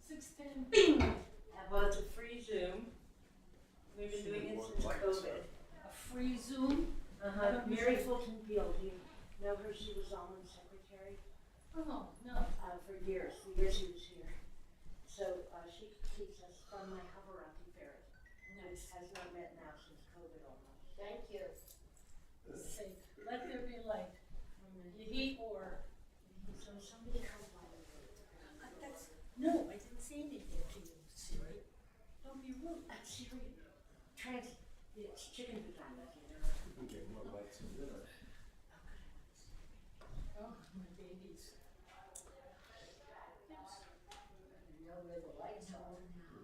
6:10. Bing. Well, it's a free Zoom. We've been doing it since COVID. A free Zoom. Mary Fulton Beale, do you know her? She was Almond's secretary. Oh no. For years she was here. So she keeps us from my Havarti ferret. Nice. Has not met now since COVID almost. Thank you. Say, let there be light. The heat or. So somebody comes by the No, I didn't say anything to you, Siri. Don't be rude. Siri, it's chicken pajamas, you know. Okay, more lights in dinner. Oh, my babies. Yes. You know where the lights are now.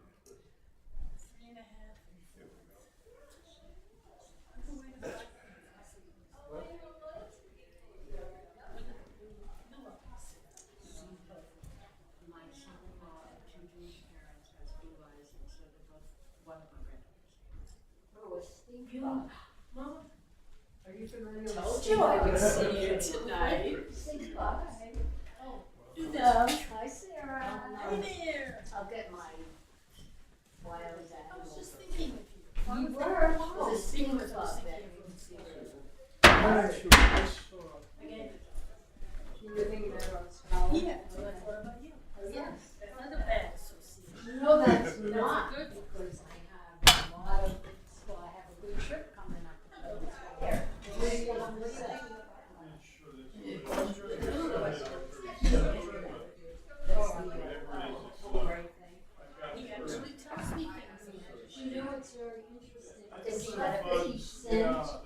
3.5 and 4. My son-in-law and 2 Jewish parents has blue eyes, and so they're both one of my granddaughters. Oh, a stink Mama, Are you familiar with told you I would see you tonight. Stink bug? Oh, no. Hi, Sarah. Hi there. I'll get mine. Why I was at I was just home. thinking of you. You were? The stink bug. Again. You were thinking that on scholar? Yeah. What about you? Yes. That's not a bad association. No, that's That's not, good. because I have a lot of, well, I have a good trip coming up. Here. He actually tells me things. You know, it's very interesting. It's like he sent about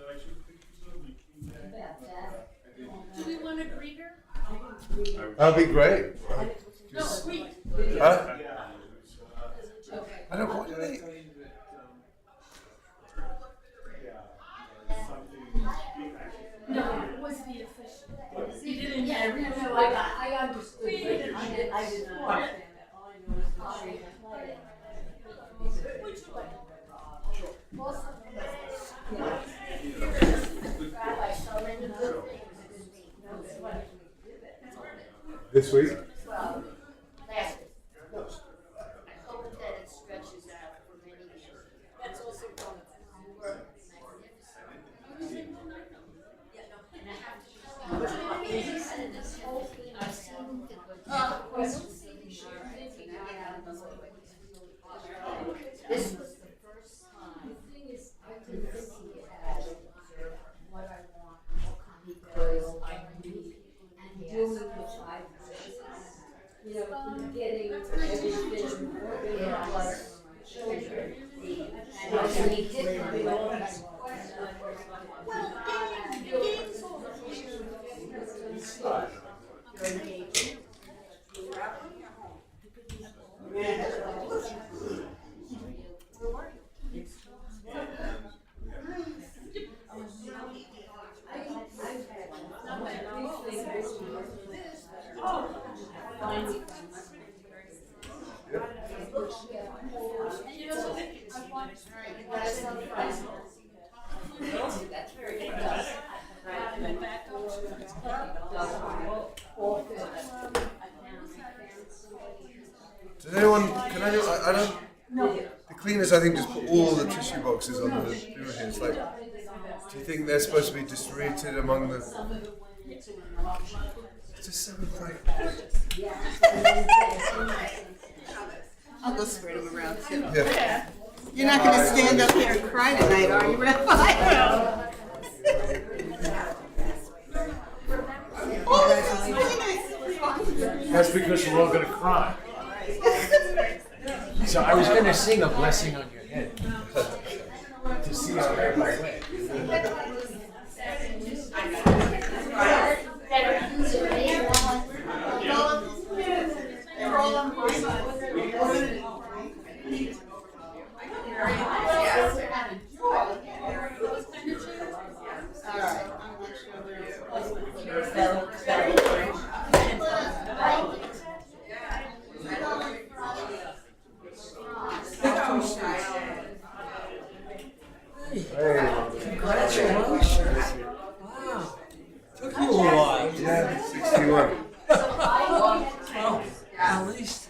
that. Do we want a greeter? That'd be great. No, greet. Huh? Okay. I don't want any. No, it was the official. He didn't Yeah, have no, I understood. It. I did not understand that. All I know is the tree. Would you like? Also, yeah. I saw many good things. No, it's what we did it. This week? Well, last week. I hope that it stretches out for many years. That's also one of them. You were magnificent. And I have to tell you, he said this whole thing, I've seen the questions that he shared. This was the first time. The thing is, I could think at what I want, what kind of girl I need, and doing what I you know, getting everything organized for my children. And I can hit my own. That's very good. Does anyone, can I don't, the cleaners I think just put all the tissue boxes on the doohickeys. Like, do you think they're supposed to be distributed among the, just celebrate. I'll go spread them around too. Yeah. You're not going to stand up here and cry tonight, are you, Rabbi? Oh, this is really nice. That's because we're all gonna cry. So I was gonna sing a blessing on your head to see how everybody went. Hey.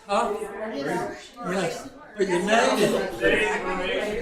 Huh? Yes, but you made it.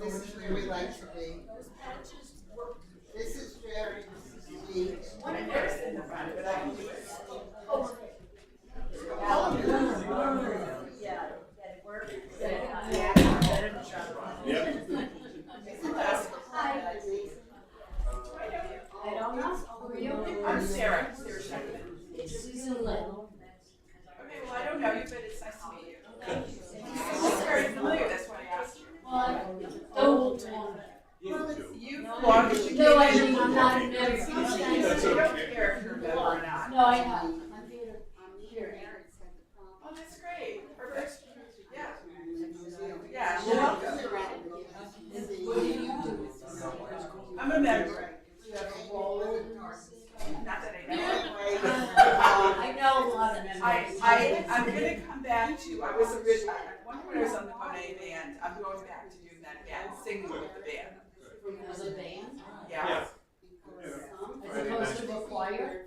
This is where we like to be. This is very sweet. I'm Sarah. Susan Lynn. Okay, well, I don't know you, but it's nice to meet you. You look very familiar, that's why I asked you. Don't. You belong to No, I mean, I'm not a member. You don't care if you're a member or not. No, I know. I'm here. Oh, that's great. Perfect. Yeah. Yeah, well, I'm a member. You have a role. Not that I know. I know a lot of them. I'm gonna come back to, I was originally, one point I was on the Monet band, I'm going back to doing that again, singing with the band. Was a band? Yeah. As opposed to a choir?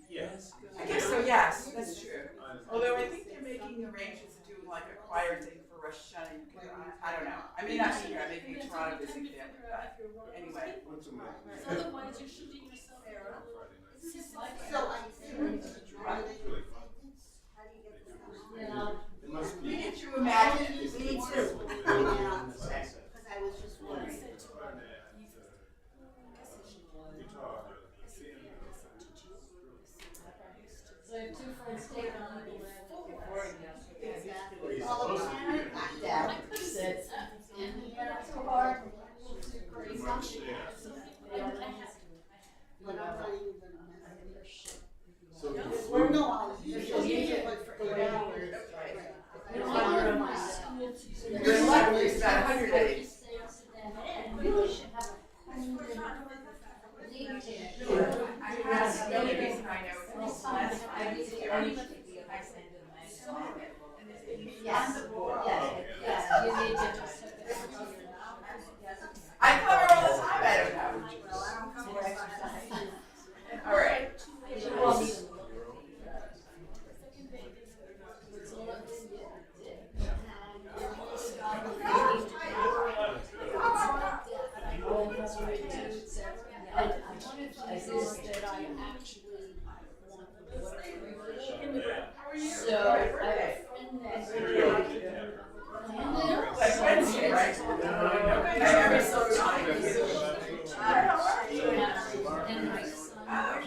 Yes. I guess so, yes, that's true. Although I think they're making arrangements to do like a choir thing for Rosh Hashanah. I don't know. I may not be here, I may be in Toronto visiting family, but anyway. Otherwise, you're shooting yourself. So I see when you draw it. Did you imagine? Me too. Because I was just wondering. So I have two friends taking on the All of Canada, not that. and too hard, too crazy. But I'm not even gonna mess with your shit. Well, no, I'll use it like for 8 hours. I don't know my school teacher. You're lucky, it's about 100 days. And we should have a league team. I have, the only reason I know is this last time, it's here. Yes, yes, you need to just hook it up to your. I cover all the time, I don't know. All right. So, I have a friend Like Wednesday, right? Okay, every so time. and my son.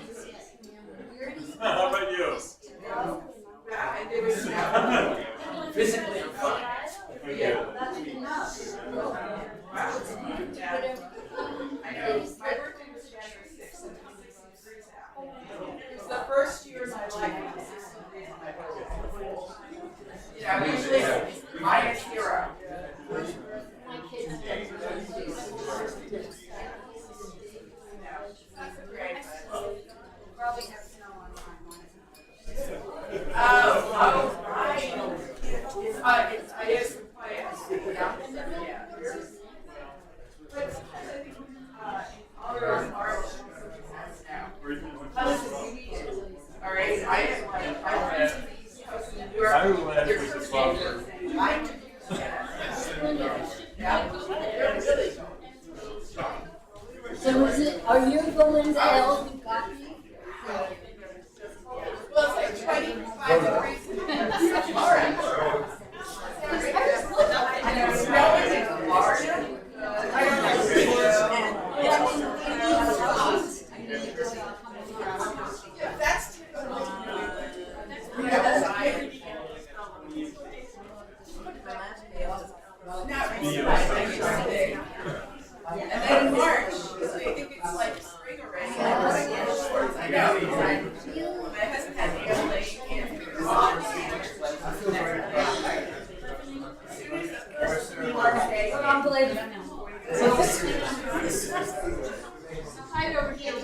How about you? Yeah, and it was, Physically, I'm fine. yeah. That's enough. Wow. Yeah. I know, my birthday was January 6th, and it's 60 degrees out. It's the first year of my life when it's 60 degrees on my birthday. You know, usually -0. My kids don't That's great. Probably have snow on time. Oh, right. I used to play it. Yeah. But sometimes I think, all our now. How does it need it? All right, I have like, my friends in the East Coast in New York. I went They're with the Christian. father. I do. Yeah, they're really strong. So is it, are you the Linda L who got me? Well, it's like 25 degrees. All right. And then in March, so I think it's like spring already. I know. My husband had to go late and Hide over here.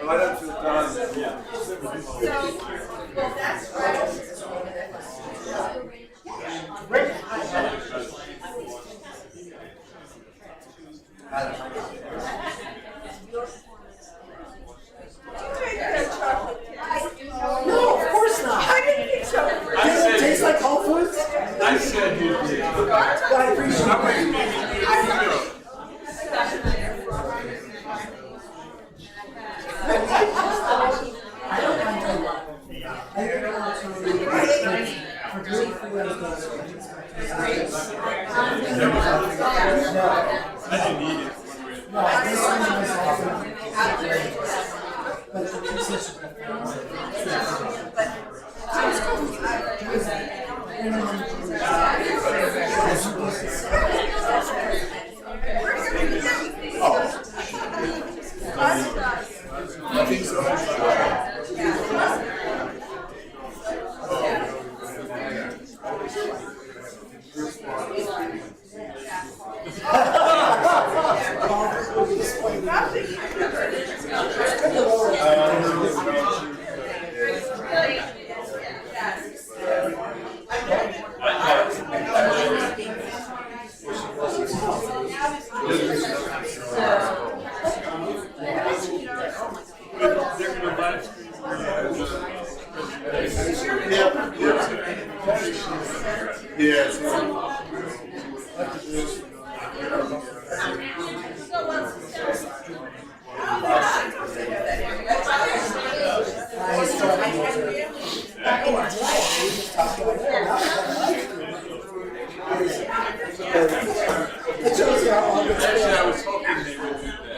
Well, I don't feel done. No, of course not. I didn't think so. Does it taste like Whole Foods? I said you did. Well, I appreciate it. I didn't eat it. I think so. Actually, I was hoping they would do that.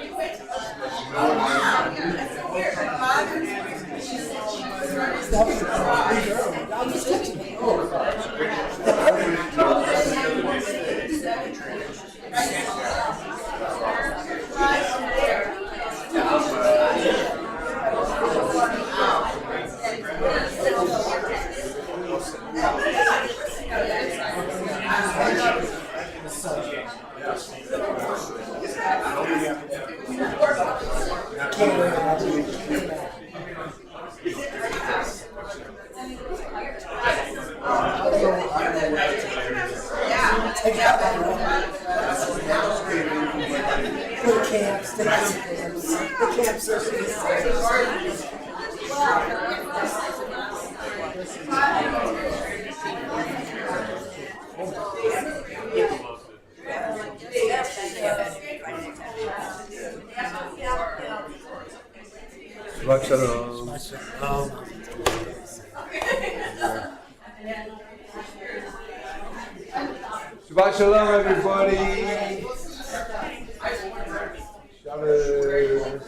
Shabbat shalom. Shabbat shalom, everybody. Shalom.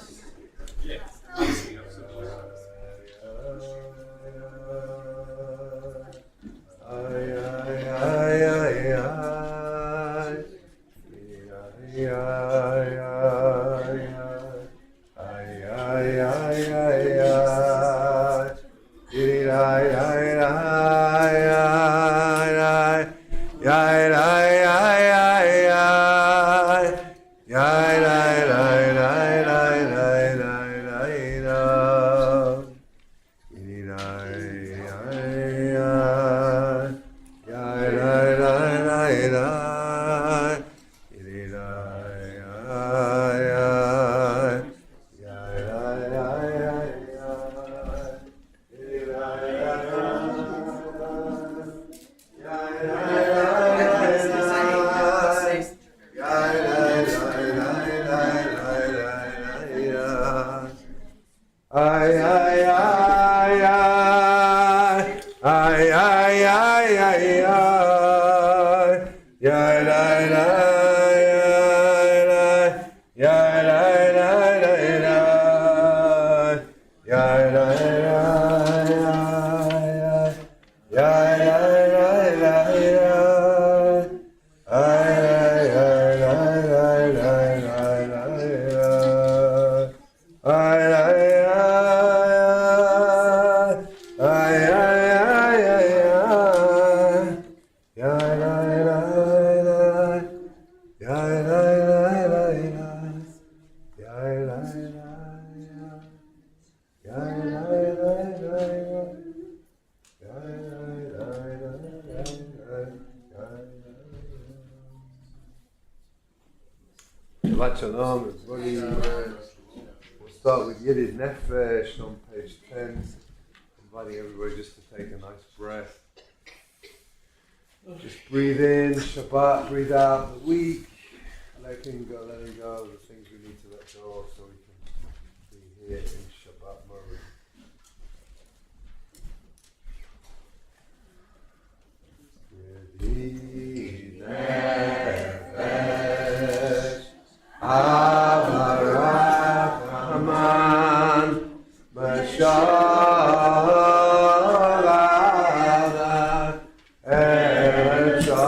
Shabbat Shalom, everybody. We'll start with Yidid Nefesh on page 10. Inviting everybody just to take a nice breath. Just breathe in, Shabbat, breathe out the week. Letting go of the things we need to let go of so we can be here in Shabbat mode. Yidid Nefesh Avarat Haman Mashalat Ereshona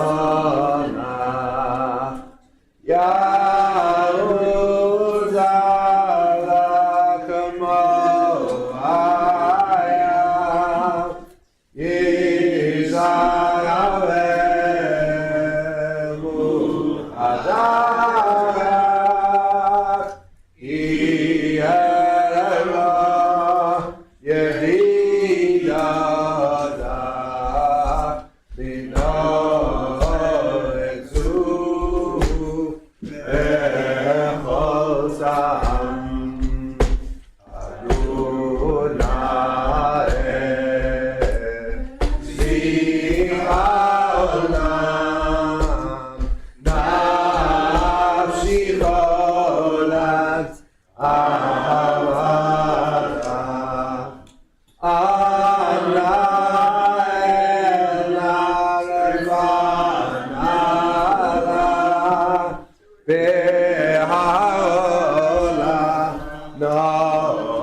Yahuda Kamo Ayam Yisraelemu Adarak Yehela Yehidada Linoetzu Bechol Zam Adonai Zichaolam Nafshi Cholat Ahavata Ana Ela Revanala Behaola No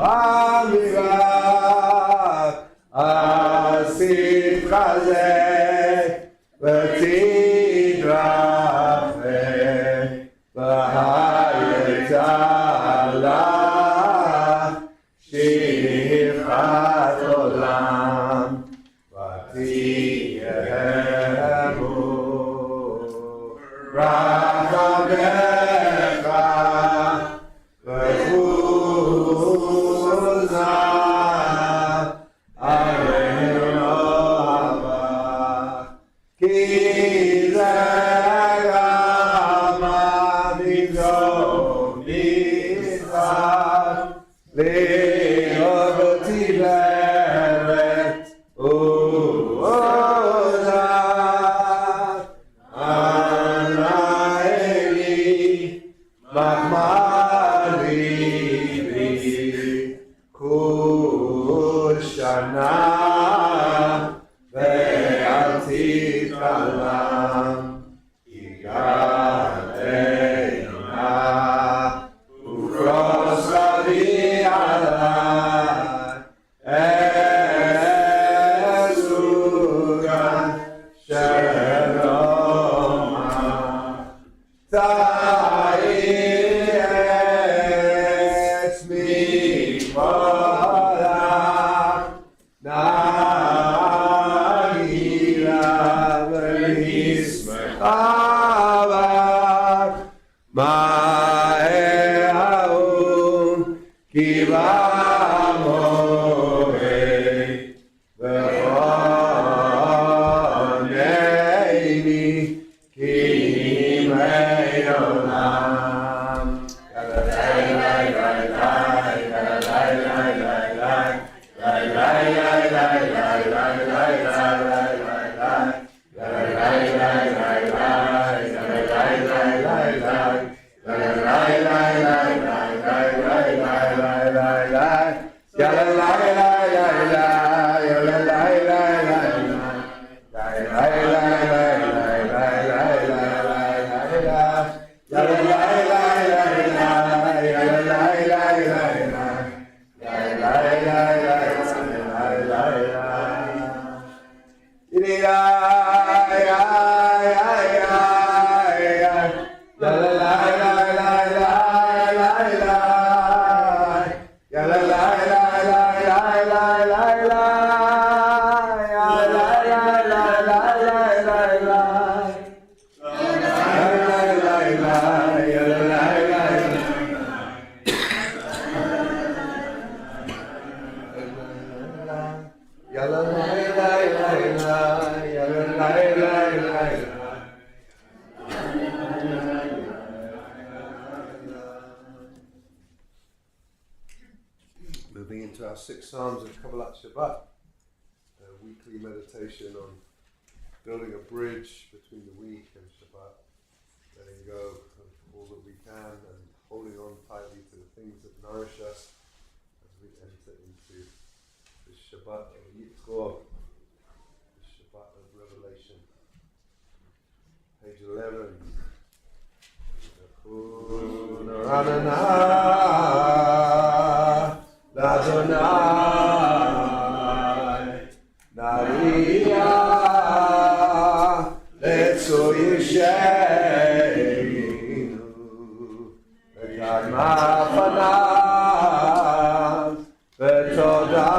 Amira Asit Chazeh V'tidrafeh V'hayetala Shifat Olam V'tiyehemu Rachamecha V'chuzna Aleinu Hava Ki Zegama Mizo Mitzvah Le'ovoti Beret U'oza Anaeli Mahmalibi Kul Shana Ve'atit Kalam Igadeina Ufros Lavi Alai Esugan Shaloma Ta'is Mikvola Nagila V'nismechava Ma'ehaun Kivamoei V'choneini Kimei Olam 6 Psalms of Kabbalat Shabbat, a weekly meditation on building a bridge between the week and Shabbat, letting go of all that we can and holding on tightly to the things that nourish us as we enter into the Shabbat of Yitzchak, the Shabbat of Revelation. Page 11. L'Adonai Nariah Letzo Yisheinu V'kadma Panav V'todah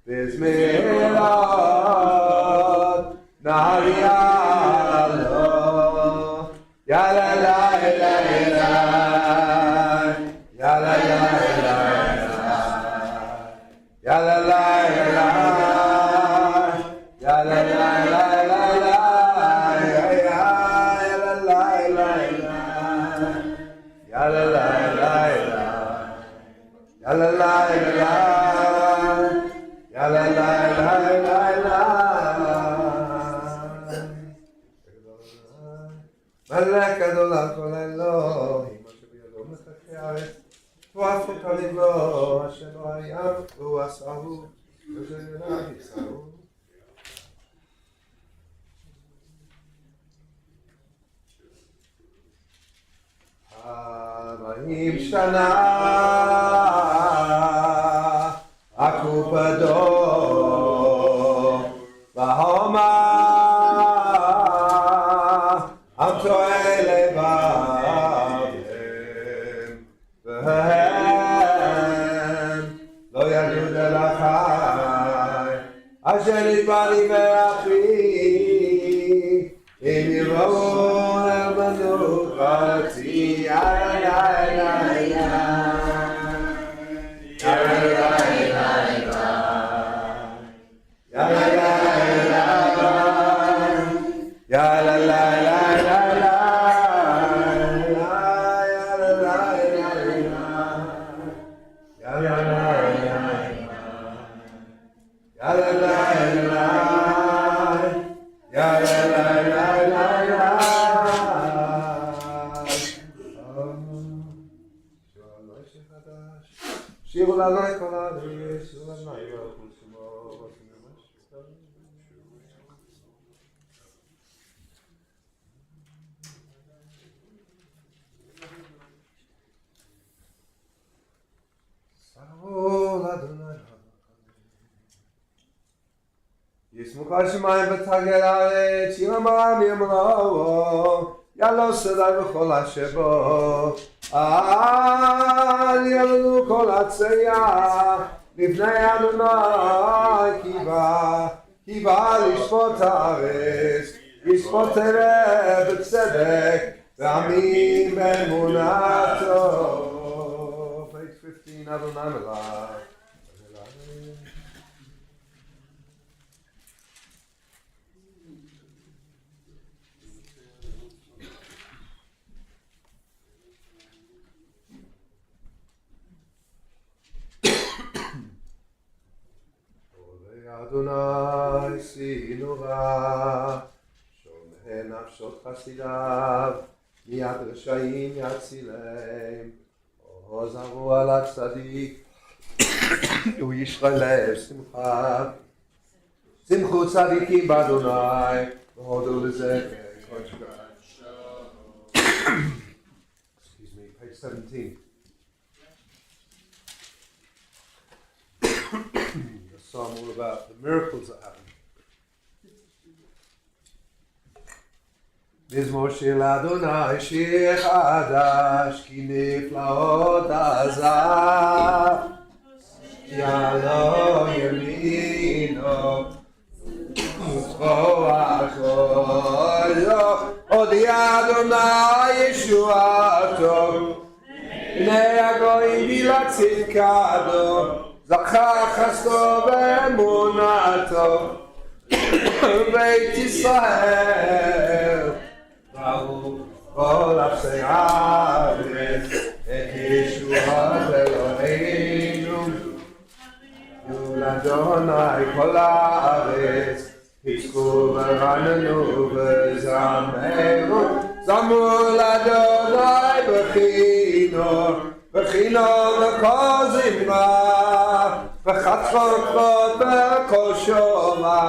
V'zmirot Nariah Lo Yala la la la Yala la la Yala la la Yala la la la Yala la la Yala la la Yala la la Yala la la מלך גדול על כל האלוהים, אשר בידו מלכי הארץ, ואף קלים לו, אשר לא היה והוא עשהו, ואשר יונה יצאו. 40 שנה הקופדו בהומה עם טועה לבבם והם לא ידעו דרכי אשר נדמה לי מאפי אם יראו מנוחתי שירו לאדוני כל האדוני, שירו לאדוני כל שמו, שירו לאדוני ישמוך השמיים ותגל הארץ, ירם העם ימלאו, יעלו סדר בכל אשר בו. אל ילנו כל הצייה לפני אדוני כי בא לשפוט הארץ, ישפוט תראה בצדק ועמים באמונתו. Page 15, אדוני מלך. אדוני שינו רע, שומע נפשות חסידיו, מיד רשעים יצילם, עוז על הצדיק, וישרה לב שמחה. שמחו צדיקים באדוני, והודו לזה. Excuse me, page 17. Psalm all about the miracles that happen. מזמור של אדוני שיר חדש כי נפלאות עזב יעלו ימינו וזרוע כוחו הודיע אדוני ישועתו בני הגויים בילה צדקתו זכה חסדו ואמונתו בית ישראל ראו כל אפסי הארץ את ישועת אלוהינו Adonai kol haaretz hitzchu v'ranenu v'zameru zamru l'Adonai b'chino v'kol zimra v'chatzot v'kol shoma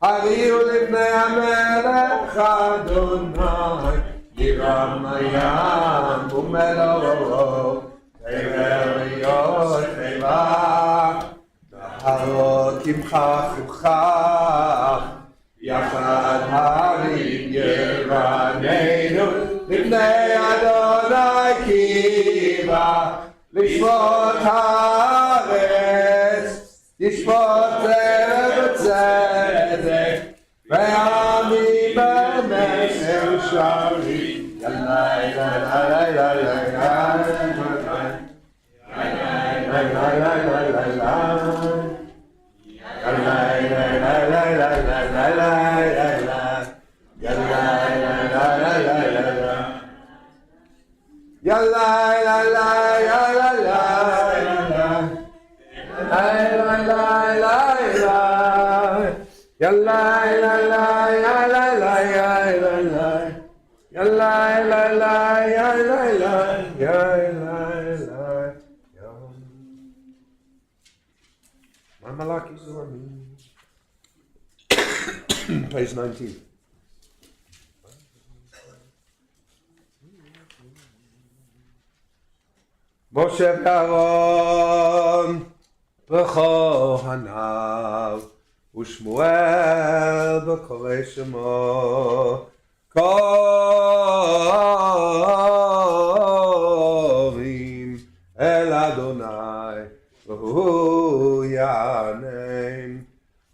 הריעו לפני המלך אדוני ירם הים ומלואו תבל תיבה נהרות כמחך וכך יחד הרים ירננו לפני אדוני כי בא לשפוט הארץ ישפוט בצדק ועמי במלך שרים ילאי ילאי Page 19. Moshe Aaron בכהניו ושמואל בקורא שמו קוראים אל אדוני והוא יענם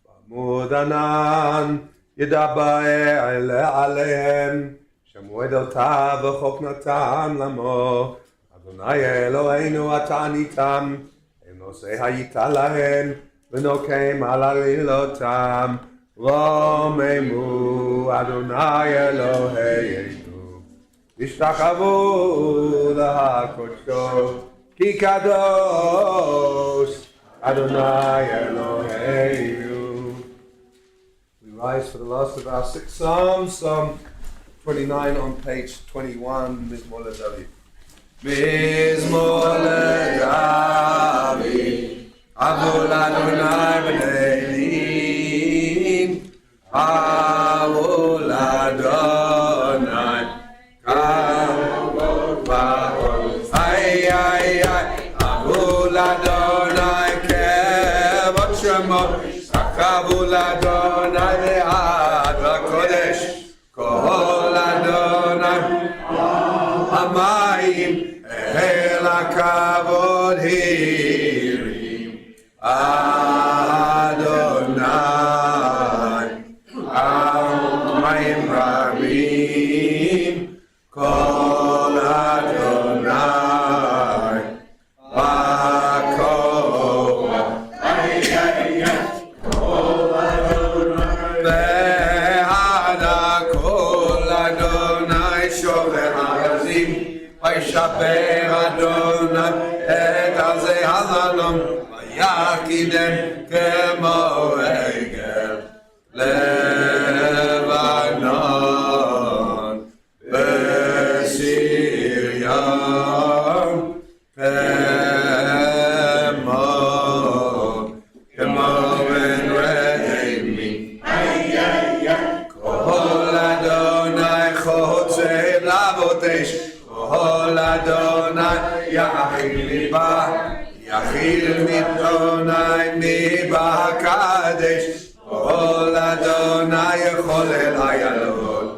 בעמוד ענן ידבר עליהם שמעו עדותיו וחוק נתן למו אדוני אלוהינו אתה ניתם נושא היית להם ונוקם על עלילותם רוממו אדוני אלוהינו השתחוו לקודשו כי קדוש אדוני אלוהינו. We rise for the last of our 6 Psalms, Psalm 29 on page 21, Mizmor LeDavid. מזמור לדוד, עבור לאדוני בלילים, עבור לאדוני כבוד בכל. איי איי איי, עבור לאדוני כבוד שמו, עבור לאדוני ועד לקודש, כל אדוני המים אל הכבוד הרים אדוני המים רבים כל אדוני בכל כל אדוני בעד כל אדוני שובר ארזים וישפר אדוני את עזי הזלום ויקידם כמו עגל לבנון בסיריון כמו בן רעמי כל אדוני חוצה לבot אש כל אדוני יחיל ליבה יחיל מתוני מבא הקדש כל אדוני יכול אל איילון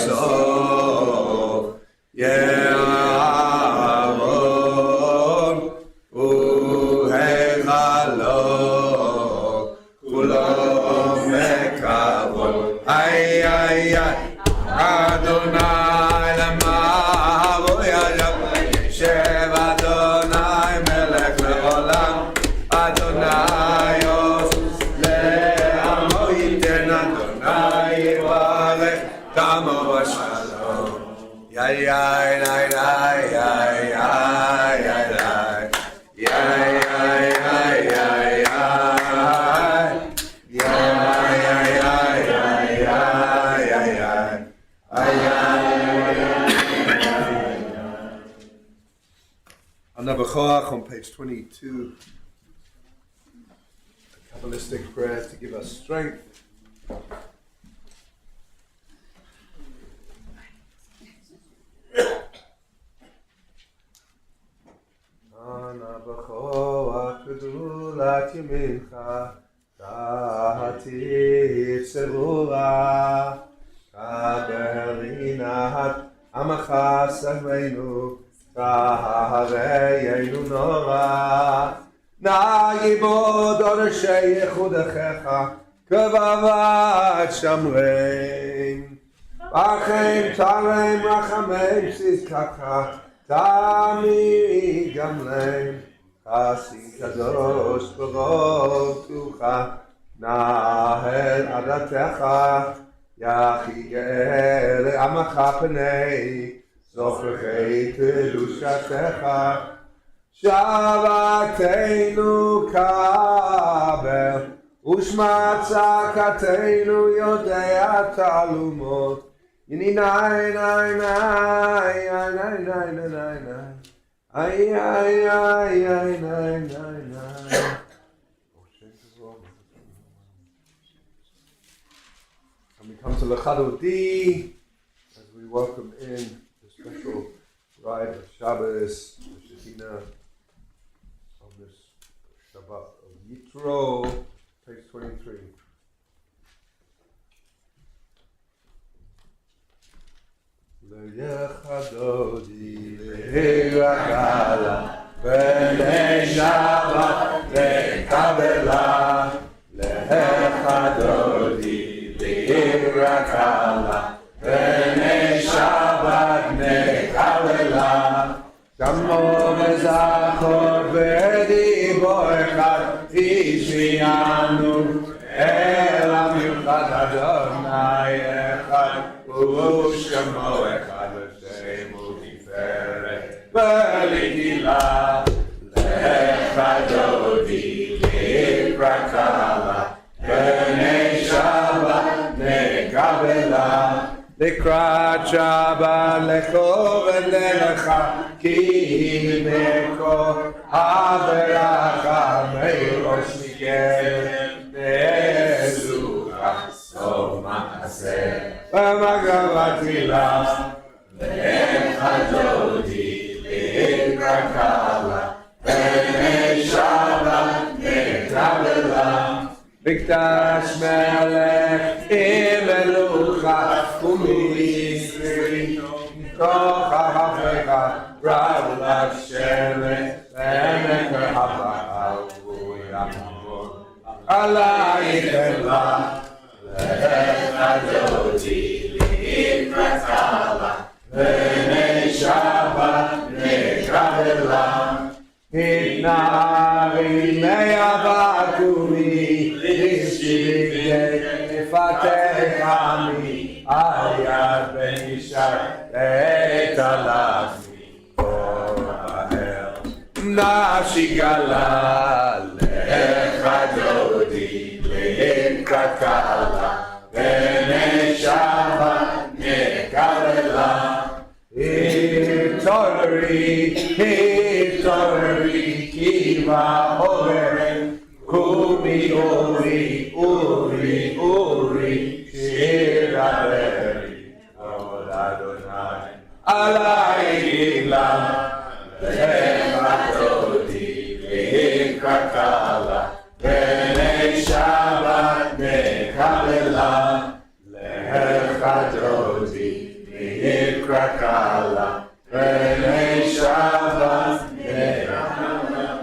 ויחסוף יערון והיכלו כולו מכבוד איי איי איי אדוני למעבו ידיו ישב אדוני מלך לעולם אדוני יוס לעמו ייתן אדוני יברך דמו ושלום יאי יאי יאי יאי יאי יאי יאי יאי Shabach on page 22. A Kabbalistic prayer to give us strength. Ana b'choach v'dulat yamincha tahati tzerura kaberinat amacha salveinu tahareyenu nora na'yibod orshei yechudachecha kvavat shamrein Achem tarem rachamem tzidkacha Tami gamlein Chasi kadosh b'rotucha Nahel adatecha Yachi ge'er amacha pnei Zofrechei kedushatecha Shavatenu kabel Ushma tzakatenu yodea talumot Yini nai nai nai nai nai nai nai nai ay ay ay ay nai nai nai. And we come to Lechado D as we welcome in the special ride of Shabbos, the Shekhinah on this Shabbat of Yitro, page 23. Leyechadodi lehirakala B'nei Shabbat lekabela Leyechadodi lehirakala B'nei Shabbat lekabela Shamo v'zachor v'dibor echad Ishmiyanu el hamichad Adonai echad Shamo echad l'shemu tiferet B'ligila Lechadodi likrakala B'nei Shabbat nekabela Likrat Shabbat lecho v'lecha Ki meko haveracha Meirosh mikem Nezucha Sov ma'aseh V'magavati la Lechadodi likrakala B'nei Shabbat nekabela Mikdash melech imelucha U'misri Mitocha hafecha Rav l'Hashem V'emeker ha'ba'al U'yamor Alayich elah Lechadodi likrakala B'nei Shabbat nekabela Hitnari me'avakumi Lishivigdei Ifatech ami Ayad be'ishar Etalachmi Korahel Nashigala Lechadodi likrakala B'nei Shabbat nekabela History, Kiva, Over, Kumi, Uri, Shiraberi, Od Adonai, Alayla, Lechadodi likrakala B'nei Shabbat nekabela Lechadodi likrakala B'nei Shabbat nekabela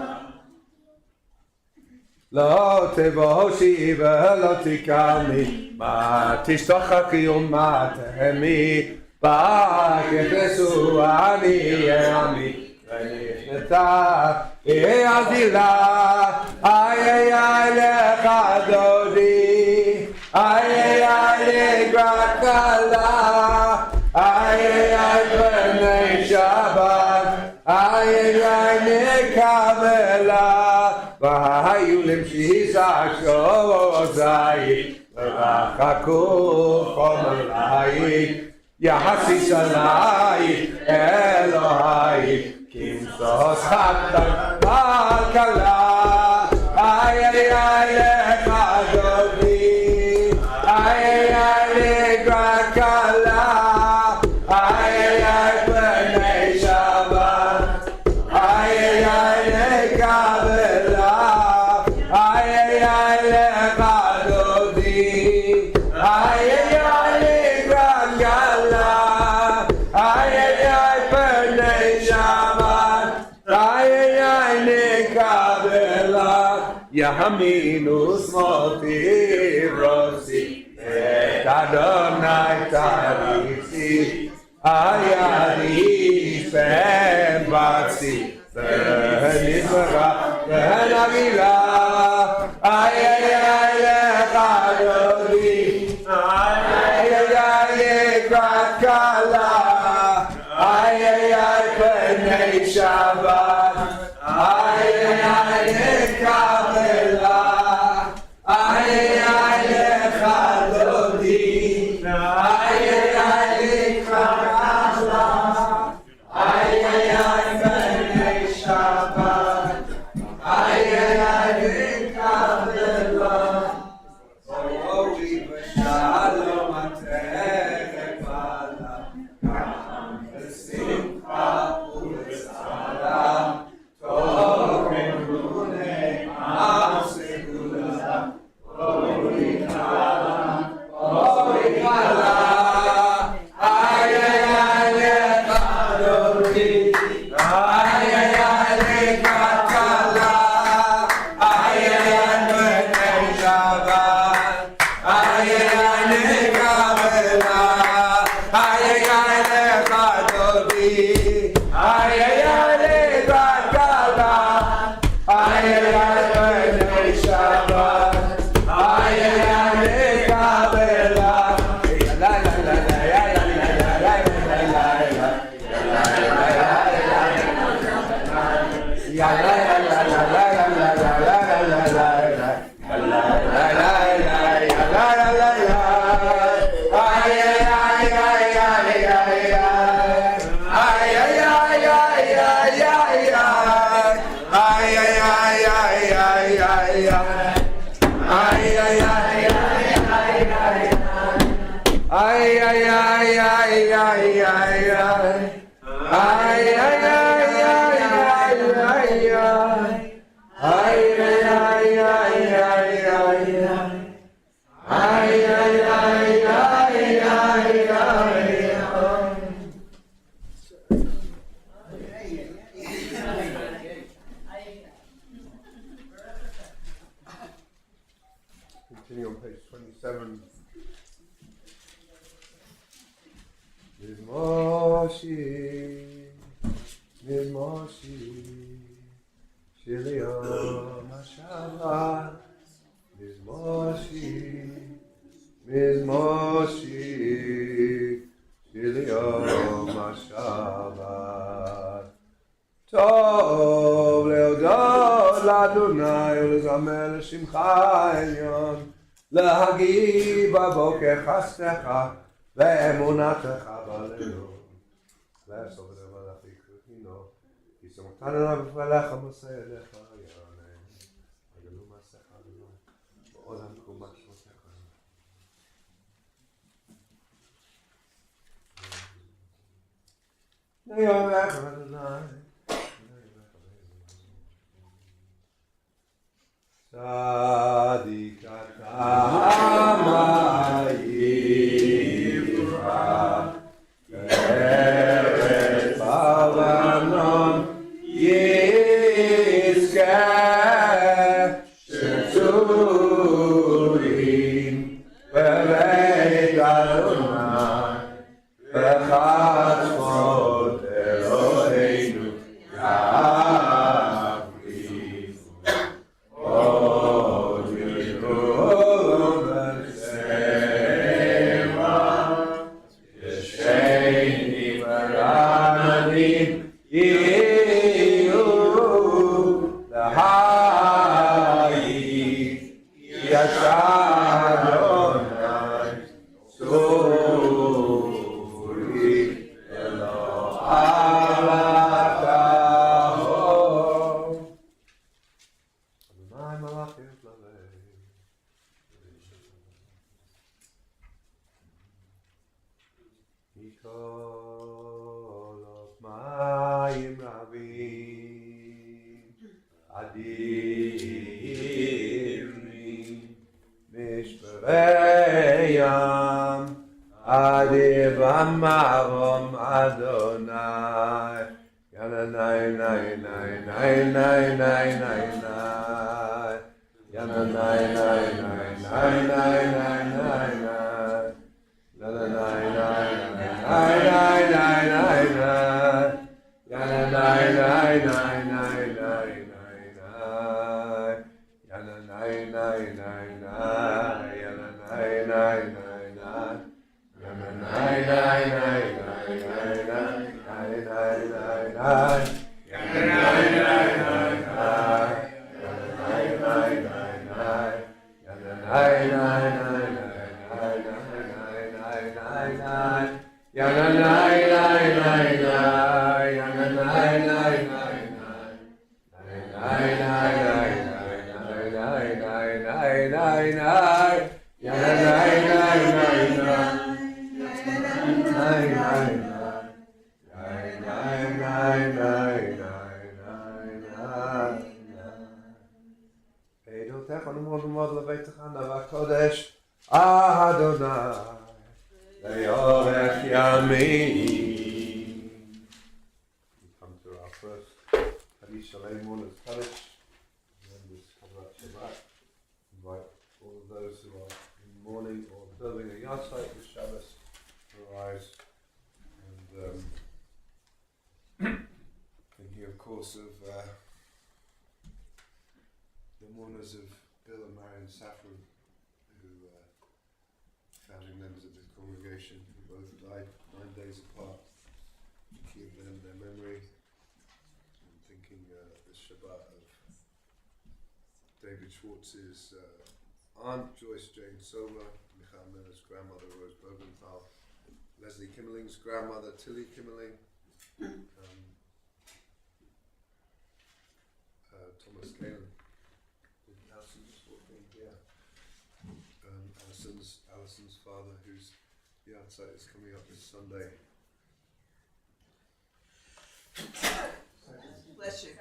Lo tevoshi v'lo tikami Ma tishtochaki u'ma tehemi Ba'ketesu ani ami V'nifneta Adila ay lechadodi ay likrakala ay b'nei Shabbat ay nekabela v'hayu limshisa shozai v'rachaku chomelai Yahasis alai Elohai כמסוס חתן כלכלה, איי איי איי לך דודי, איי איי איי לקראת כלה, איי איי איי פני שבת, איי איי איי לקבלה, איי איי איי לך דודי, איי איי איי לקראת כלה, איי איי איי פני שבת, איי איי איי לקבלה, ימינו שמאלי רוסי, את אדוני תריצי, הידי פן בצי, ונזמרה ונגילה, איי איי איי לך דודי, איי איי איי לקראת כלה, איי איי איי פני שבת, איי איי איי לקבלה, איי איי לך דודי, איי איי איי לקראת כלה, איי איי איי פני שבת, איי איי איי לקבלה, אורי ושלום עטרת מעלה, גם בשמחה ובצרה, טוב אמונה עם סגולה, אורי כלה, אורי כלה, איי איי איי לך דודי, איי איי איי לקראת כלה, איי איי איי פני שבת, איי איי איי לקבלה, איי איי איי לך דודי, איי איי איי לקראת כלה, איי איי איי פני שבת, איי איי איי לקבלה, לה לה לה לה לה Continue on page 27. Mizmoshi, Shiliyom HaShabbat, Mizmoshi, Shiliyom HaShabbat. Tov leodot l'Adonai ולזמר לשמך העליון, להגיד בבוקר חסדך ואמונתך בלילות. לעשות את המלאך יקראתינו, כי שמתנו עליו בפניך מעשה ידיך יענה. הגלו מעשיך אדוני, ועוד המקומה שמותיך. ליומך אדוני. צדיק אתה מה יברא, ארץ בלבנון יזכה, שצורים בבית אדוני, בחצרות אלוהינו יבריחו. My malachim lavei. Mikol of mayim ravim adirim mishpereyam adir v'marom Adonai yananai nai nai nai nai nai nai nai yananai nai nai nai nai nai nai nai na na na na na na na na na Adonai, Leorech Yamin. We come to our first Kaddish Shalom morning's Kaddish, and then this Kabbalat Shabbat. Invite all of those who are in mourning or observing a yahrzeit this Shabbos to rise. And thinking, of course, of the mourners of Bill and Marion Saffron, who founding members of this congregation, who both died 9 days apart. To keep them in their memory, and thinking this Shabbat of David Schwartz's aunt Joyce Jane Somer, Michael Miller's grandmother Rose Bogenthal, Leslie Kimmeling's grandmother Tilly Kimmeling, Thomas Galen. Alison's father, whose yahrzeit is coming up this Sunday. Bless you.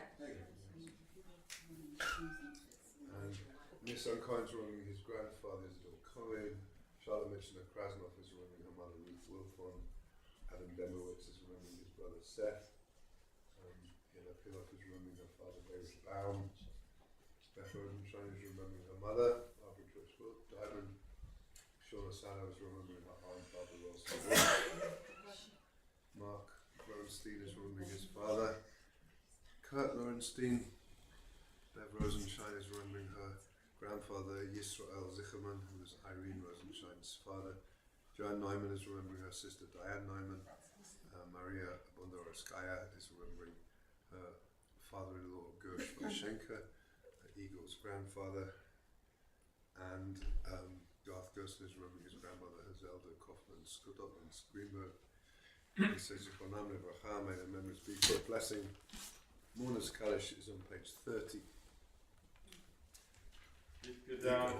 And Nissan Cohen's remembering his grandfather, Isidore Cohen. Charlotte Mitchell Krasnov is remembering her mother, Ruth Wilfon. Adam Demowitz is remembering his brother, Seth. Hila Pilov is remembering her father, David Baum. Beth Rosenstein is remembering her mother, Barbara Joyce Diamond. Shauna Sano is remembering her aunt, Barbara Wilson. Mark Lowenstein is remembering his father. Kurt Lowenstein. Bev Rosenstein is remembering her grandfather, Yisrael Zicherman, who was Irene Rosenstein's father. Joanne Neumann is remembering her sister, Diane Neumann. Maria Bondarovskaya is remembering her father-in-law, Gersh Vashenka, Eagle's grandfather. And Garth Gerson is remembering his grandmother, Zelda Kaufman Scotland's Greenberg. He says, may their memories be for a blessing. Mourner's Kaddish is on page 30. Good down.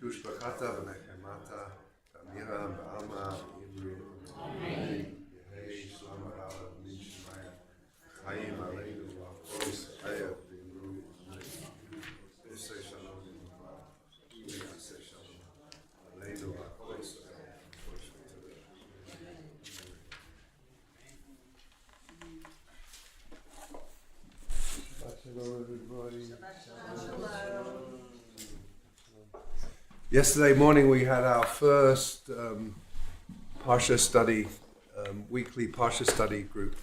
Tushbachata v'nechemata Tamira v'alma Ibri Yehi Shlama Ala B'nin Shemayim Chayim Aleinu V'Avois Chayav V'Imru Yisei Shalom Yisei Shalom Aleinu V'Avois Shabbat Shalom everybody. Yesterday morning we had our first Parsha study, weekly Parsha study group.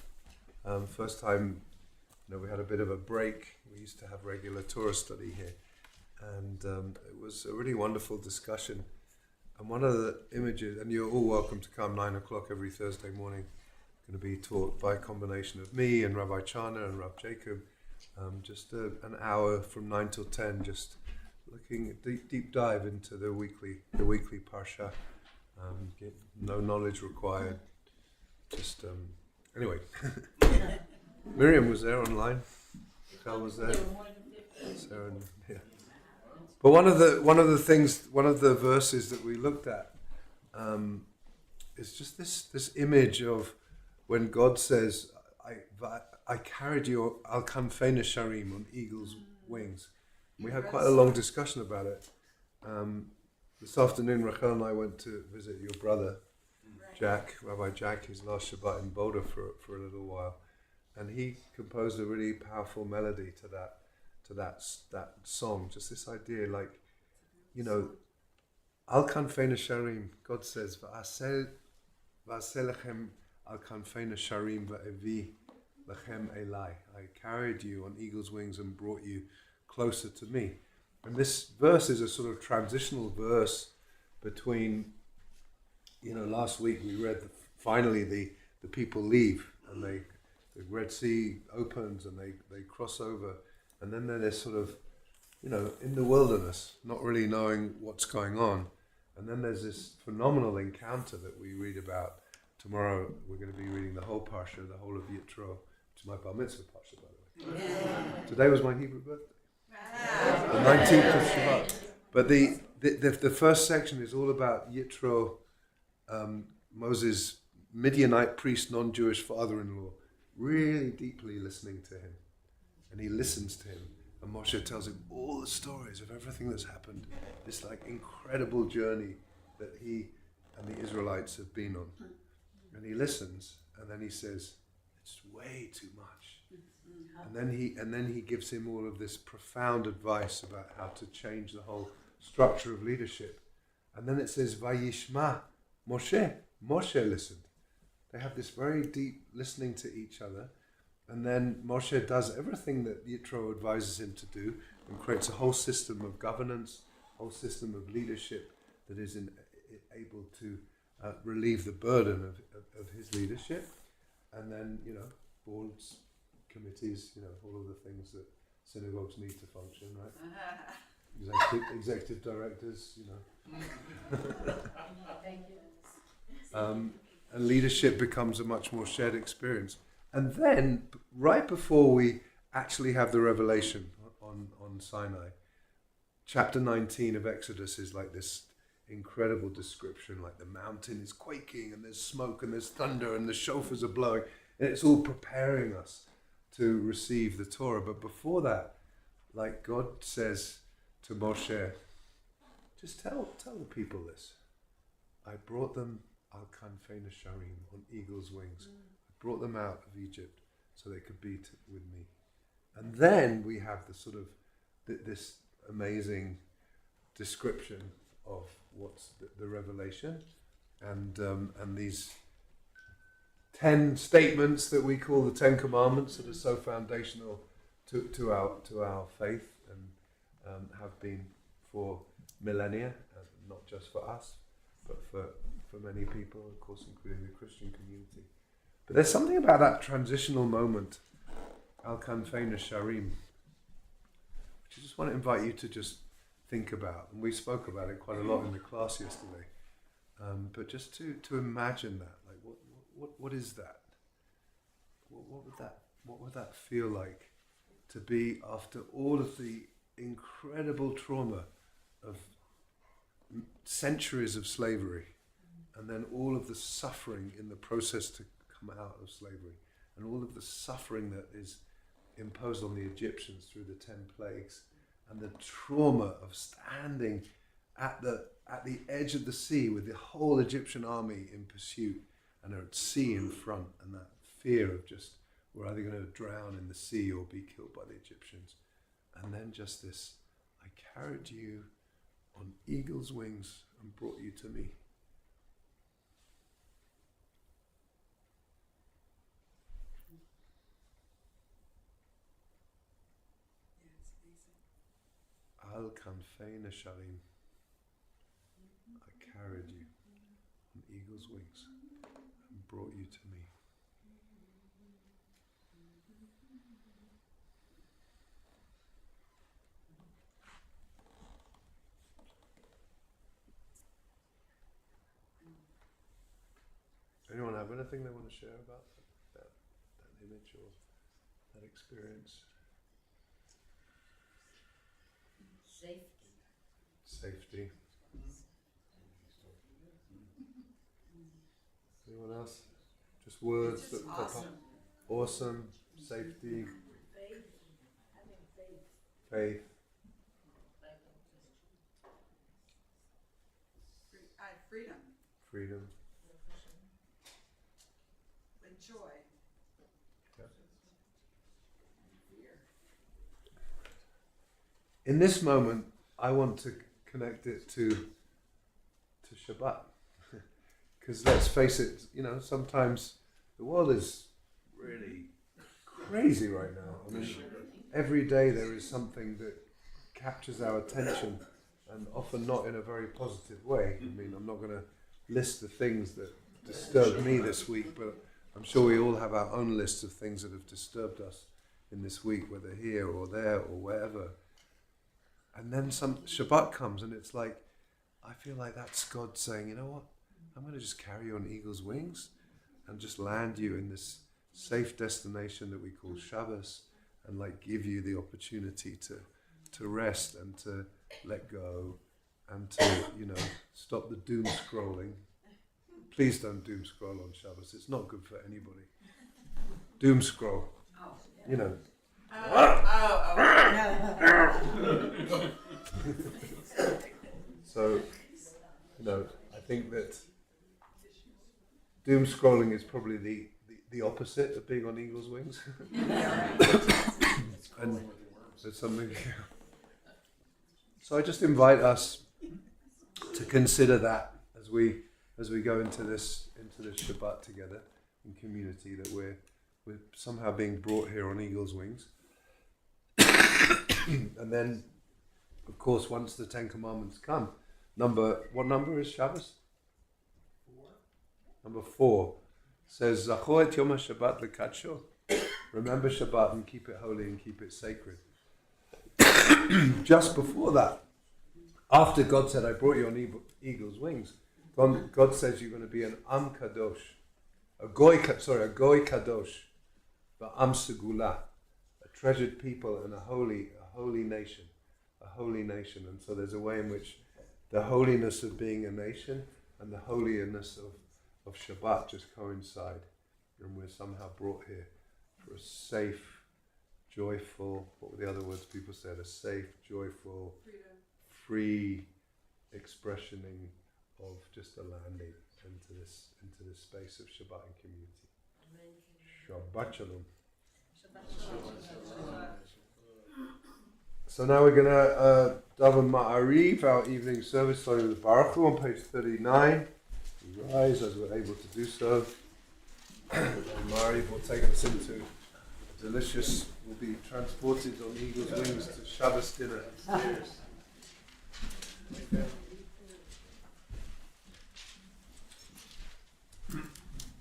First time we had a bit of a break. We used to have regular Torah study here, and it was a really wonderful discussion. And one of the images, and you're all welcome to come, 9 o'clock every Thursday morning, going to be taught by a combination of me and Rabbi Chana and Rabbi Jacob, just an hour from 9 till 10, just looking at deep dive into the weekly parsha. No knowledge required. Just anyway, Miriam was there online. Cal was there. Sarah, yeah. But one of the verses that we looked at is just this image of when God says, "I carried you al kanfei nesharim, on eagle's wings." We had quite a long discussion about it. This afternoon, Rachel and I went to visit your brother, Jack, Rabbi Jack, his last Shabbat in Boulder for a little while, and he composed a really powerful melody to that song. Just this idea, like, al kanfei nesharim. God says, "Va'aseh lechem al kanfei nesharim va'evi lechem elai." I carried you on eagle's wings and brought you closer to me. And this verse is a sort of transitional verse between, last week we read finally the people leave and the Red Sea opens and they cross over, and then they're sort of, in the wilderness, not really knowing what's going on. And then there's this phenomenal encounter that we read about. Tomorrow we're going to be reading the whole parsha, the whole of Yitro, which is my bar mitzvah parsha, by the way. Yeah. Today was my Hebrew birthday. The 19th of Shabbat. But the first section is all about Yitro, Moses' Midianite priest, non-Jewish father-in-law, really deeply listening to him. And he listens to him. And Moshe tells him all the stories of everything that's happened. This incredible journey that he and the Israelites have been on. And he listens, and then he says, "It's way too much." And then he gives him all of this profound advice about how to change the whole structure of leadership. And then it says, "Vayishma Moshe." Moshe listened. They have this very deep listening to each other. And then Moshe does everything that Yitro advises him to do and creates a whole system of governance, whole system of leadership that is able to relieve the burden of his leadership. And then, boards, committees, all of the things that synagogues need to function, right? Executive directors, and leadership becomes a much more shared experience. And then, right before we actually have the revelation on Sinai, chapter 19 of Exodus is like this incredible description, like the mountain is quaking and there's smoke and there's thunder and the shofars are blowing, and it's all preparing us to receive the Torah. But before that, like God says to Moshe, just tell the people this. I brought them al kanfei nesharim, on eagle's wings. I brought them out of Egypt so they could be with me. And then we have the sort of this amazing description of what's the revelation, and these 10 statements that we call the 10 Commandments that are so foundational to our faith and have been for millennia, not just for us, but for many people, of course, including the Christian community. But there's something about that transitional moment, al kanfei nesharim, which I just want to invite you to just think about. And we spoke about it quite a lot in the class yesterday. But just to imagine that, like what is that? What would that feel like to be after all of the incredible trauma of centuries of slavery, and then all of the suffering in the process to come out of slavery, and all of the suffering that is imposed on the Egyptians through the 10 plagues, and the trauma of standing at the edge of the sea with the whole Egyptian army in pursuit, and at sea in front, and that fear of just, we're either going to drown in the sea or be killed by the Egyptians. And then just this, I carried you on eagle's wings and brought you to me. Al kanfei nesharim. I carried you on eagle's wings and brought you to me. Anyone have anything they want to share about that image or that experience? Safety. Anyone else? Just words It's just that pop up. Awesome. Safety. Faith. Freedom Freedom. and joy. In this moment, I want to connect it to Shabbat. Because let's face it, sometimes the world is really crazy right now. I mean, every day there is something that captures our attention, and often not in a very positive way. I mean, I'm not going to list the things that disturbed me this week, but I'm sure we all have our own lists of things that have disturbed us in this week, whether here or there or wherever. And then some Shabbat comes, and it's like, I feel like that's God saying, you know what? I'm going to just carry you on eagle's wings and just land you in this safe destination that we call Shabbos, and like give you the opportunity to rest and to let go and to, stop the doom scrolling. Please don't doom scroll on Shabbos. It's not good for anybody. Doom scroll. So, I think that doom scrolling is probably the opposite of being on eagle's wings. And there's something. So I just invite us to consider that as we go into this Shabbat together in community, that we're somehow being brought here on eagle's wings. And then, of course, once the 10 Commandments come, what number is Shabbos? 4. Number 4 says, Zachor et Yom HaShabbat l'kadsho. Remember Shabbat and keep it holy and keep it sacred. Just before that, after God said, I brought you on eagle's wings, God says you're going to be an Am Kadosh, a Goy Kadosh, the Am Segula, a treasured people and a holy nation. And so there's a way in which the holiness of being a nation and the holiness of Shabbat just coincide, and we're somehow brought here for a safe, joyful, what were the other words people said? A safe, joyful, free expressioning of just a landing into this space of Shabbat and community. Shabbat Shalom. So now we're going to daven Ma'ariv, our evening service, starting with Baruch Hu on page 39. We rise as we're able to do so. Ma'ariv will take us into a delicious, we'll be transported on eagle's wings to Shabbos dinner. Cheers.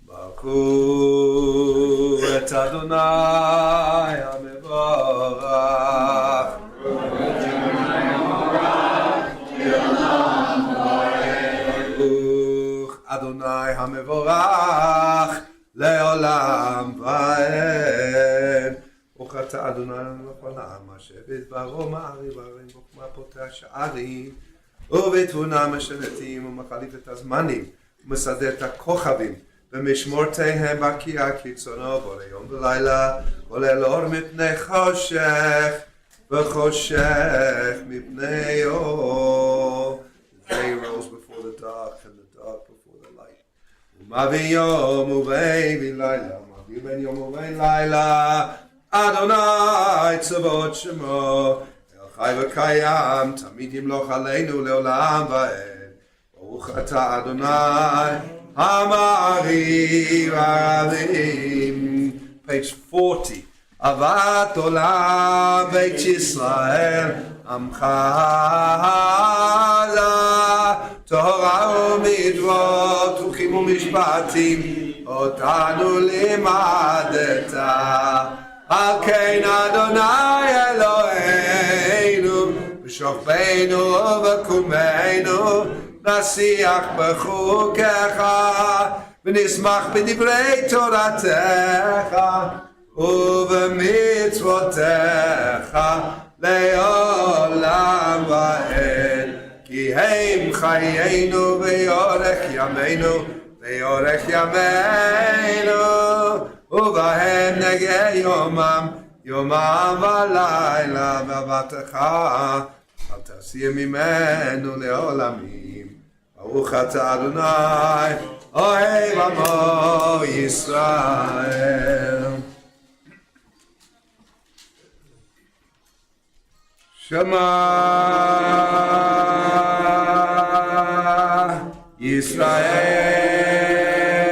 Baruch Hu et Adonai HaMevorach. Baruch Adonai HaMevorach le'olam va'ed. Baruch atah Adonai l'olam asher bidbaro ma'ariv ha'arim b'chokma poteh sha'arim ובתבונה משנתים ומחליף את הזמנים ומסדר את הכוכבים ומשמורתיהם בקיע כרצונו בורא יום ולילה עולה לאור מפני חושך וחושך מפני אור. The day rose before the dark and the dark before the light. ומביא יום ובין לילה ומביא בין יום ובין לילה אדוני צבאות שמו חי וקיים, תמיד ימלוך עלינו לעולם ועד. ברוך אתה אדוני, המעריב הערים. Page 40 אהבת עולם בית ישראל, עמך תורה ומצוות, חוקים ומשפטים, אותנו לימדת. על כן אדוני אלוהינו, בשוכבנו ובקומנו, נשיח בחוקיך, ונשמח בדברי תורתך, ובמצוותיך לעולם ועד. כי הם חיינו ויורך ימינו, ויורך ימינו, ובהם נגע יומם, יומם ולילה, ואהבתך אל תסיר ממנו לעולמים. ברוך אתה אדוני, אוהב עמו ישראל. שמע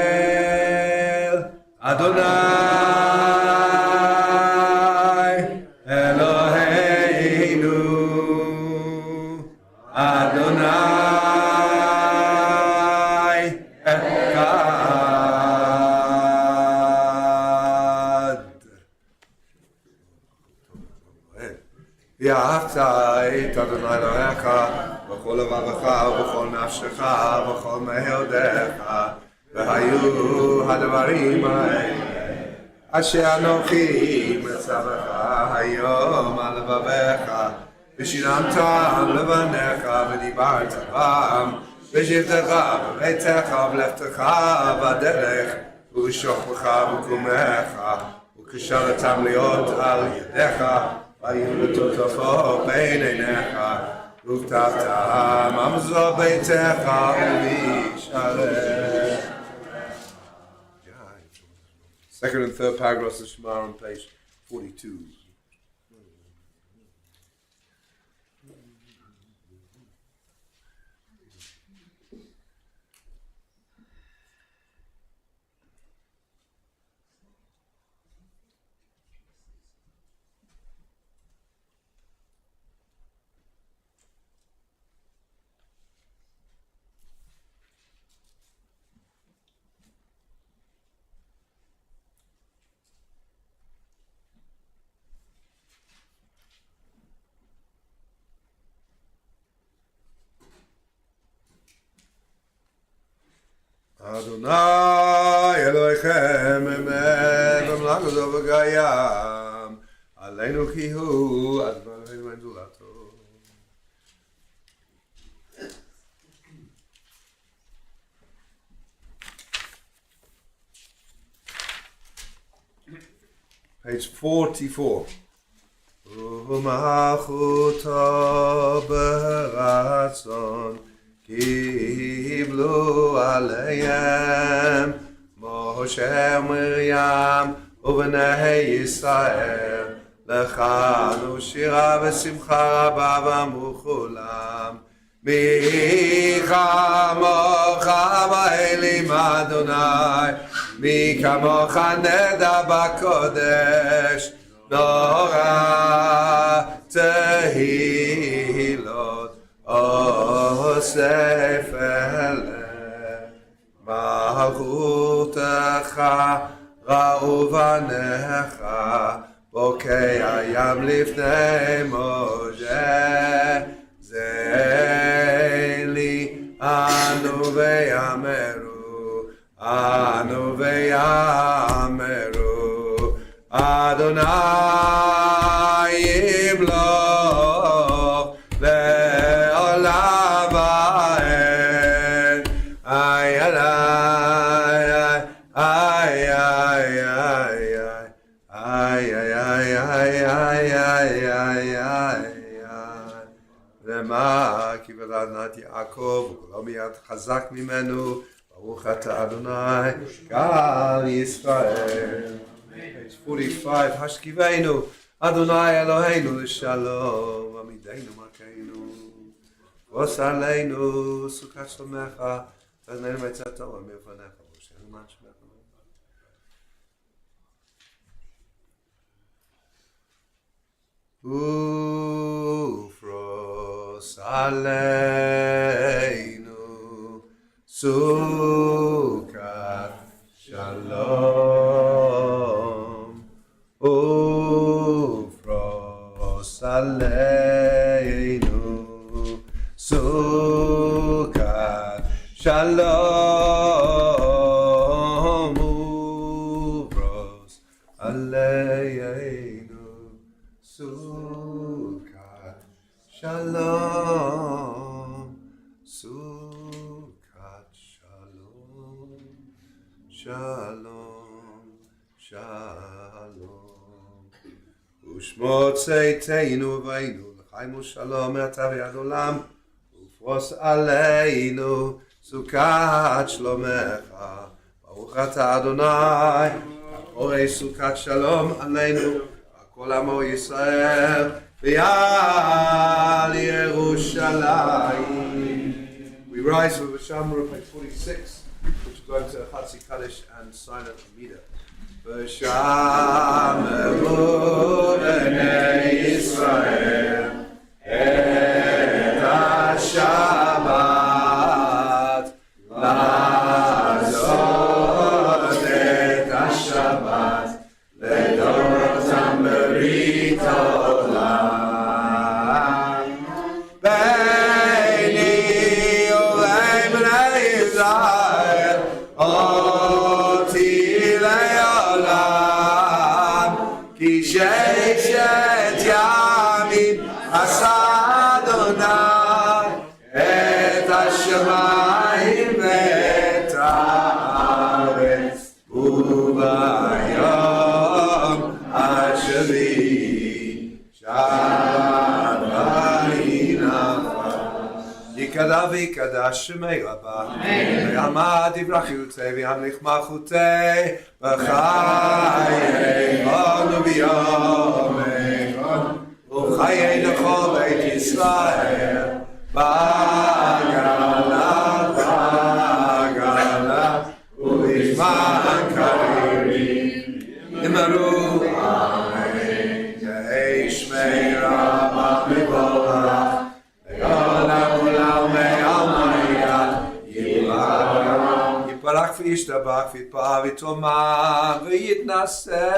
ישראל, אדוני אלוהינו, אדוני אחד. ואהבת את אדוני אלוהיך בכל לבבך ובכל נפשך ובכל מאודך, והיו הדברים האלה אשר אנוכי מצווך היום על לבבך, ושילמתם לבניך ודיברת בם בשבתך בביתך ובלכתך בדרך ובשוכבך ובקומך, וקשרתם להיות על ידיך, והיו לטוטפו בין עיניך, וכתבתם אמזור ביתך ומשעריך. Second and third paragraphs of Shema on page 42. Adonai Elohechem emet v'mlachos v'gayam aleinu ki hu Adonai Elohim en zulato. Page 44. U'malchuto b'ratzon קיבלו עליהם משה ומרים ובני ישראל, לחנו שירה ושמחה רבה ואמרו כולם, מי כמוך באלים אדוני, מי כמוך נדע בקודש, נורא תהילות אוסף אליהם. מלכותך ראו בניך, בוקע ים לפני משה, זה לי אנו ויאמרו אדוני ימלוך לעולם ועד. איי איי איי איי איי איי איי. למה כי ולדת יעקב ולא מיד חזק ממנו, ברוך אתה אדוני גאל ישראל. Page 45. השכיבנו אדוני אלוהינו לשלום, עמידנו מלכנו, ועוש עלינו סוכת שלומך, ואזננו מעצת תורה מלפניך, והושענו מען שמך. ufros aleinu sukat shalom ufros aleinu sukat shalom ufros aleinu sukat shalom sukat shalom shalom shalom ושמות צאתנו ובאנו לחיים ושלום מעתה ועד עולם ופרוס עלינו סוכת שלומך ברוך אתה אדוני הבורא סוכת שלום עלינו כל עמו ישראל ועל ירושלים. We rise with Shamra page 46, which is going to Chatzi Kaddish and Silent Amida. ושמרו בני ישראל את השבת לעשות את השבת לדורותם ברית העולם ביני ובין בני ישראל אותי לעולם כי ששת ימים עשה אדוני את השמיים ואת הארץ וביום השביעי שמיים נפל יקדע ויקדש שמי רבה ויעמד יברכותי וימליך מלכותי בחיינו ביומנו ובחיי לכל בית ישראל בגלה בגלה ובזמן קריב אמרו אמן יהי שמי רבה מבורך לעולם ולעולמי עלמי יתברך וישתבח ויתפאר ויתרומם ויתנשא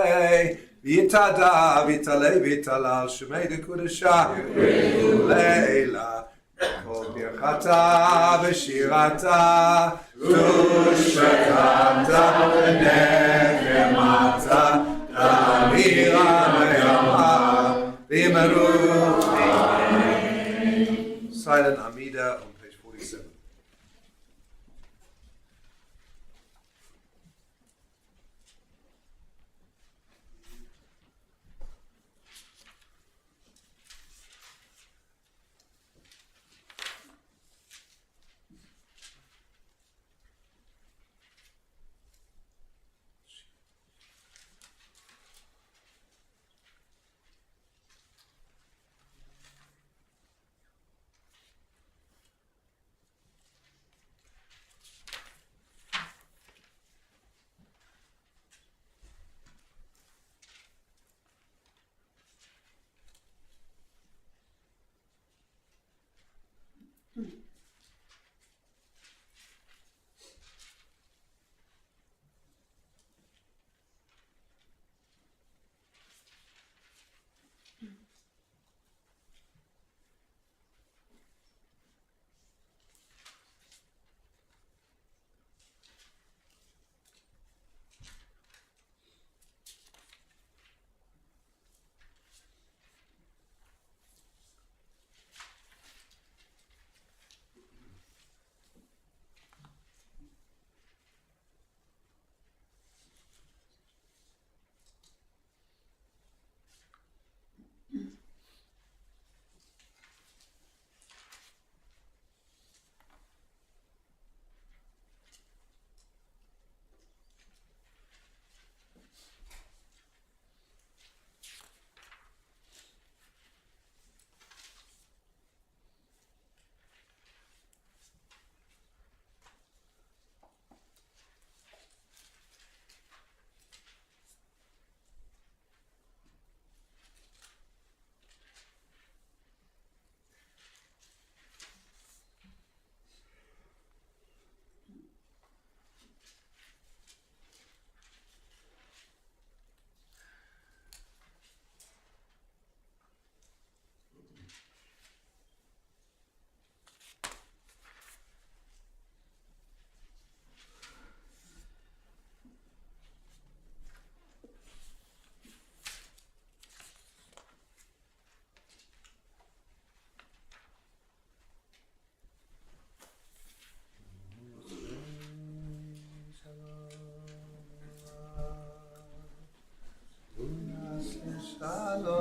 ויתהדר ויתעלה ויתהלל שמי דקודשה לעילא כל ברכתה ושירתה ושקתה ונחמתה תמירה ויאמר ואמרו Silent Amida on page 47.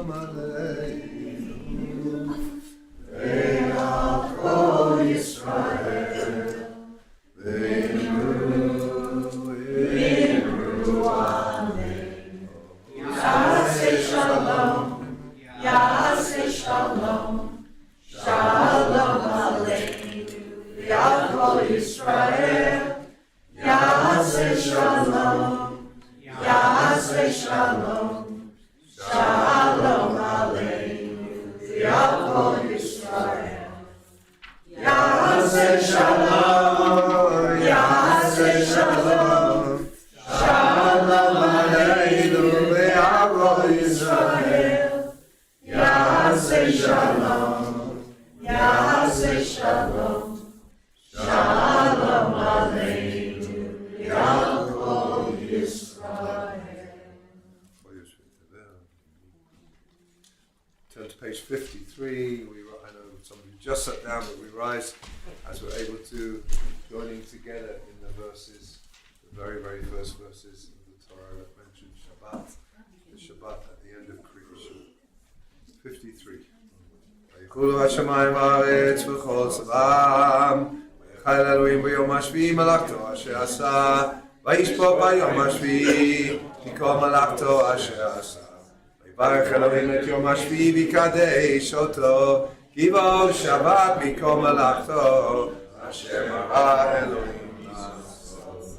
Shalom Aleinu. Ve'al Yisrael. Ve'imru Amen. Yaseh Shalom. Yaseh Shalom. Shalom Aleinu. Ve'al Yisrael. Yaseh Shalom. Yaseh Shalom. Shalom Aleinu. Ve'al Yisrael. Yaseh Shalom. Yaseh Shalom. Shalom Aleinu. Ve'al Yisrael. Yaseh Shalom. Yaseh Shalom. Shalom Aleinu. Ve'al Yisrael. Turn to page 53. I know somebody just sat down, but we rise as we're able to, joining together in the verses, the very, very first verses of the Torah that mention Shabbat, the Shabbat at the end of creation. 53. ויחולו השמיים והארץ וכל צבאם, ויחל אלוהים ביום השביעי מלאכתו אשר עשה, וישפוט ביום השביעי מכל מלאכתו אשר עשה. ויברך אלוהים את יום השביעי ויקדש אותו, כי בו שבת מכל מלאכתו אשר ברא אלוהים לעשות.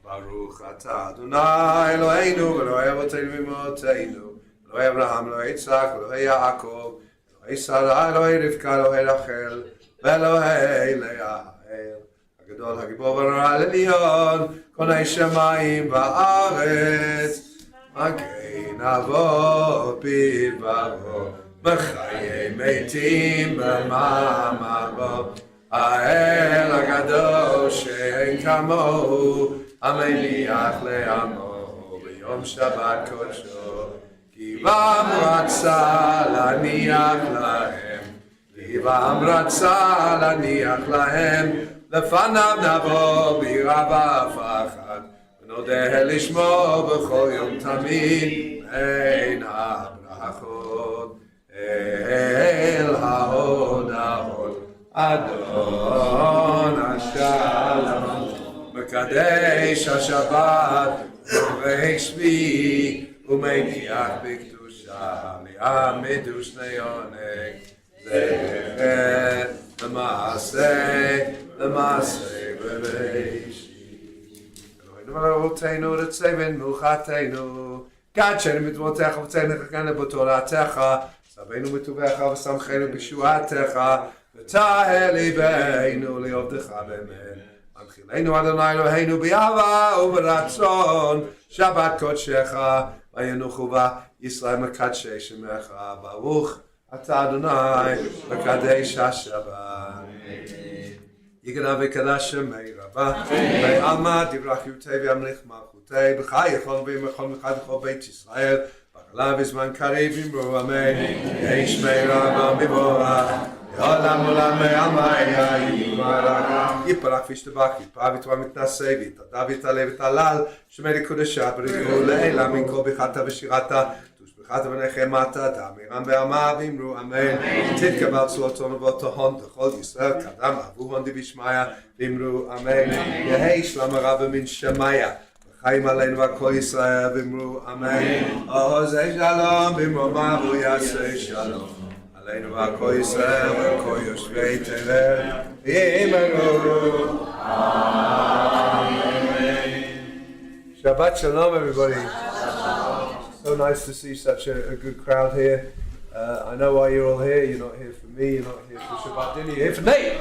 ברוך אתה אדוני אלוהינו ואלוהי אבותינו ואמותינו, אלוהי אברהם, אלוהי יצחק, אלוהי יעקב, אלוהי שרה, אלוהי רבקה, אלוהי רחל, ואלוהי לאה, הגדול, הגיבור והנורא העליון, קונה שמיים וארץ, מגן אבות בדברו, בחיי מתים במאמרו, האל הגדול שאין כמוהו, המניח לעמו ביום שבת קודשו, כי בם רצה להניח להם, כי בם רצה להניח להם, לפניו נבוא ביראה והפחד, ונודה לשמו בכל יום תמיד, בין הברכות אל ההודעות. אדון השלום, מקדש השבת, וברך שביעי, ומניח בקדושה, ליעמדו שני עונג, זכר למעשה בראשית. אלוהינו מלאכותינו לצוות מלכתנו, קדשנו מצוותיך וצאתך חכנו בתורתך, סבנו בטובך ושמחנו בישועתך, ותהא ליבנו לעבדך באמת. הנחילנו אדוני אלוהינו באהבה וברצון, שבת קודשך, וינוחו בה ישראל מקדשי שמך, ברוך אתה אדוני מקדש השבת. יגדל וקדש שמי רבה, ועלמא דברך יותי וימליך מלכותי, בחי יכול וימכל מחד לכל בית ישראל, בגלה בזמן קריב אמרו אמן, יהי שמי רבה מבורך, לעולם עולם מעלמא יפרח וישתבח, יפרח ויתברך מתנשא, ויתעדה ויתעלה ויתהלל, שמי לקודשה בריחו לעילא מן כל ברכתה ושירתה, תושבחת ונחמתה, דאמירם בעלמא ואמרו אמן. תתקבל צלותנו ואותהון לכל ישראל, קדם אבוהון דבשמיא, ואמרו אמן. יהי שלום רב מן שמיא, וחיים עלינו וכל ישראל, ואמרו אמן. עוזי שלום במרומיו ויעשה שלום. עלינו וכל ישראל וכל יושבי תבל, ואמרו אמן. Shabbat shalom, everybody. So nice to see such a good crowd here. I know why you're all here. You're not here for me. You're not here for Shabbat dinner. You're here for Nate.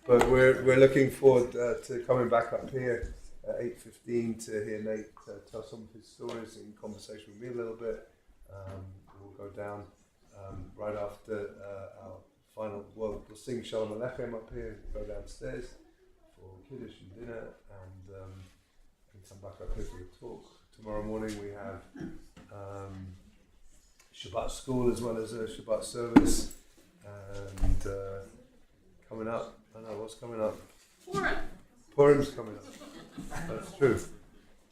But we're looking forward to coming back up here at 8:15 to hear Nate tell some of his stories in conversation with me a little bit. We'll go down right after our final. We'll sing Shalom Aleichem up here. Go downstairs for Kiddush and dinner, and come back up here for a talk. Tomorrow morning we have Shabbat school as well as a Shabbat service, and coming up. I don't know what's coming up. Purim's coming up. That's true.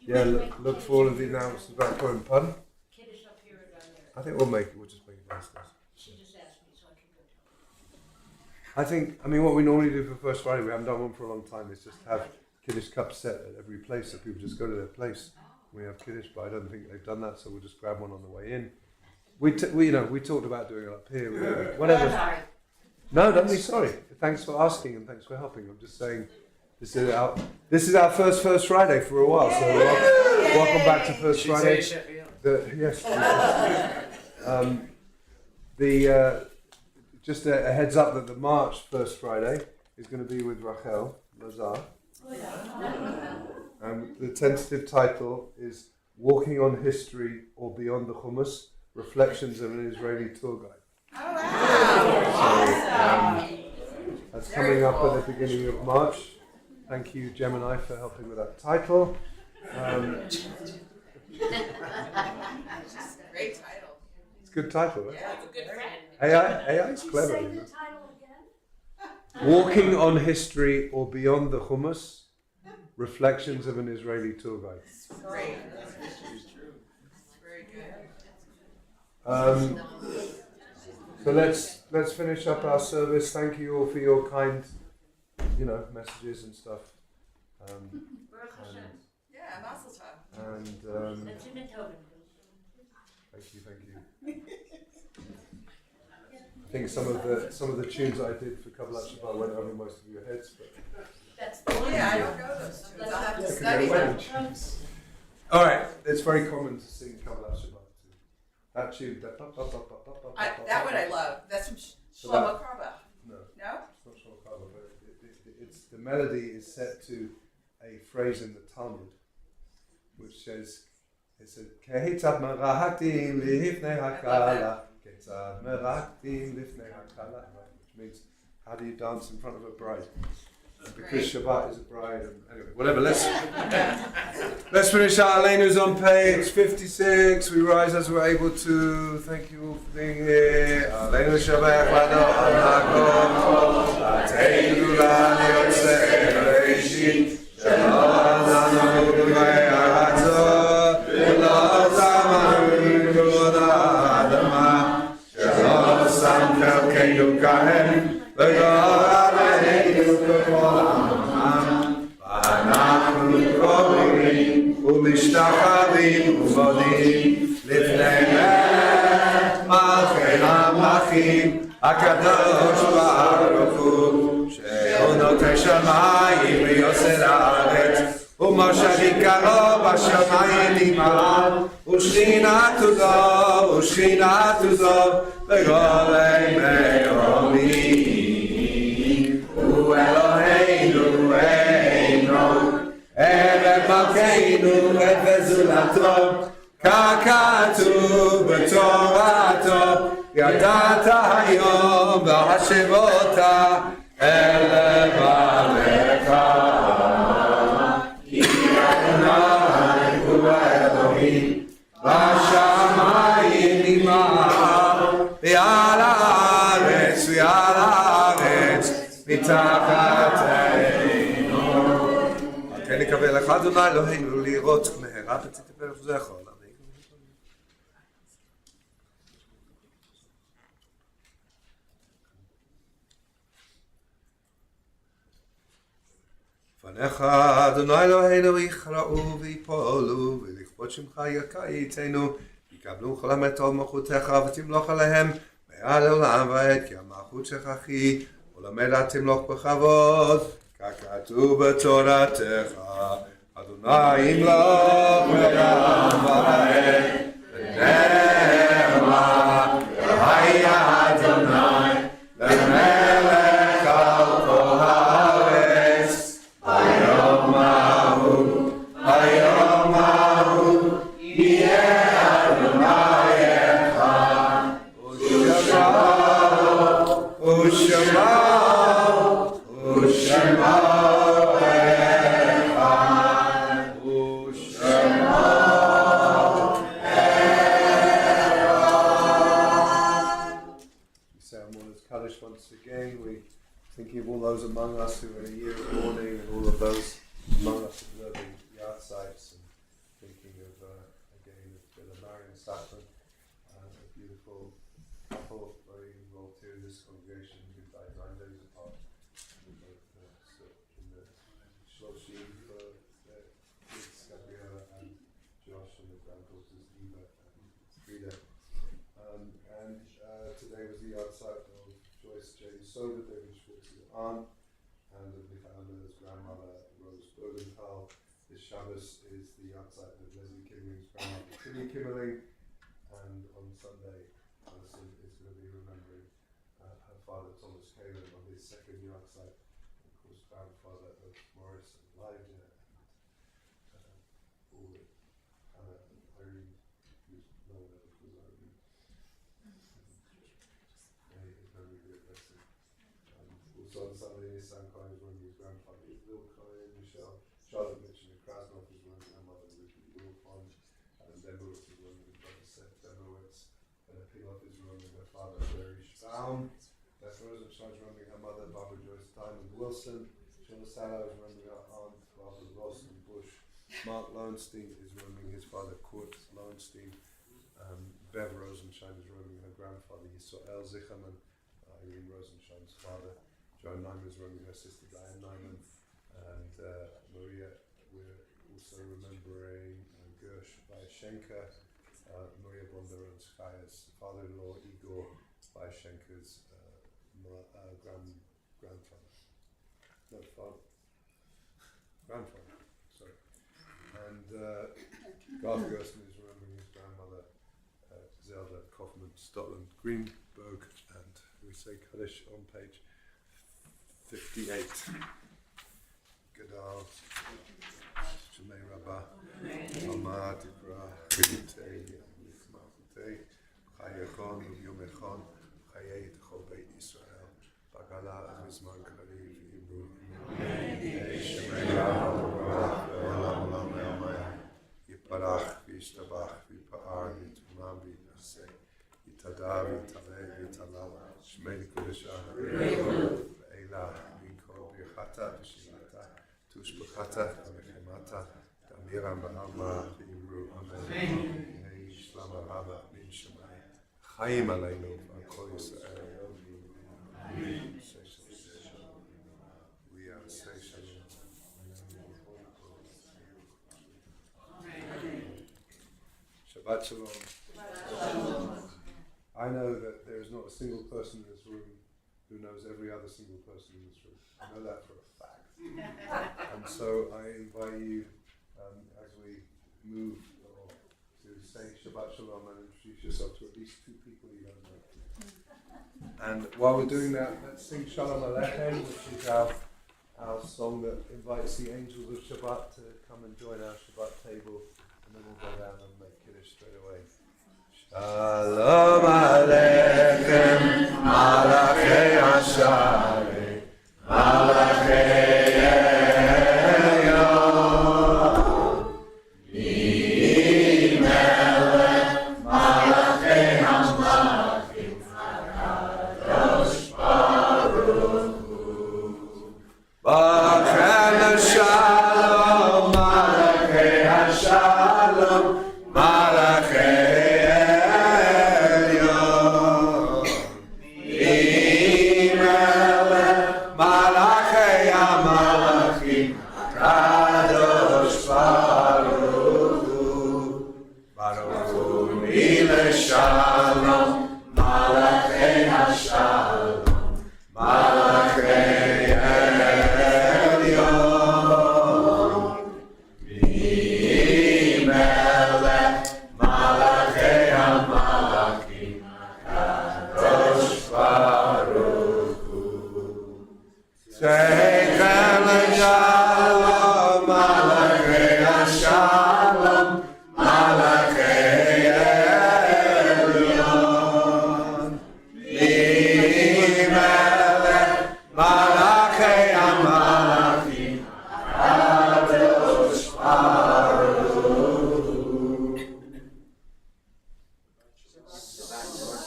Yeah, look for all of the announcements about Purim. Pardon? Kiddush up here or down there? I think we'll just make it downstairs. She just asked me, so I can go tell her. I mean, what we normally do for First Friday, we haven't done one for a long time, is just have Kiddush cups set at every place, so people just go to their place. We have Kiddush, but I don't think they've done that, so we'll just grab one on the way in. We talked about doing it up here, whatever. Sorry. No, don't be sorry. Thanks for asking and thanks for helping. I'm just saying, this is our first Friday for a while, so welcome back to First Friday. Yes. Just a heads up that the March First Friday is going to be with Rachel Lazar. And the tentative title is Walking on History or Beyond the Hummus, Reflections of an Israeli Tour Guide. Oh, wow. That's coming up at the beginning of March. Thank you, Gemini, for helping with that title. Great title. It's a good title, right? Yeah, it's a good friend. AI is clever. Say You the know? title again? Walking on History or Beyond the Hummus, Reflections of an Israeli Tour Guide. Great. Very good. So let's finish up our service. Thank you all for your kind, messages and stuff. Baruch Hashem. Yeah, Mazel Tov. And That's in the Tobin. thank you. I think some of the tunes I did for Kabbalat Shabbat went over most of your heads, but That's the one. Yeah, I don't know those two. I'll have to Yeah, study could them. be a all right. It's very common to sing Kabbalat Shabbat too. That tune, that That one I love. That's from So Shlomo Karba. No, No? it's not Shlomo Karba, but it's the melody is set to a phrase in the Talmud, which says, "Kehitzad merachtim lifnei hakala, kehitzad merachtim lifnei hakala," which means, how do you dance in front of a bride? And because Shabbat is a bride, and anyway, whatever. Let's finish our Alenu's on page 56. We rise as we're able to. Thank you all for being here. Aleinu Shabbat Lado Anakom. Ateidu Lani Yotzei Reishit. Shalom Lanu B'mei Aratzot. V'lo Zamanu K'vod Ha'adama. Shalom Sam Chelkeinu Kahem. V'lo ואנחנו קוראים ומשתחווים ומודים לפני מלכי המלכים הקדוש ברוך הוא שהוא נוטה שמיים ויוסר הארץ ומשה יקרו בשמיים מעל ושכינתו זו בגולי מרומים הוא אלוהינו ערב מלכנו וזולתו ככתוב בתורתו ידעת היום והשבות אל לבבך כי אדוני הוא האלוהים בשמיים נמעל ועל הארץ מתחתינו כן נקווה לך אדוני אלוהינו לראות מהרה בצאתי פרח זכר פניך אדוני אלוהינו יכרעו ויפולו ולכבוד שמך יקייתנו יקבלו כל המטול מלכותך ותמלוך עליהם מעל עולם ועד כי המלכות שלך היא ולמד תמלוך בכבוד ככתוב בתורתך אדוני ימלוך מעולם ועד ונעלה והיה אדוני למלך על כל הארץ ביום ההוא יהיה אדוני אחד ושמעו אחד ושמעו Safran, a beautiful couple, very involved here in this congregation, who died 9 days apart. We both still in the Shloshim for their kids, Gabriella and Josh, and the granddaughters Eva and Frida. And today was the yard site of Joyce Jane Soder, David Schwartz's aunt, and of Michael Miller's grandmother, Rose Bergenthal. This Shabbos is the yard site of Leslie Kimmerling's grandmother, Tilly Kimmerling, and on Sunday, Alison is going to be remembering her father, Thomas Kaler, on his second yard site, of course, grandfather of Morris and Elijah, and Ulrich, Hannah, and Irene, who's no one ever calls Irene. May his memory be a blessing. Also on Sunday, Sam Klein is running his grandfather, Will Klein, Michelle, Charlotte Mitchell, and Krasnov is running her mother, Ruby Wilfond, and Deborah is running his brother Seth Demowitz, and Pilov is running her father, Larry Spaum, Beth Rosenstein is running her mother, Barbara Joyce Diamond Wilson, Sheila Sallow is running her aunt, Barbara Ross and Bush, Mark Lowenstein is running his father, Kurt Lowenstein, Bev Rosenstein is running her grandfather, Yisrael Zicherman, Irene Rosenstein's father, Joan Nyman is running her sister, Diane Nyman, and Maria, we're also remembering Gersh Vyashenka, Maria Bondaranskaya's father-in-law, Igor Vyashenka's grandfather. No, father. Grandfather, sorry. And Garth Gersten is remembering his grandmother, Zelda Kaufman Stotland Greenberg, and we say Kaddish on page 58. Gadal, Shemay Rabbah, Alma, Dibra, Ridite, Yamifmate, Chayakon, Yomechon, Chayei, Chol Beit Yisrael, Bagala, Mizman Kariv, Ibru, Shemay Rabbah, Olam Olam Eomaya, Yiparach, Yishtabach, Yipa'ar, Yitumam, Yitase, Yitada, Yitale, Yitalal, Shemay Kodeshah, Eila, Minko, Birchata, Bishilata, Tushbachata, Amechemata, Damiram Ba'alma, Imru, Amen, Yehei Shlama Rabba, Min Shemai, Chaim Aleinu, Akol Yisrael, Amen. We are say Shalom. Shabbat Shalom. I know that there is not a single person in this room who knows every other single person in this room. I know that for a fact. And so I invite you, as we move to say Shabbat Shalom and introduce yourself to at least 2 people you don't know. And while we're doing that, let's sing Shalom Aleichem, which is our song that invites the angels of Shabbat to come and join our Shabbat table, and then we'll go down and make Kiddush straight away. Shalom Aleichem, Malachei Hashem, Malachei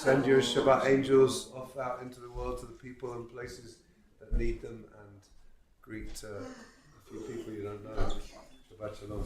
Send your Shabbat angels off out into the world to the people and places that need them, and greet a few people you don't know. Shabbat Shalom.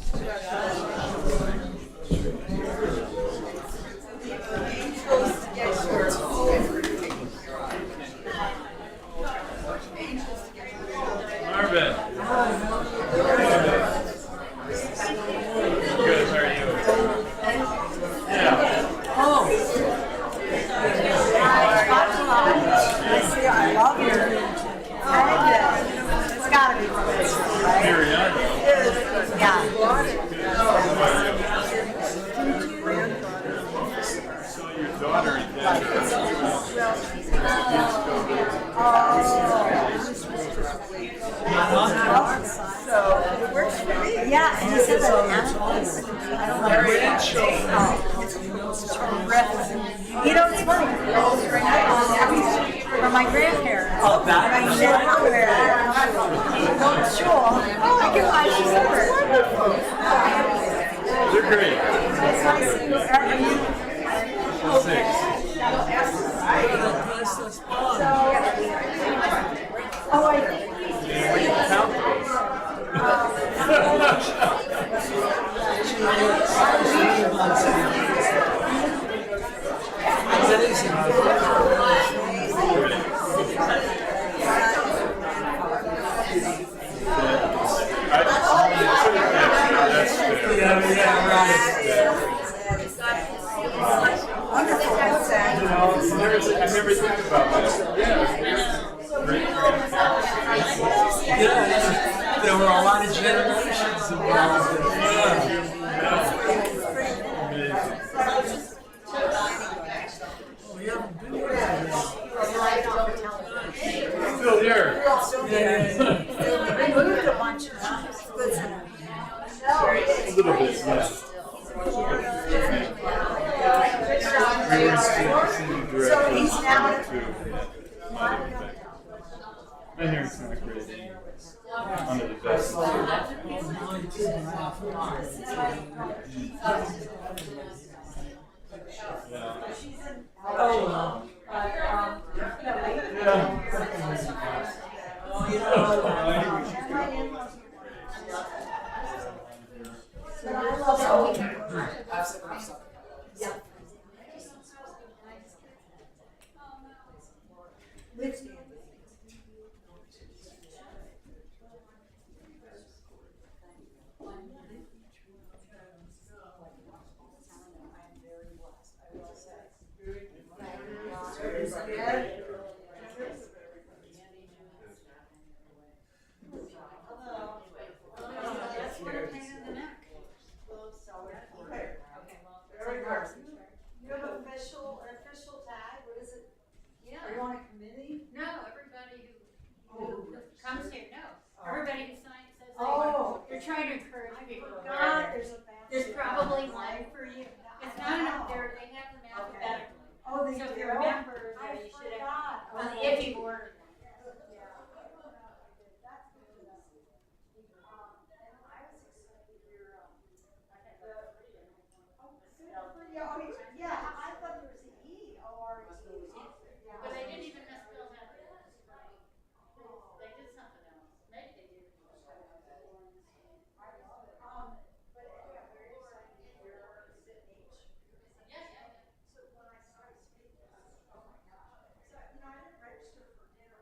You know, it's funny. From my grandparents. Oh, that. I never wear it. Go to school. Oh, I can buy you You're great. It's nice to you. Six. Oh, I think. What do you count those? I never think about that. Yeah, there were a lot of generations involved. Still here. I moved a bunch of times. A little bit, yeah. We were in senior director he's now too. My hair's not great anyways. Under the best. You have an official tag, what is it? Yeah. Are you on a committee? No, everybody who comes here, no. Everybody who signs says Oh. they're trying to encourage people. to God, wear it. there's a bathroom. There's probably one for you. It's not enough there, they have them alphabetically. Oh, they So if do? you're a member, I you should have, forgot. on the if you order them. Yeah, I thought there was an E, O-R-T. But they didn't even misspell that. They did something else. Maybe they did. Yeah, yeah, yeah. So when I started speaking, I was like, oh my gosh. So, I didn't register for dinner.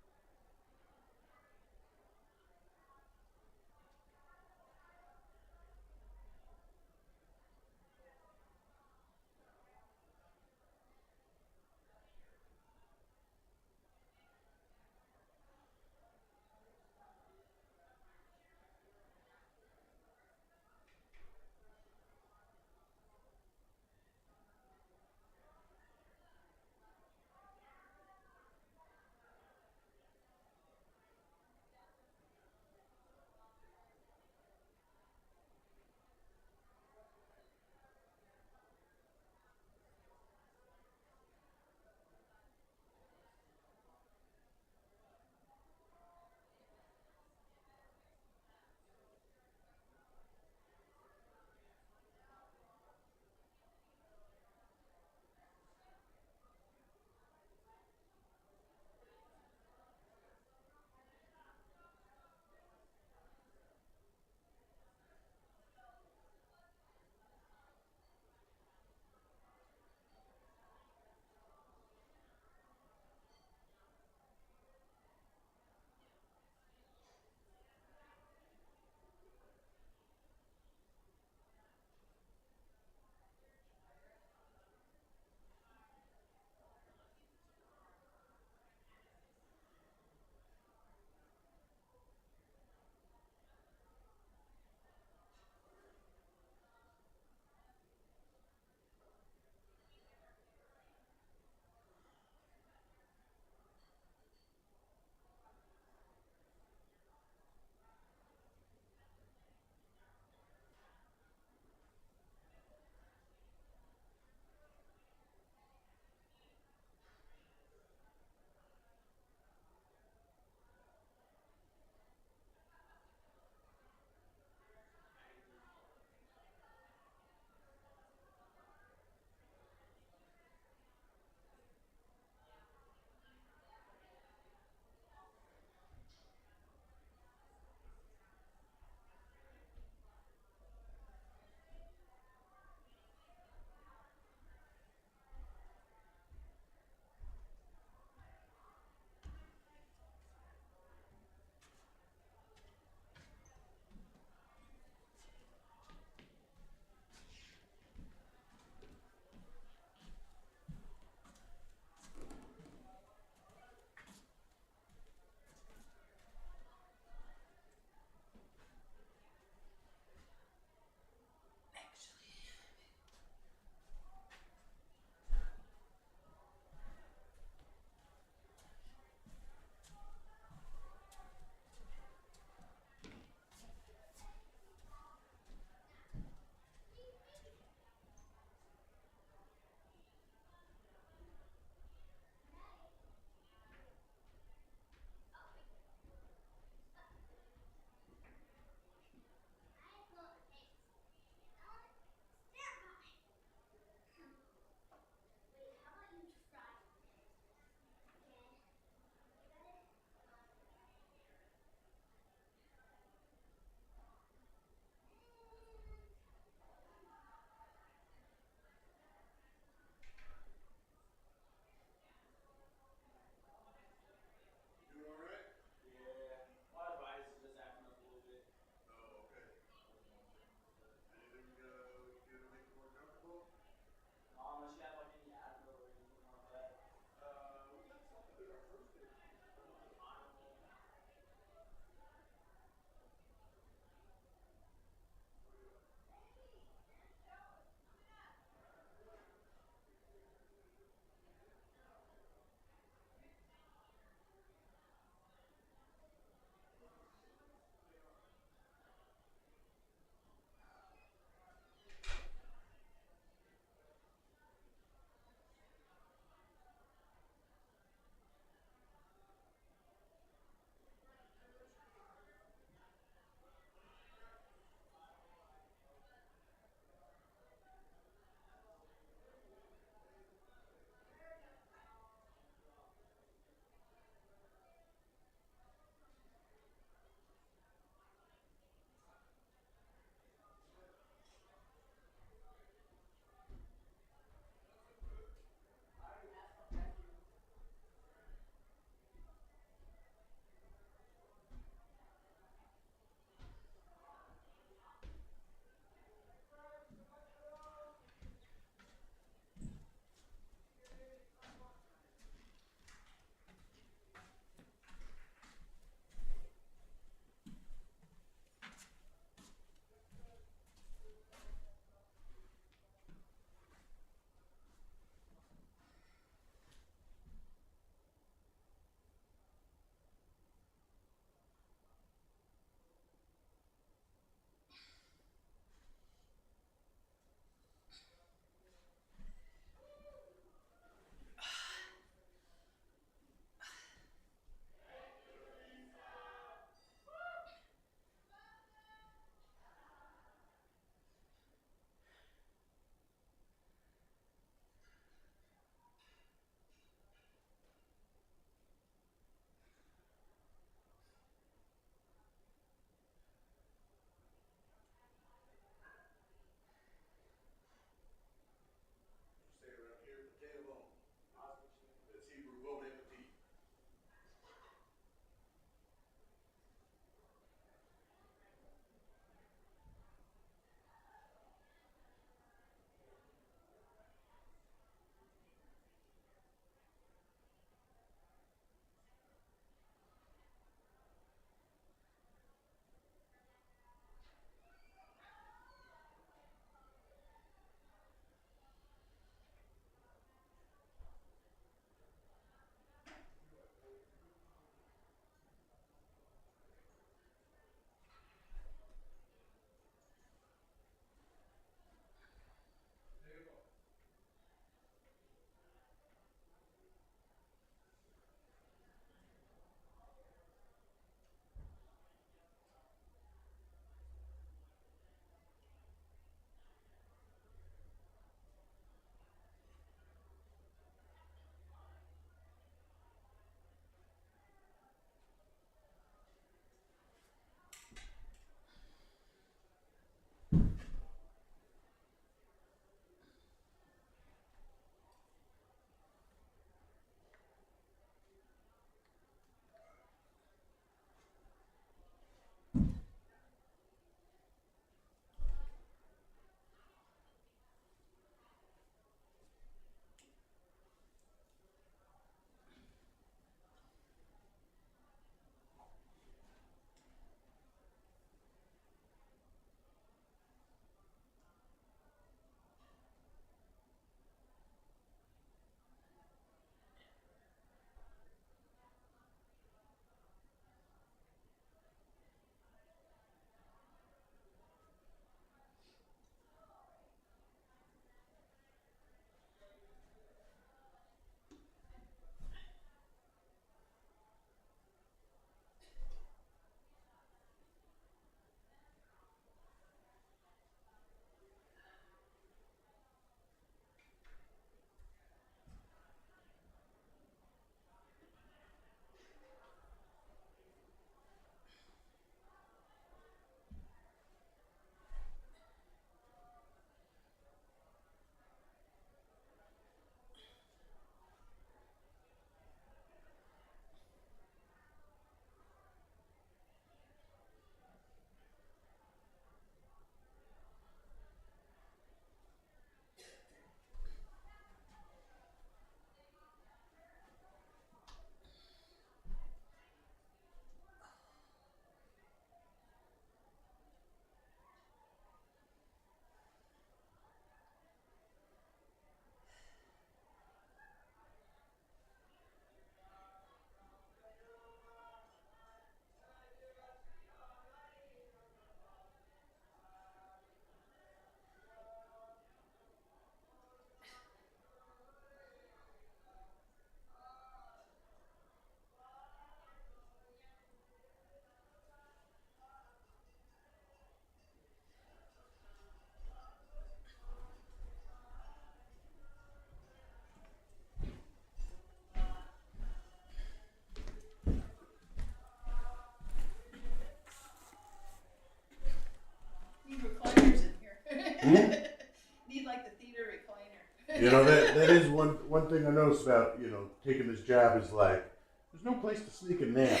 Need like the theater recliner. You know, that is one thing I noticed about, taking this job is like, there's no place to sneak a nap.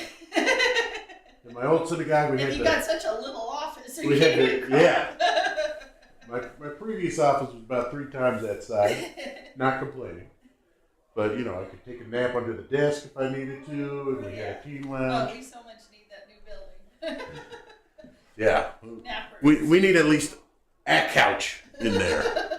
In my old synagogue, we And had you got such a little office. we had to, yeah. My previous office was about 3 times that size. Not complaining. But, I could take a nap under the desk if I needed to, and we had a teen Oh, lounge. we so much need that new building. Yeah. Nappers. We need at least a couch in there.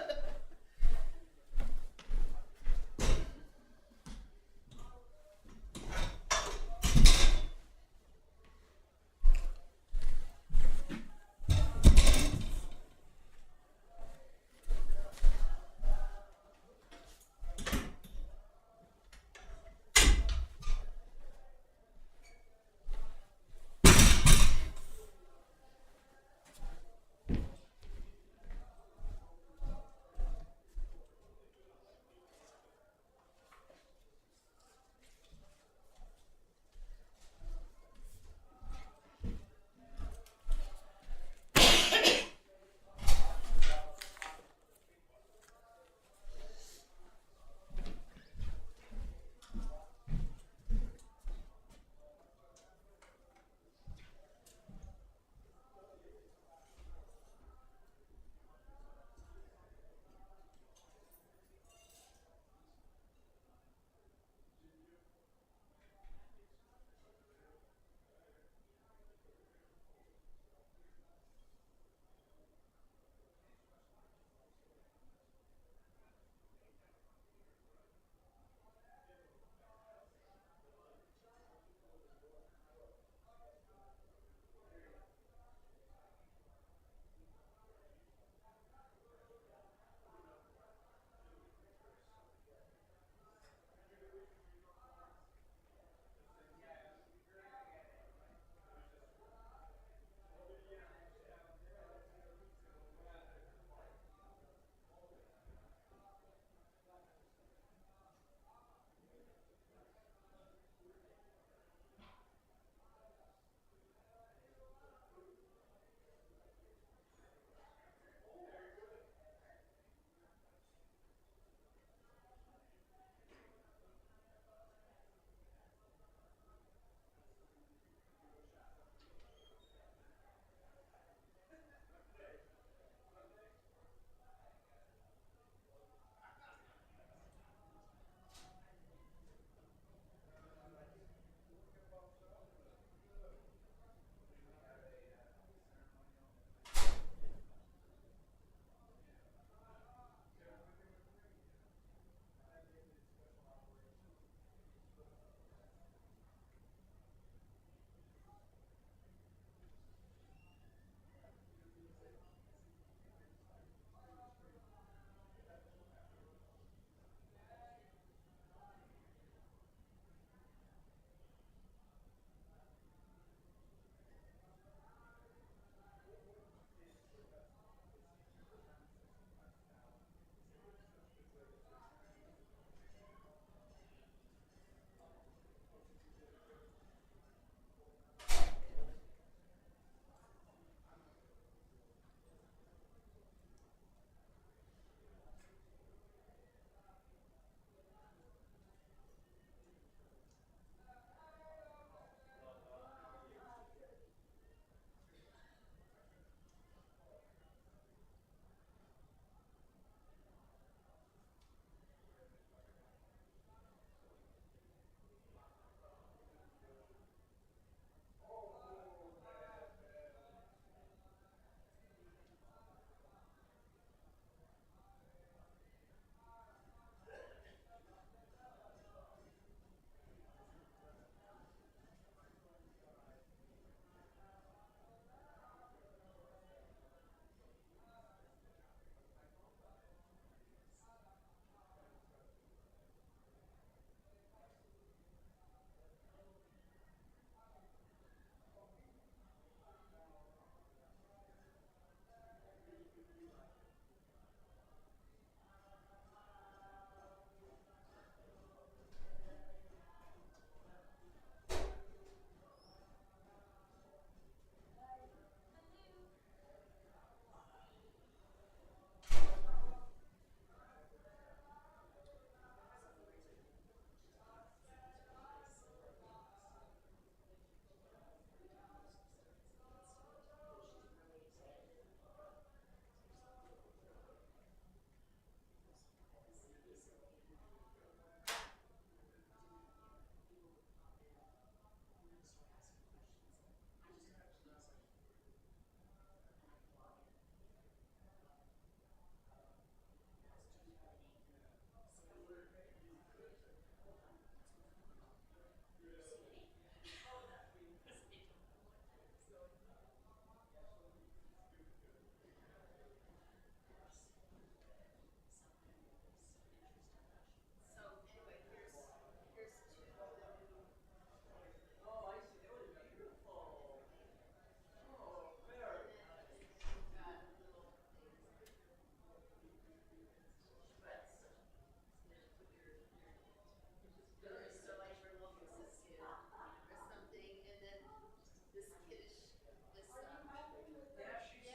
this kiddish, this Yeah, she's in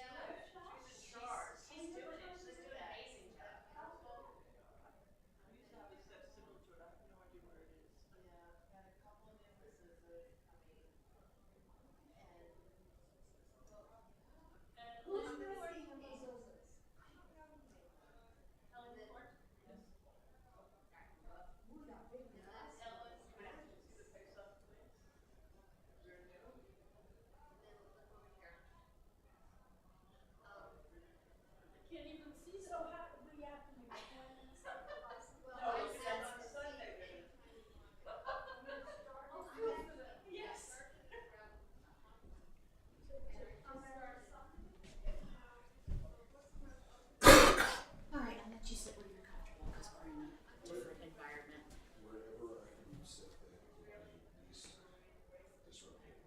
charge. She's doing it, she's doing an amazing job. I used to have a set similar to it, I have no idea where it is. Yeah, got a couple of emphases, Who's receiving those? Ellen Ford? I can't even see, so how, we have to be planning. No, it's on Sunday, baby. Yes. All right, I'll let you sit where you're comfortable because we're in a different environment. Wherever I can sit that would be least disruptive.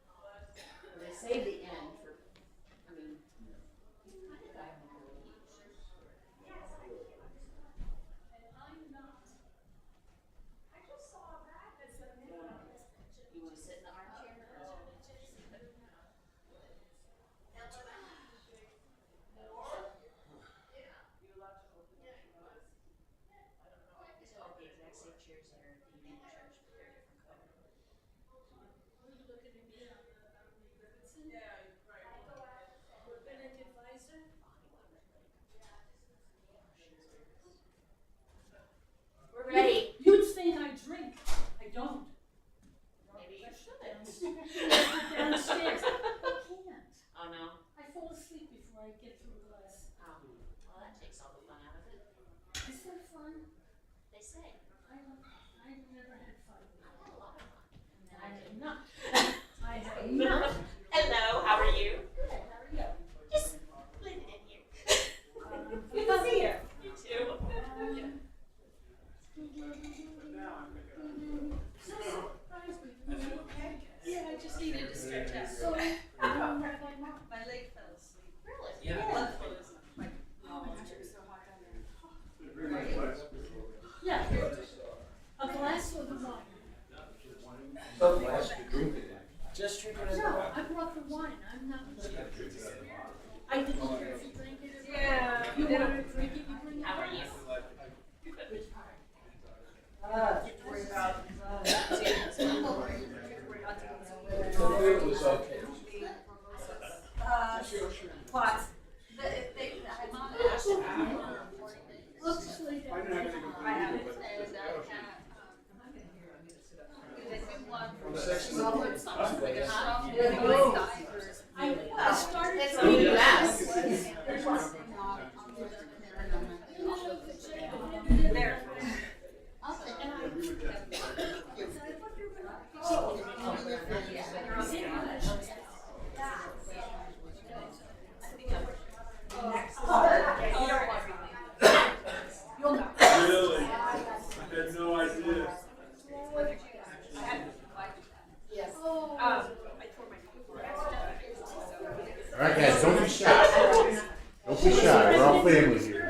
Well, they say the end for, I mean, he's kind of got a little heat. And I'm not. I just saw that as a minute. You want to sit in the armchair? It's all the exact same chairs that are in the main church, but they're different color. Are you looking at me on the Riverton? Yeah, right. Rabbinic advisor? We're ready. You'd think I drink. I don't. Maybe I you should. should. Downstairs. I can't. Oh, no? I fall asleep before I get through a glass. Oh, well, that takes all the fun out of it. Is that fun? They say. I've never had fun. I had a lot of fun. And then I I have did. not. I have not. Hello, how are you? Good, how are you? Just living in here. Good to see you. You too. Yeah, I just needed to stretch out. So, Um, my leg fell asleep. Really? Yeah. Blood flow is like, oh my gosh, it was so hot down there. yeah, a glass of the wine. Just drink it. No, I brought the wine, I'm not. I didn't care if you drank it or not. Yeah. You want to drink it, you bring it. How are you? Which part? Worry about, It was okay. pots. Looks like I have it. I started It's drinking. the US. There. Really? I had no idea. Yes. Oh. I tore my. All right, guys, don't be shy. Don't be shy. We're all family here.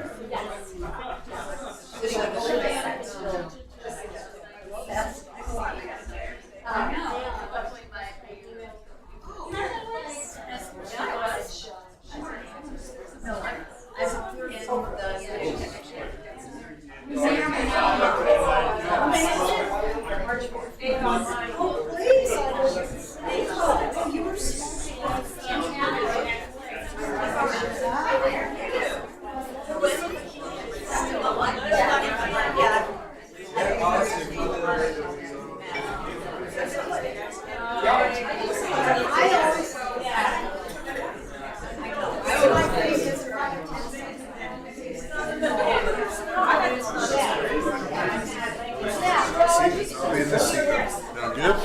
Are we in this sequence? No, good.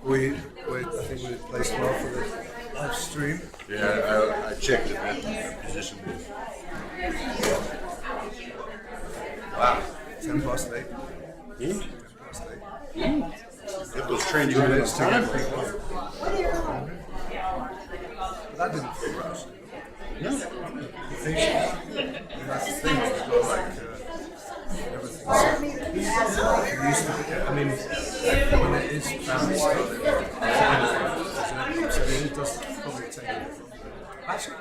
I think we placed well for the live stream. Yeah, I checked it, man. Position is. Wow. 10 past 8. 10 past 8. Get those trains 2 running on minutes to get time. people. But that didn't feel rushed. No. You think so? And that's the thing. It's not like everything's used to, I mean, when it is family stuff, so it does probably take a bit. Actually,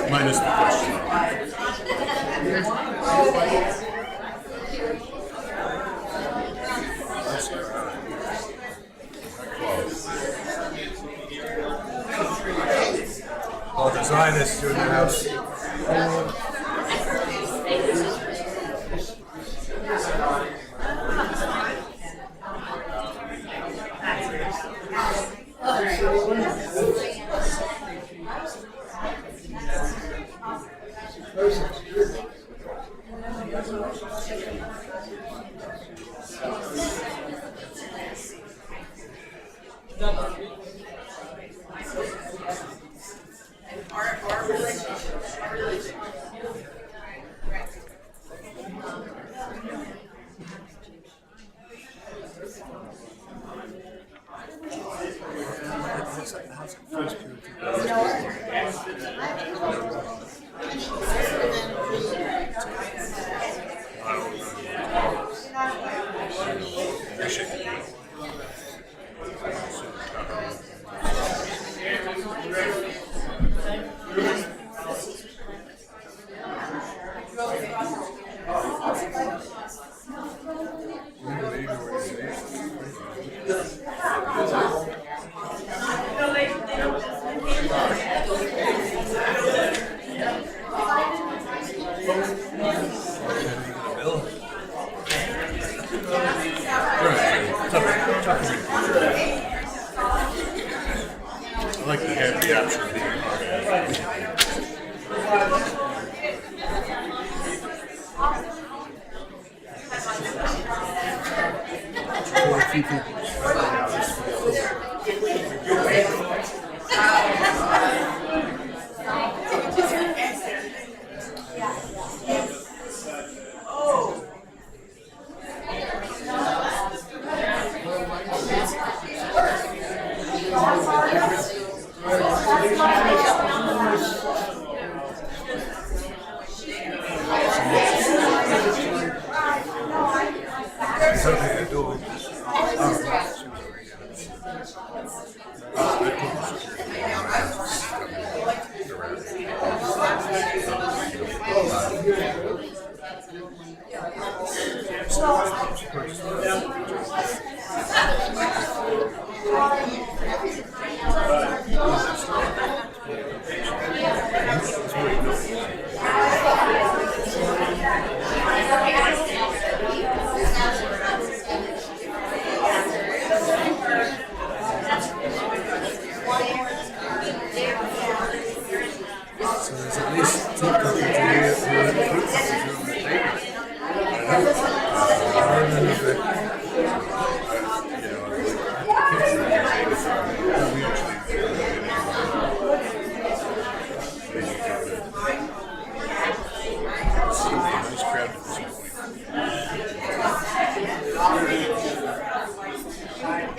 Minus the question. or the Zionists in the house. Our relationship. I like the happy option being part of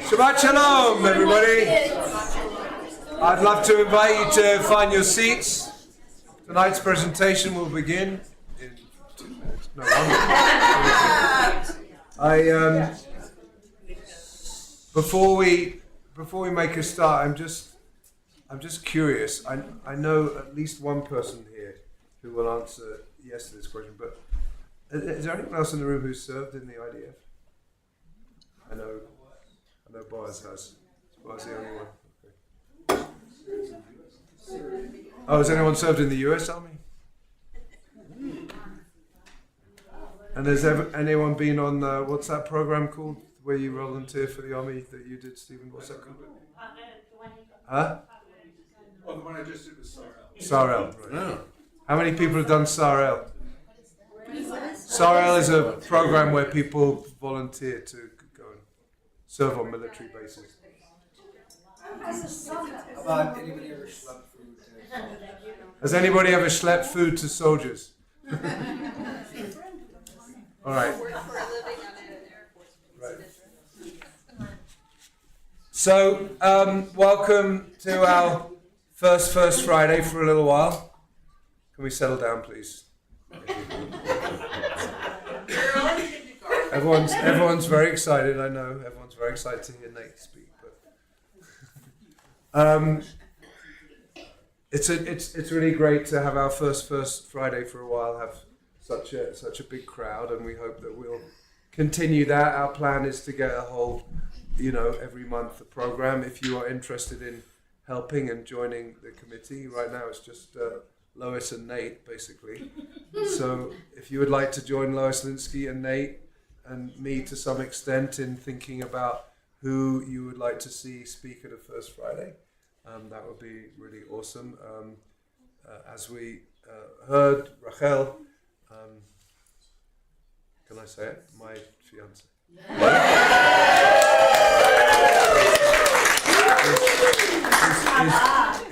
Shabbat Shalom, everybody. I'd love to invite you to find your seats. Tonight's presentation will begin in 2 minutes. No, 1 minute. Before we make a start, I'm just curious. I know at least one person here who will answer yes to this question, but is there anyone else in the room who's served in the IDF? I know Boaz has. Boaz the only one. Okay. Oh, has anyone served in the US Army? And has anyone been on what's that program called where you volunteer for the army that you did, Stephen? What's that called? Huh? Oh, the one I just did was Sorrel. Sorrel. Right. Oh. How many people have done Sarel? Sarel is a program where people volunteer to go and serve on military bases. How about anybody ever schlepped food to Has anybody ever schlepped food to soldiers? All right. Right. So, welcome to our first Friday for a little while. Can we settle down, please? Everyone's very excited. I know everyone's very excited to hear Nate speak. But it's really great to have our first Friday for a while. Have such a big crowd, and we hope that we'll continue that. Our plan is to get a whole, every month a program. If you are interested in helping and joining the committee, right now it's just Lois and Nate, basically. So if you would like to join Lois Linsky and Nate and me to some extent in thinking about who you would like to see speak at a First Friday, that would be really awesome. As we heard, Rachel, can I say it? My fiance.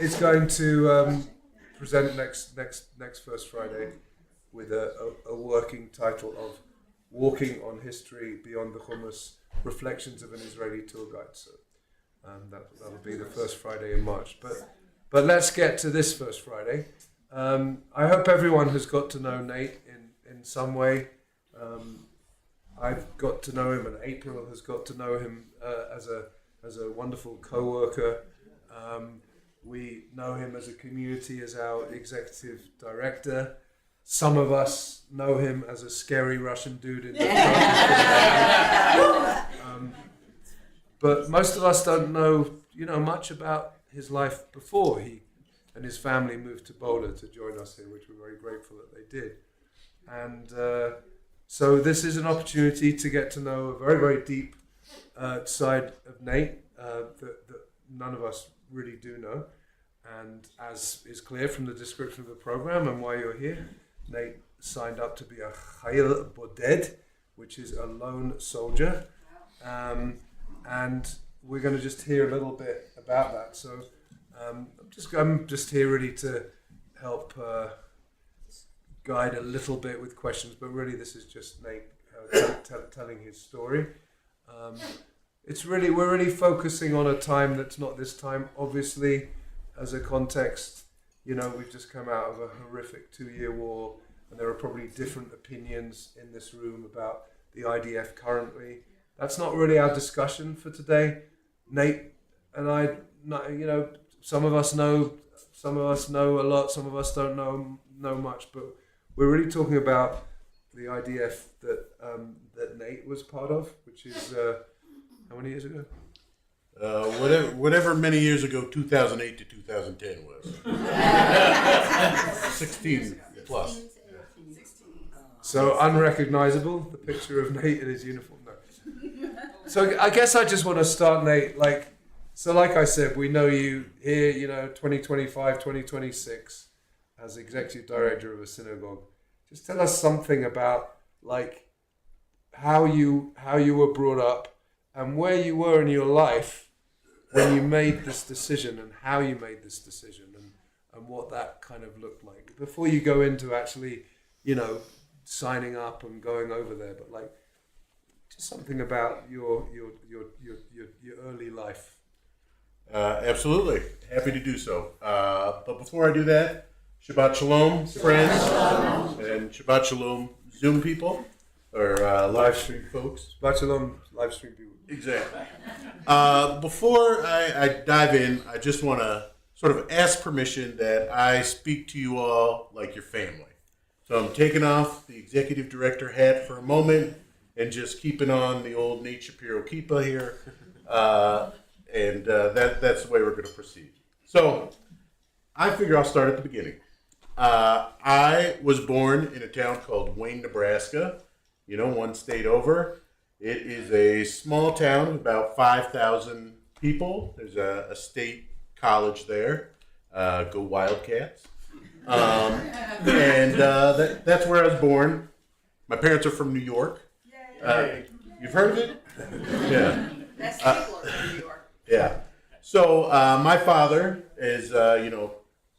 Is going to present next First Friday with a working title of "Walking on History Beyond the Hummus: Reflections of an Israeli Tour Guide." So that'll be the first Friday in March. But let's get to this First Friday. I hope everyone has got to know Nate in some way. I've got to know him, and April has got to know him as a wonderful co-worker. We know him as a community as our executive director. Some of us know him as a scary Russian dude in the but most of us don't know, much about his life before he and his family moved to Boulder to join us here, which we're very grateful that they did. And so this is an opportunity to get to know a very, very deep side of Nate that none of us really do know. And as is clear from the description of the program and why you're here, Nate signed up to be a Chayil Boded, which is a lone soldier. And we're going to just hear a little bit about that. So I'm just here really to help guide a little bit with questions, but really this is just Nate telling his story. We're really focusing on a time that's not this time. Obviously, as a context, we've just come out of a horrific 2-year war, and there are probably different opinions in this room about the IDF currently. That's not really our discussion for today. Nate and I, some of us know a lot, some of us don't know much, but we're really talking about the IDF that Nate was part of, which is how many years ago? Whatever many years ago 2008 to 2010 was. 16 plus. So unrecognizable, the picture of Nate in his uniform. No. So I guess I just want to start, Nate, like I said, we know you here, 2025, 2026 as executive director of a synagogue. Just tell us something about how you were brought up and where you were in your life when you made this decision, and how you made this decision, and what that kind of looked like before you go into actually, signing up and going over there. But just something about your early life. Absolutely, happy to do so. But before I do that, Shabbat Shalom, friends, and Shabbat Shalom, Zoom people, or live stream folks. Shabbat Shalom, live stream people. Exactly. Before I dive in, I just want to sort of ask permission that I speak to you all like your family. So I'm taking off the executive director hat for a moment and just keeping on the old Nate Shapiro kippa here. And that's the way we're going to proceed. So I figure I'll start at the beginning. I was born in a town called Wayne, Nebraska, one state over. It is a small town of about 5,000 people. There's a state college there. Go Wildcats. That's where I was born. My parents are from New York. You've heard of it? Yeah. Best people are from New York. Yeah. So my father is,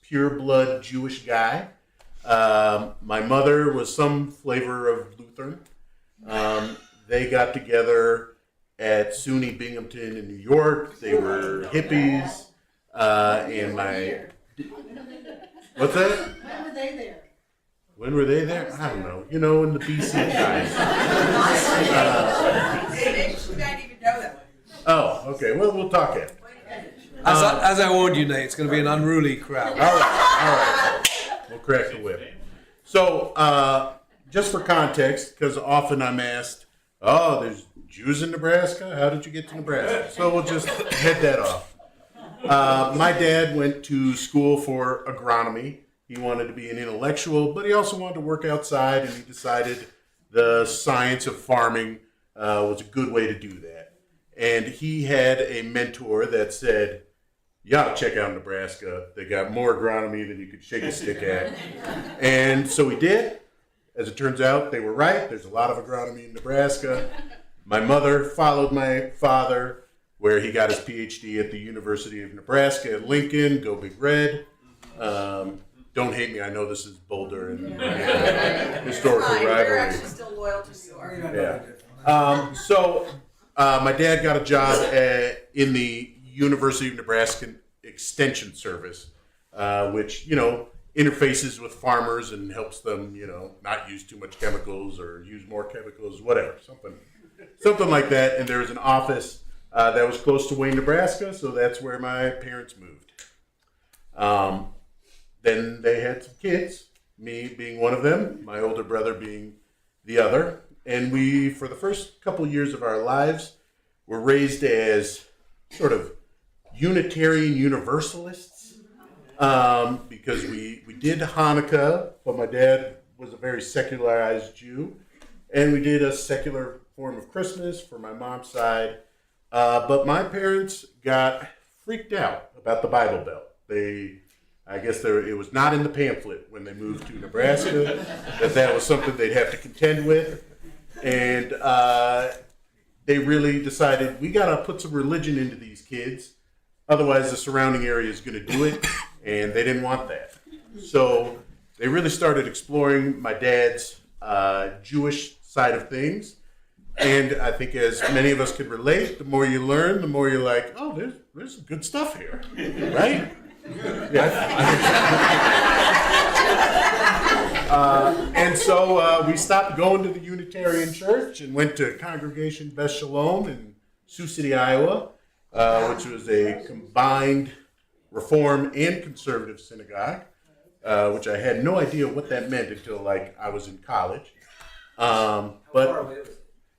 pure blood Jewish guy. My mother was some flavor of Lutheran. They got together at SUNY Binghamton in New York. They were hippies. And my... What's that? When were they there? When were they there? I don't know. In the BC times. Maybe we don't even know them. Oh, okay. Well, we'll talk after. As I warned you, Nate, it's going to be an unruly crowd. All right. We'll crack the whip. So, just for context, because often I'm asked, oh, there's Jews in Nebraska? How did you get to Nebraska? So we'll just head that off. My dad went to school for agronomy. He wanted to be an intellectual, but he also wanted to work outside, and he decided the science of farming was a good way to do that. And he had a mentor that said, you ought to check out Nebraska. They got more agronomy than you could shake a stick at. And so we did. As it turns out, they were right. There's a lot of agronomy in Nebraska. My mother followed my father, where he got his PhD at the University of Nebraska at Lincoln. Go Big Red. Don't hate me. I know this is Boulder and historical Fine, rivalry. we're actually still loyal to New York. Yeah. So my dad got a job in the University of Nebraska Extension Service, which, interfaces with farmers and helps them, not use too much chemicals or use more chemicals, whatever, something like that. And there was an office that was close to Wayne, Nebraska, so that's where my parents moved. Then they had some kids, me being one of them, my older brother being the other. And we, for the first couple years of our lives, were raised as sort of Unitarian Universalists, because we did Hanukkah, but my dad was a very secularized Jew, and we did a secular form of Christmas for my mom's side. But my parents got freaked out about the Bible Belt. It was not in the pamphlet when they moved to Nebraska that was something they'd have to contend with. And they really decided, we got to put some religion into these kids. Otherwise, the surrounding area is going to do it. And they didn't want that. So they really started exploring my dad's Jewish side of things. And I think as many of us can relate, the more you learn, the more you're like, oh, there's some good stuff here, right? And so we stopped going to the Unitarian Church and went to Congregation Beth Shalom in Sioux City, Iowa, which was a combined Reform and Conservative synagogue, which I had no idea what that meant until I was in college. But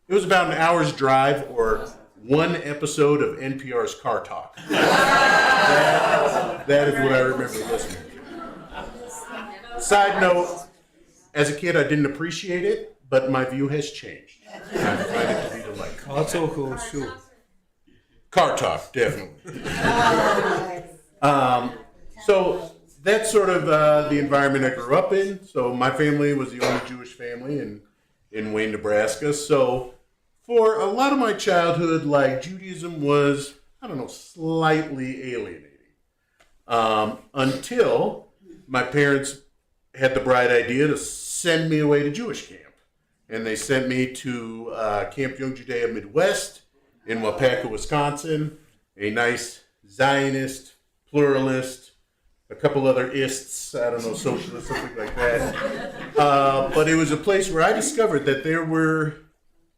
it was about an hour's drive or one episode of NPR's Car Talk. That is what I remember listening to. Side note, as a kid, I didn't appreciate it, but my view has changed. I find it to be delightful. Car talk or shoe? Car Talk, definitely. So that's sort of the environment I grew up in. So my family was the only Jewish family in Wayne, Nebraska. So for a lot of my childhood, Judaism was, slightly alienating. Until my parents had the bright idea to send me away to Jewish camp. And they sent me to Camp Young Judea Midwest in Wapaka, Wisconsin, a nice Zionist, pluralist, a couple other ists, socialist, something like that. But it was a place where I discovered that there were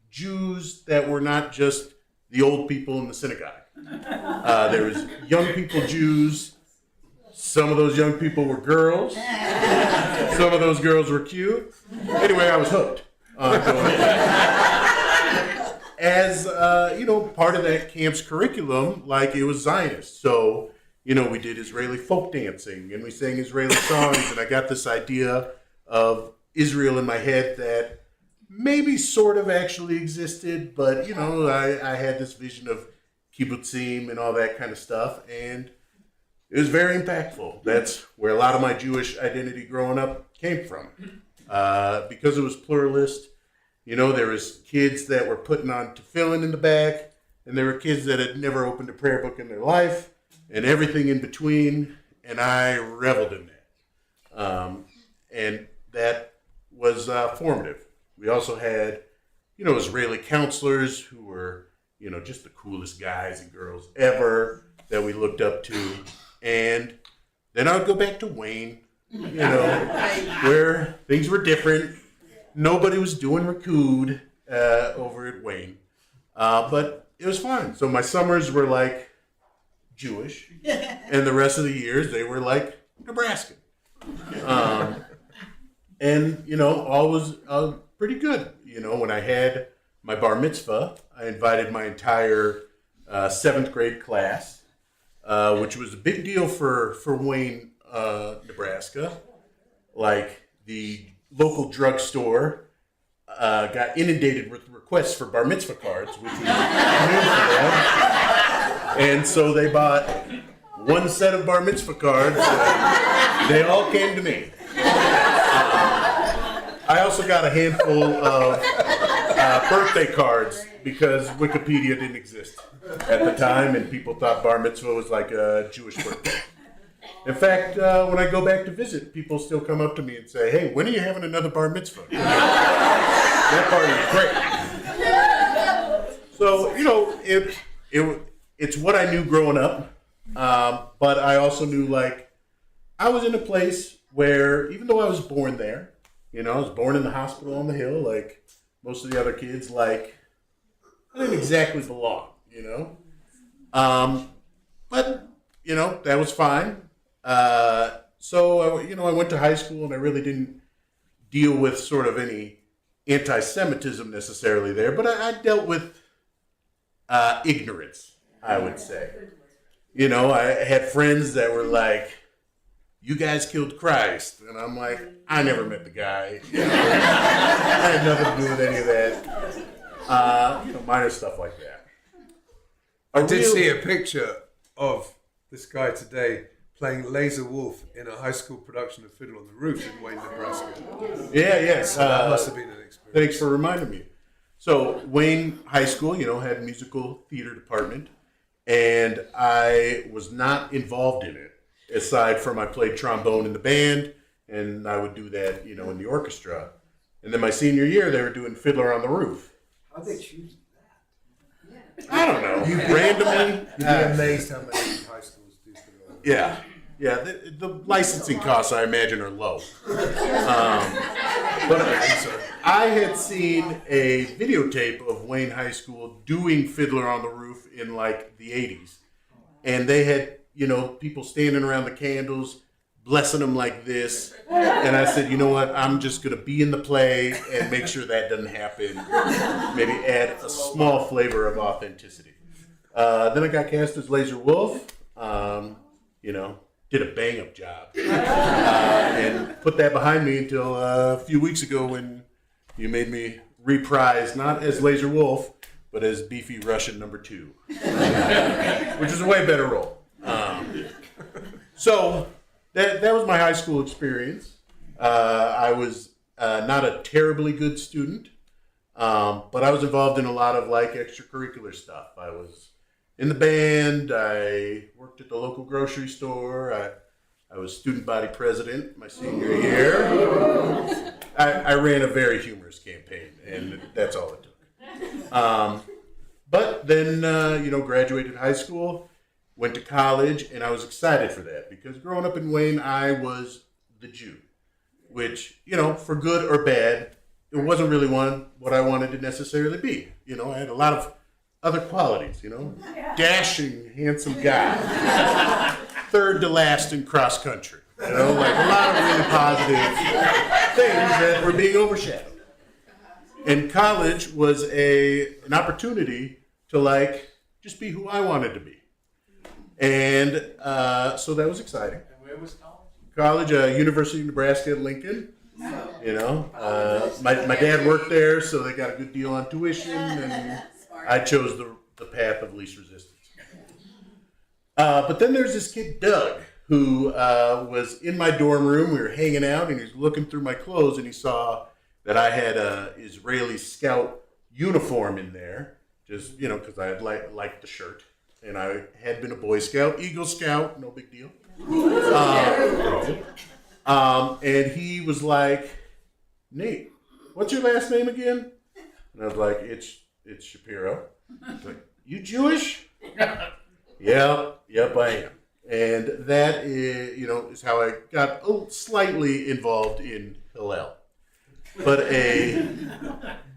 Jews that were not just the old people in the synagogue. There was young people Jews. Some of those young people were girls. Some of those girls were cute. Anyway, I was hooked on going. As, part of that camp's curriculum, it was Zionist. So, we did Israeli folk dancing and we sang Israeli songs, and I got this idea of Israel in my head that maybe sort of actually existed, but, I had this vision of kibbutzim and all that kind of stuff. And it was very impactful. That's where a lot of my Jewish identity growing up came from. Because it was pluralist, there was kids that were putting on tefillin in the back, and there were kids that had never opened a prayer book in their life, and everything in between, and I reveled in that. And that was formative. We also had, Israeli counselors who were, just the coolest guys and girls ever that we looked up to. And then I would go back to Wayne, where things were different. Nobody was doing Rakud over at Wayne. But it was fun. So my summers were like Jewish, and the rest of the years they were like Nebraska. And, all was pretty good. When I had my bar mitzvah, I invited my entire 7th grade class, which was a big deal for Wayne, Nebraska. Like, the local drugstore got inundated with requests for bar mitzvah cards, which was new for them. And so they bought one set of bar mitzvah cards. They all came to me. I also got a handful of birthday cards because Wikipedia didn't exist at the time, and people thought bar mitzvah was like a Jewish birthday. In fact, when I go back to visit, people still come up to me and say, "Hey, when are you having another bar mitzvah?" That party is great. So, it's what I knew growing up, but I also knew, like, I was in a place where, even though I was born there, I was born in the hospital on the hill, like most of the other kids, like, I didn't exactly belong, But, that was fine. So, I went to high school and I really didn't deal with sort of any anti-Semitism necessarily there, but I dealt with ignorance, I would say. I had friends that were like, "You guys killed Christ." And I'm like, I never met the guy. I had nothing to do with any of that. Minor stuff like that. I did see a picture of this guy today playing Laser Wolf in a high school production of Fiddler on the Roof in Wayne, Nebraska. Yeah, yes. So that must have been an experience. Thanks for reminding me. So Wayne High School, had a musical theater department, and I was not involved in it, aside from I played trombone in the band, and I would do that, in the orchestra. And then my senior year, they were doing Fiddler on the Roof. How'd they choose that? I don't know. Randomly. You'd be amazed how many high schools do Fiddler on the Roof. Yeah. Yeah, the licensing costs, I imagine, are low. But I had seen a videotape of Wayne High School doing Fiddler on the Roof in, like, the 80s. And they had, people standing around the candles, blessing them like this. And I said, you know what, I'm just going to be in the play and make sure that doesn't happen. Maybe add a small flavor of authenticity. Then I got cast as Laser Wolf. Did a bang-up job. And put that behind me until a few weeks ago when you made me reprise, not as Laser Wolf, but as Beefy Russian number 2. Which is a way better role. So that was my high school experience. I was not a terribly good student, but I was involved in a lot of, like, extracurricular stuff. I was in the band. I worked at the local grocery store. I was student body president my senior year. I ran a very humorous campaign, and that's all it took. But then, graduated high school, went to college, and I was excited for that because growing up in Wayne, I was the Jew, which, for good or bad, it wasn't really what I wanted to necessarily be. I had a lot of other qualities, dashing, handsome guy, third to last in cross country, like a lot of really positive things that were being overshadowed. And college was an opportunity to, like, just be who I wanted to be. And so that was exciting. And where was College, University of Nebraska at Lincoln. My dad worked there, so they got a good deal on tuition, and I chose the path of least resistance. But then there's this kid, Doug, who was in my dorm room. We were hanging out, and he was looking through my clothes, and he saw that I had a Israeli scout uniform in there, just, because I had liked the shirt. And I had been a Boy Scout, Eagle Scout, no big deal. And he was like, Nate, what's your last name again? And I was like, it's Shapiro. He's like, you Jewish? Yep, I am. And that is how I got slightly involved in Hillel. But a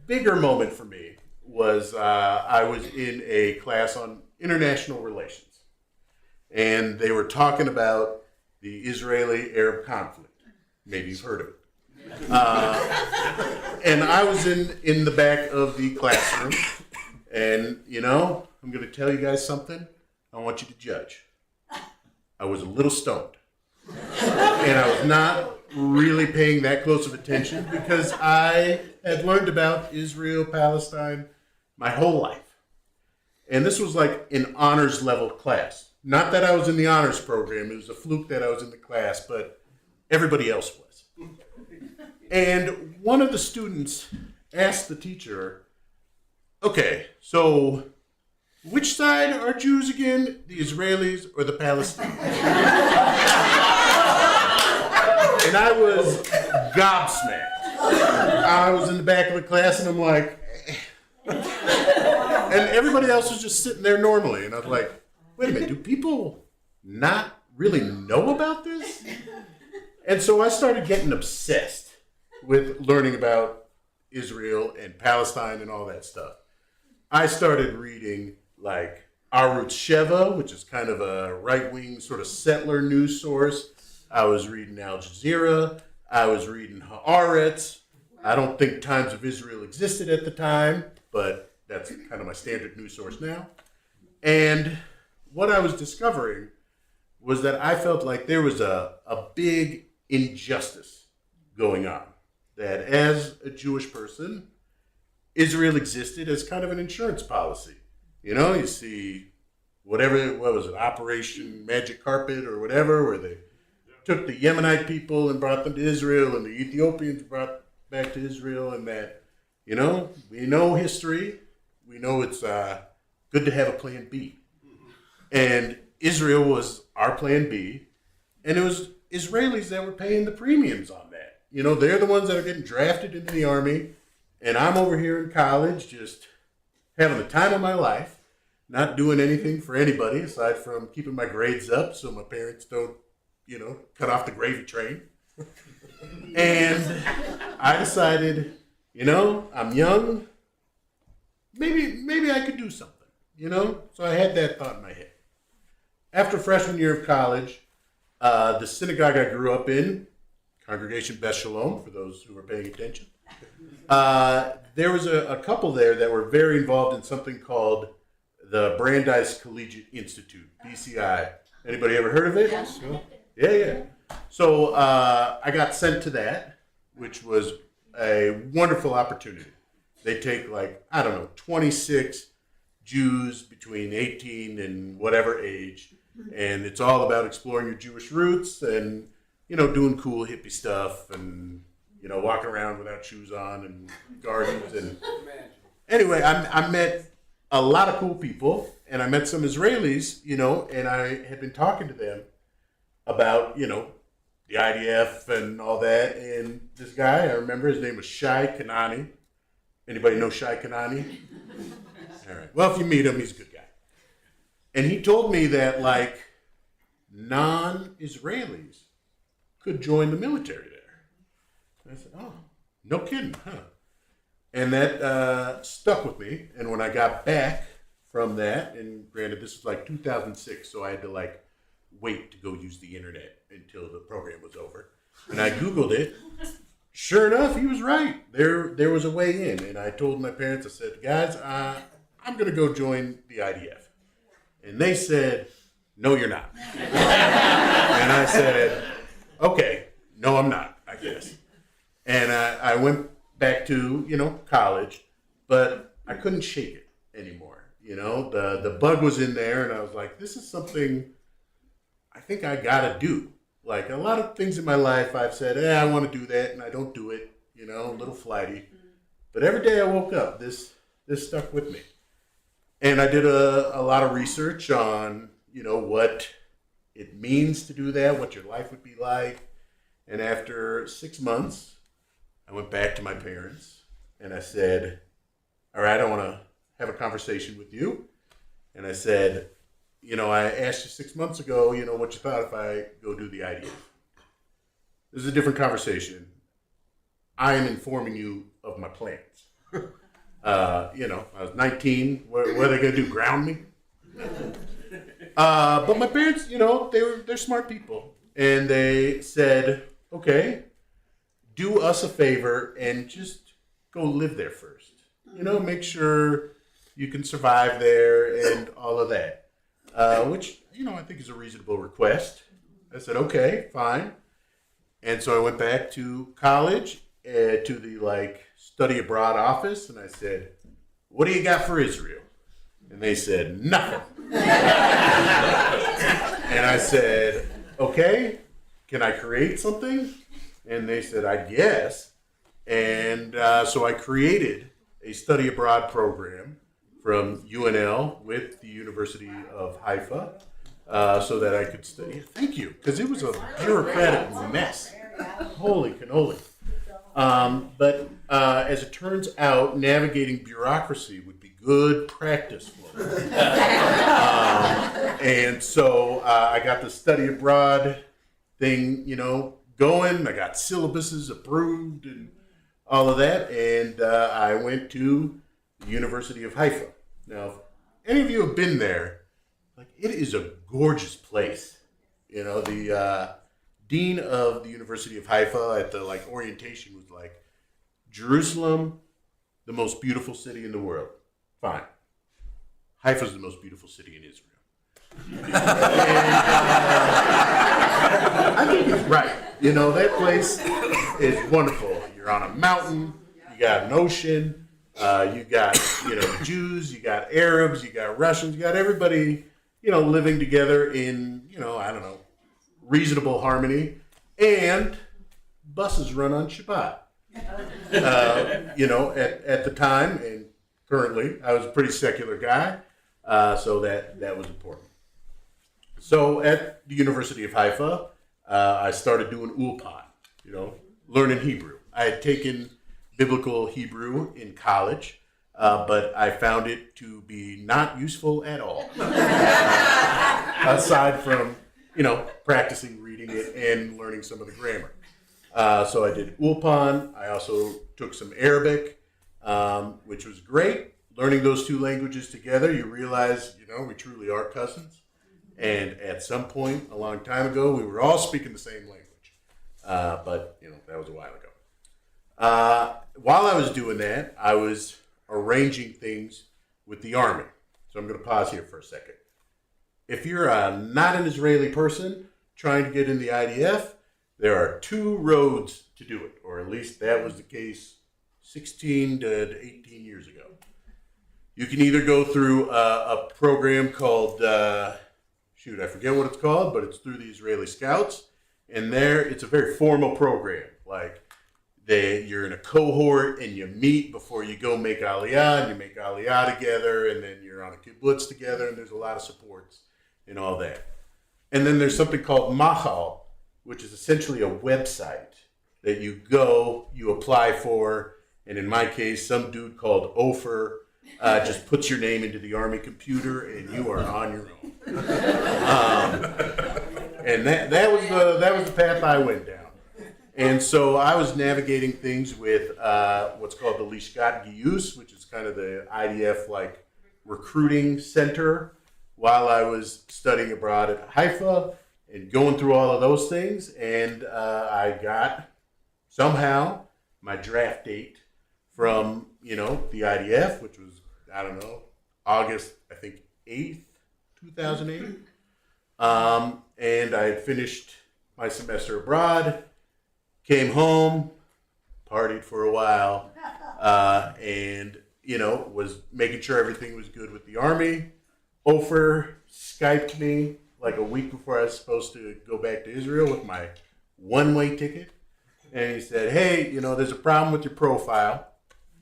bigger moment for me was I was in a class on international relations. And they were talking about the Israeli-Arab conflict. Maybe you've heard of it. And I was in the back of the classroom. And, I'm going to tell you guys something. I want you to judge. I was a little stoned. And I was not really paying that close of attention because I had learned about Israel, Palestine my whole life. And this was like an honors level class. Not that I was in the honors program. It was a fluke that I was in the class, but everybody else was. And one of the students asked the teacher, okay, so which side are Jews again? The Israelis or the Palestinians? And I was gobsmacked. I was in the back of the class and I'm like, and everybody else was just sitting there normally. And I was like, wait a minute, do people not really know about this? And so I started getting obsessed with learning about Israel and Palestine and all that stuff. I started reading like Arutz Sheva, which is kind of a right-wing sort of settler news source. I was reading Al Jazeera. I was reading Haaretz. I don't think Times of Israel existed at the time, but that's kind of my standard news source now. And what I was discovering was that I felt like there was a big injustice going on. That as a Jewish person, Israel existed as kind of an insurance policy. You see what was it, Operation Magic Carpet or whatever, where they took the Yemenite people and brought them to Israel and the Ethiopians brought back to Israel, and that, we know history. We know it's good to have a plan B. And Israel was our plan B, and it was Israelis that were paying the premiums on that. They're the ones that are getting drafted into the army, and I'm over here in college just having the time of my life, not doing anything for anybody aside from keeping my grades up so my parents don't, cut off the gravy train. And I decided, I'm young, maybe I could do something, So I had that thought in my head. After freshman year of college, the synagogue I grew up in, Congregation Beth Shalom, for those who were paying attention, there was a couple there that were very involved in something called the Brandeis Collegiate Institute, BCI. Anybody ever heard of it? Yes. Yeah. So I got sent to that, which was a wonderful opportunity. They take 26 Jews between 18 and whatever age, and it's all about exploring your Jewish roots and, doing cool hippie stuff and, walking around without shoes on and gardens. And anyway, I met a lot of cool people, and I met some Israelis, and I had been talking to them about, the IDF and all that. And this guy, I remember his name was Shai Kanani. Anybody know Shai Kanani? All right. Well, if you meet him, he's a good guy. And he told me that non-Israelis could join the military there. And I said, oh, no kidding, huh? And that stuck with me. And when I got back from that, and granted, this was 2006, so I had to wait to go use the internet until the program was over. And I Googled it. Sure enough, he was right. There was a way in. And I told my parents, I said, guys, I'm going to go join the IDF. And they said, no, you're not. And I said, okay, no, I'm not, I guess. And I went back to, college, but I couldn't shake it anymore. You know, the bug was in there, and I was like, this is something I think I gotta do. Like a lot of things in my life, I've said, I want to do that, and I don't do it. You know, a little flighty. But every day I woke up, this stuck with me. And I did a lot of research on, you know, what it means to do that, what your life would be like. And after 6 months, I went back to my parents and I said, all right, I want to have a conversation with you. And I said, you know, I asked you 6 months ago, you know, what you thought if I go do the IDF. This is a different conversation. I am informing you of my plans. You know, I was 19. What are they going to do? Ground me? But my parents, you know, they're smart people. And they said, okay, do us a favor and just go live there first. You know, make sure you can survive there and all of that. Which, you know, I think is a reasonable request. I said, okay, fine. And so I went back to college, to the study abroad office, and I said, what do you got for Israel? And they said, nothing. And I said, okay, can I create something? And they said, I guess. And so I created a study abroad program from UNL with the University of Haifa so that I could study. Thank you, because it was a bureaucratic mess. Holy cannoli. But as it turns out, navigating bureaucracy would be good practice for me. And so I got the study abroad thing, you know, going. I got syllabuses approved and all of that. And I went to the University of Haifa. Now, if any of you have been there, it is a gorgeous place. You know, the dean of the University of Haifa at the orientation was like, Jerusalem, the most beautiful city in the world. Fine. Haifa's the most beautiful city in Israel. And, I think he's right. You know, that place is wonderful. You're on a mountain, you got an ocean, you got, you know, Jews, you got Arabs, you got Russians, you got everybody, you know, living together in, you know, I don't know, reasonable harmony, and buses run on Shabbat. You know, at the time and currently, I was a pretty secular guy, so that was important. So at the University of Haifa, I started doing ulpan, you know, learning Hebrew. I had taken biblical Hebrew in college, but I found it to be not useful at all, aside from, you know, practicing reading it and learning some of the grammar. So I did ulpan. I also took some Arabic, which was great. Learning those two languages together, you realize, you know, we truly are cousins. And at some point, a long time ago, we were all speaking the same language. But, you know, that was a while ago. While I was doing that, I was arranging things with the Army. So I'm going to pause here for a second. If you're not an Israeli person trying to get in the IDF, there are two roads to do it, or at least that was the case 16 to 18 years ago. You can either go through a program called, I forget what it's called, but it's through the Israeli Scouts. And there, it's a very formal program. Like, you're in a cohort and you meet before you go make Aliyah, and you make Aliyah together, and then you're on a kibbutz together, and there's a lot of supports and all that. And then there's something called Mahal, which is essentially a website that you go, you apply for, and in my case, some dude called Ofer just puts your name into the Army computer, and you are on your own. And that was the path I went down. And so I was navigating things with what's called the Lishkat Giyus, which is kind of the IDF recruiting center, while I was studying abroad at Haifa and going through all of those things. And I got somehow my draft date from, you know, the IDF, which was, I don't know, August, I think, 8th, 2008. And I had finished my semester abroad, came home, partied for a while, and, was making sure everything was good with the Army. Ofer Skyped me like a week before I was supposed to go back to Israel with my one-way ticket. And he said, hey, there's a problem with your profile.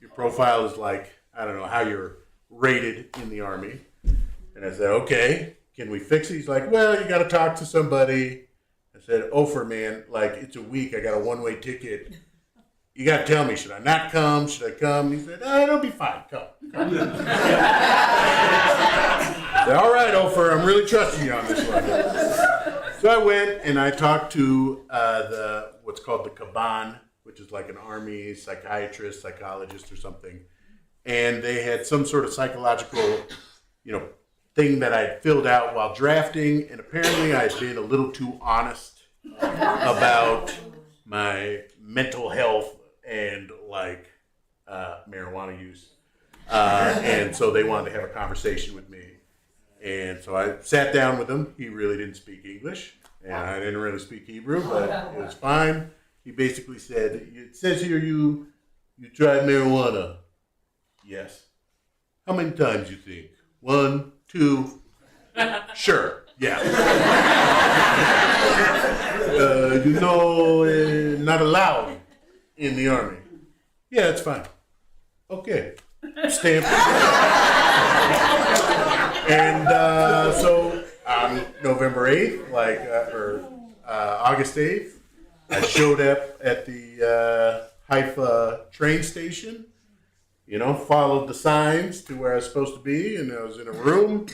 Your profile is like, I don't know how you're rated in the Army. And I said, okay, can we fix it? He's like, well, you got to talk to somebody. I said, Ofer, man, like, it's a week. I got a one-way ticket. You got to tell me, should I not come? Should I come? He said, it'll be fine. Come. I said, all right, Ofer, I'm really trusting you on this one. So I went and I talked to what's called the Kaban, which is like an Army psychiatrist, psychologist or something. And they had some sort of psychological, thing that I had filled out while drafting. And apparently I had been a little too honest about my mental health and marijuana use. And so they wanted to have a conversation with me. And so I sat down with him. He really didn't speak English, and I didn't really speak Hebrew, but it was fine. He basically said, it says here you tried marijuana. Yes. How many times you think? 1, 2. Sure. Yeah. Not allowed in the Army. Yeah, that's fine. Okay. Stamp. And so on November 8th, August 8th, I showed up at the Haifa train station, followed the signs to where I was supposed to be, and I was in a room,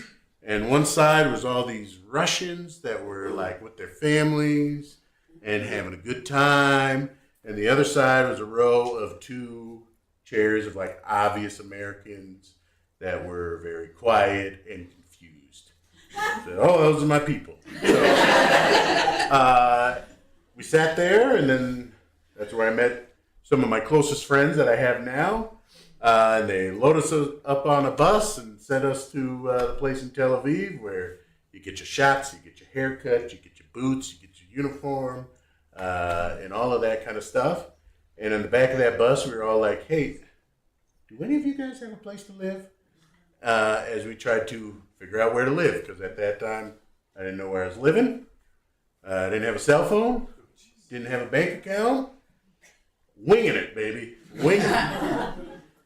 and one side was all these Russians that were like with their families and having a good time, and the other side was a row of 2 chairs of like obvious Americans that were very quiet and confused. So, those are my people. So, we sat there, and then that's where I met some of my closest friends that I have now. And they loaded us up on a bus and sent us to the place in Tel Aviv where you get your shots, you get your haircut, you get your boots, you get your uniform, and all of that kind of stuff. And in the back of that bus, we were all like, hey, do any of you guys have a place to live? As we tried to figure out where to live, because at that time, I didn't know where I was living. I didn't have a cell phone. Didn't have a bank account. Winging it, baby. Winging it.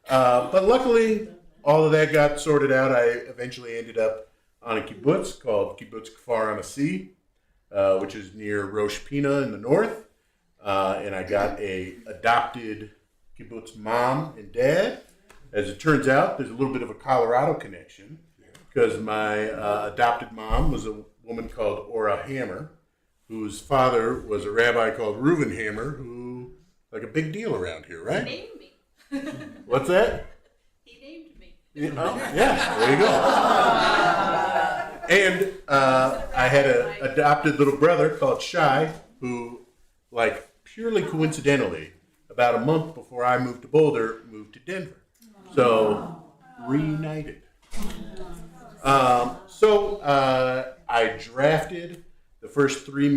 But luckily, all of that got sorted out. I eventually ended up on a kibbutz called Kibbutz Kfar Anasi, which is near Rosh Pina in the north. And I got a adopted kibbutz mom and dad. As it turns out, there's a little bit of a Colorado connection because my adopted mom was a woman called Ora Hammer, whose father was a rabbi called Reuven Hammer, who, like a big deal around here, right? He named me. What's that? He named me. Yeah, there you go. And I had an adopted little brother called Shai, who, purely coincidentally, about a month before I moved to Boulder, moved to Denver. So, reunited. I drafted. The first 3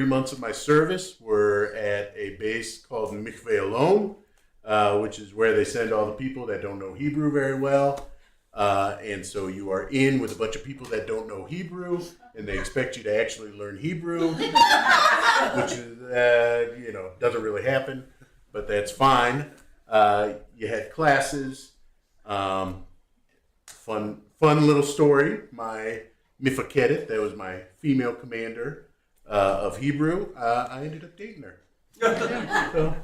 months of my service were at a base called Mikveh Alon, which is where they send all the people that don't know Hebrew very well. And so you are in with a bunch of people that don't know Hebrew, and they expect you to actually learn Hebrew, which is, doesn't really happen, but that's fine. You had classes. Fun little story. My Mifakedet, that was my female commander of Hebrew, I ended up dating her. So,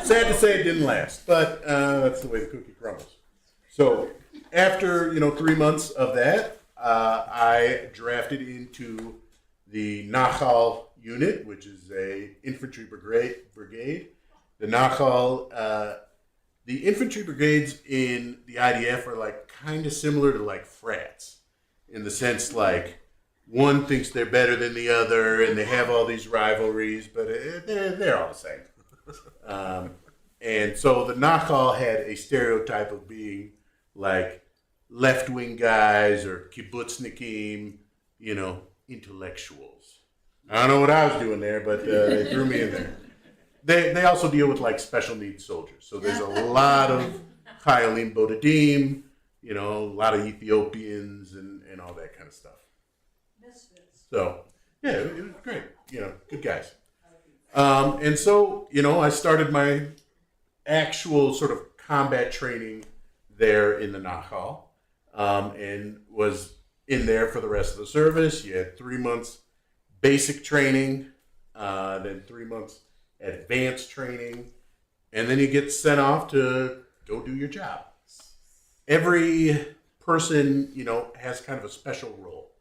sad to say it didn't last, but that's the way the cookie crumbles. So after 3 months of that, I drafted into the Nachal unit, which is a infantry brigade. The Nachal, the infantry brigades in the IDF are kind of similar to frats, in the sense one thinks they're better than the other, and they have all these rivalries, but they're all the same. And so the Nachal had a stereotype of being left-wing guys or kibbutznikim, intellectuals. I don't know what I was doing there, but they threw me in there. they also deal with like special needs soldiers. So there's a lot of Chayalim Bodadim, you know, a lot of Ethiopians and all that kind of stuff. So yeah, it was great. You know, good guys. And so, you know, I started my actual sort of combat training there in the Nahal, and was in there for the rest of the service. You had 3 months basic training, then 3 months advanced training, and then you get sent off to go do your job. Every person, you know, has kind of a special role.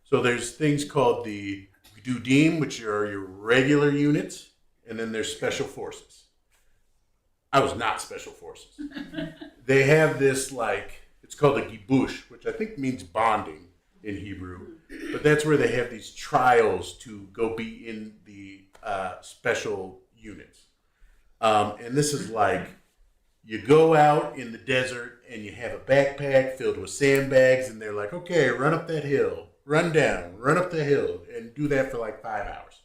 So there's things called the Gdudim, which are your regular units, and then there's special forces. I was not special forces. They have this, like, it's called a gibush, which I think means bonding in Hebrew, but that's where they have these trials to go be in the special units. And this is like, you go out in the desert and you have a backpack filled with sandbags, and they're like, okay, run up that hill, run down, run up the hill, and do that for like 5 hours.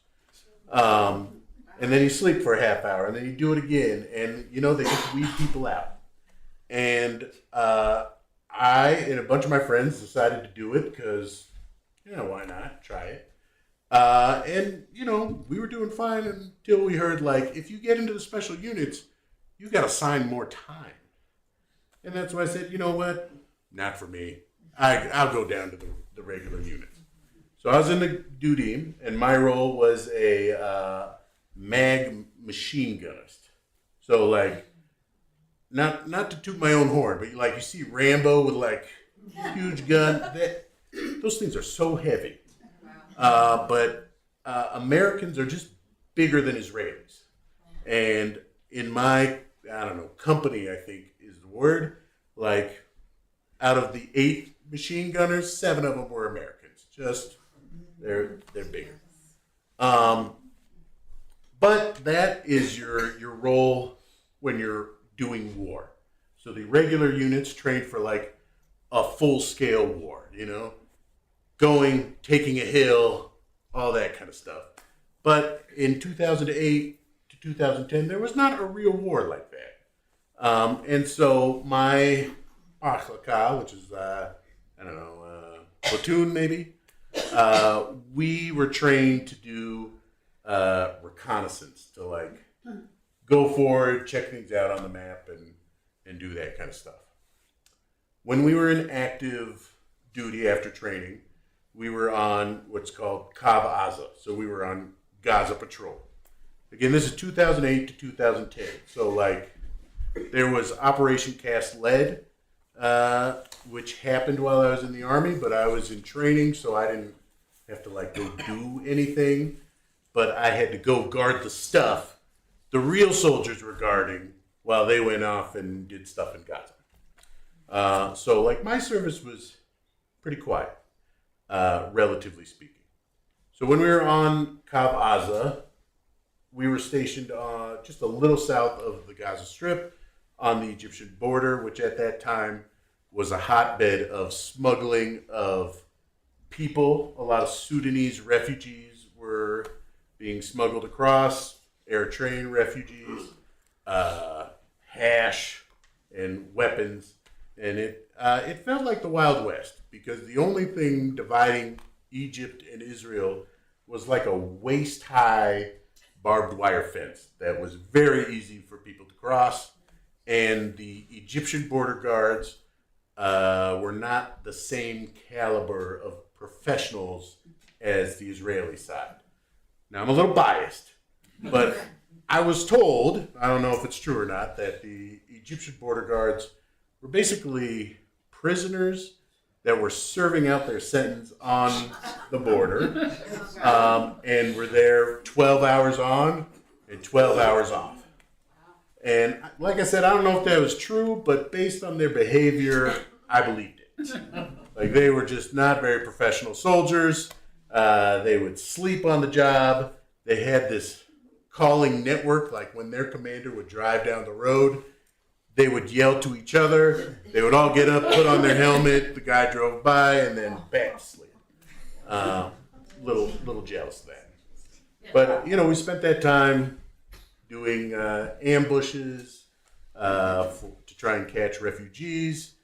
And then you sleep for a half hour, and then you do it again, and you know, they just weed people out. And I and a bunch of my friends decided to do it because, you know, why not? Try it. And, you know, we were doing fine until we heard, like, if you get into the special units, you got to sign more time. And that's why I said, you know what? Not for me. I'll go down to the regular units. So I was in the Dudim, and my role was a mag machine gunist. So, like, not to toot my own horn, but like you see Rambo with like huge gun. Those things are so heavy. But Americans are just bigger than Israelis. And in my, I don't know, company, I think is the word, like out of the 8 machine gunners, 7 of them were Americans. Just, they're bigger. But that is your role when you're doing war. So the regular units trained for like a full-scale war, you know, going, taking a hill, all that kind of stuff. But in 2008 to 2010, there was not a real war like that. And so my Achlaka, which is, platoon maybe, we were trained to do reconnaissance, to like go forward, check things out on the map, and do that kind of stuff. When we were in active duty after training, we were on what's called Kav Aza. So we were on Gaza patrol. Again, this is 2008 to 2010. So like there was Operation Cast Lead, which happened while I was in the Army, but I was in training, so I didn't have to like go do anything. But I had to go guard the stuff the real soldiers were guarding while they went off and did stuff in Gaza. So like my service was pretty quiet, relatively speaking. So when we were on Kav Aza, we were stationed just a little south of the Gaza Strip on the Egyptian border, which at that time was a hotbed of smuggling of people. A lot of Sudanese refugees were being smuggled across, Eritrean refugees, hash, and weapons. And it felt like the Wild West, because the only thing dividing Egypt and Israel was like a waist-high barbed wire fence that was very easy for people to cross. And the Egyptian border guards were not the same caliber of professionals as the Israeli side. Now, I'm a little biased, but I was told, I don't know if it's true or not, that the Egyptian border guards were basically prisoners that were serving out their sentence on the border, and were there 12 hours on and 12 hours off. And like I said, I don't know if that was true, but based on their behavior, I believed it. Like, they were just not very professional soldiers. They would sleep on the job. They had this calling network, like when their commander would drive down the road, they would yell to each other. They would all get up, put on their helmet. The guy drove by, and then back to sleep. Little jealous of that. But, you know, we spent that time doing ambushes to try and catch refugees.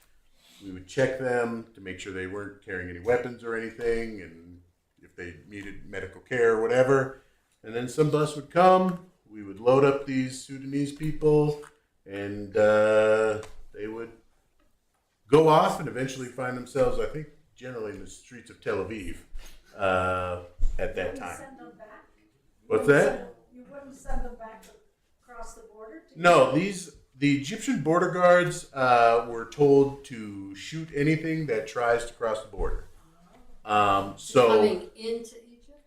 We would check them to make sure they weren't carrying any weapons or anything, and if they needed medical care or whatever. And then some bus would come. We would load up these Sudanese people, and they would go off and eventually find themselves, I think, generally in the streets of Tel Aviv at that time. Send them back? What's that? You wouldn't send them back across the border? No, the Egyptian border guards were told to shoot anything that tries to cross the border. So Coming into Egypt?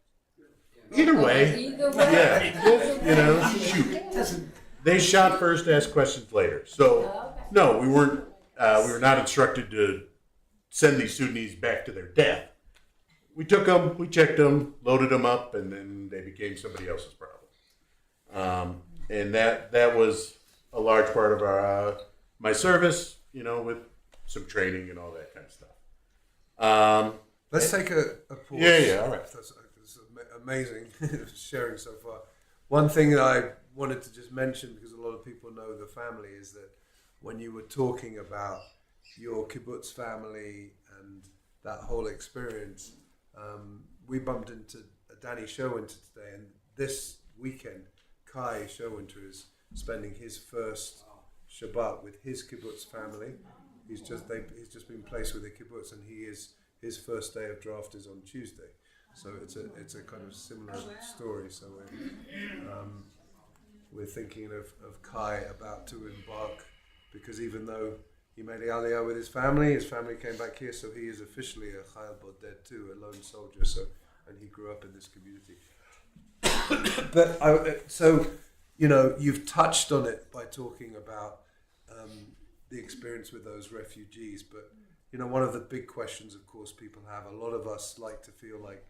either way, Either way. yeah, shoot. They shot first, asked questions later. So no, we weren't. We were not instructed to send these Sudanese back to their death. We took them, we checked them, loaded them up, and then they became somebody else's problem. And that was a large part of our my service, with some training and all that kind of stuff. Let's take a pause. Yeah, all right. That's amazing sharing so far. One thing that I wanted to just mention, because a lot of people know the family, is that when you were talking about your kibbutz family and that whole experience, we bumped into Danny Showinter today, and this weekend, Kai Showinter is spending his first Shabbat with his kibbutz family. He's just been placed with a kibbutz, and his first day of draft is on Tuesday. So it's a kind of similar story. So we're thinking of Kai about to embark, because even though he made the Aliyah with his family came back here, so he is officially a Chayil Boded too, a lone soldier. So, and he grew up in this community. But you've touched on it by talking about the experience with those refugees. But one of the big questions, of course, people have. A lot of us like to feel like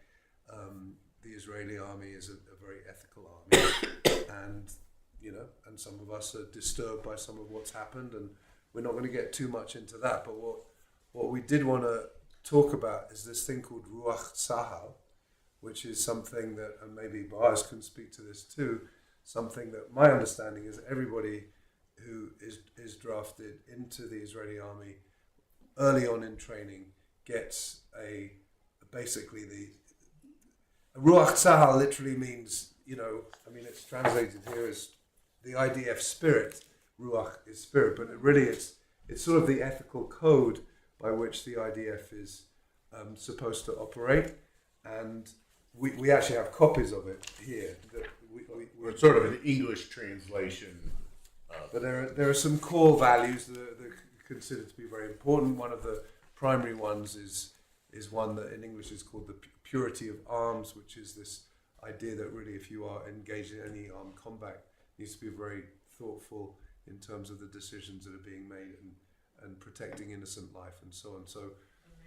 the Israeli army is a very ethical army, and some of us are disturbed by some of what's happened, and we're not going to get too much into that. But what we did want to talk about is this thing called Ruach Tzahal, which is something that, and maybe Boaz can speak to this too, something that my understanding is everybody who is drafted into the Israeli army early on in training gets basically the Ruach Tzahal literally means, it's translated here as the IDF spirit. Ruach is spirit, but it's sort of the ethical code by which the IDF is supposed to operate, and we actually have copies of it here. It's sort of an English translation. But there are some core values that are considered to be very important. One of the primary ones is one that in English is called the purity of arms, which is this idea that really if you are engaged in any armed combat, it needs to be very thoughtful in terms of the decisions that are being made and protecting innocent life and so on. So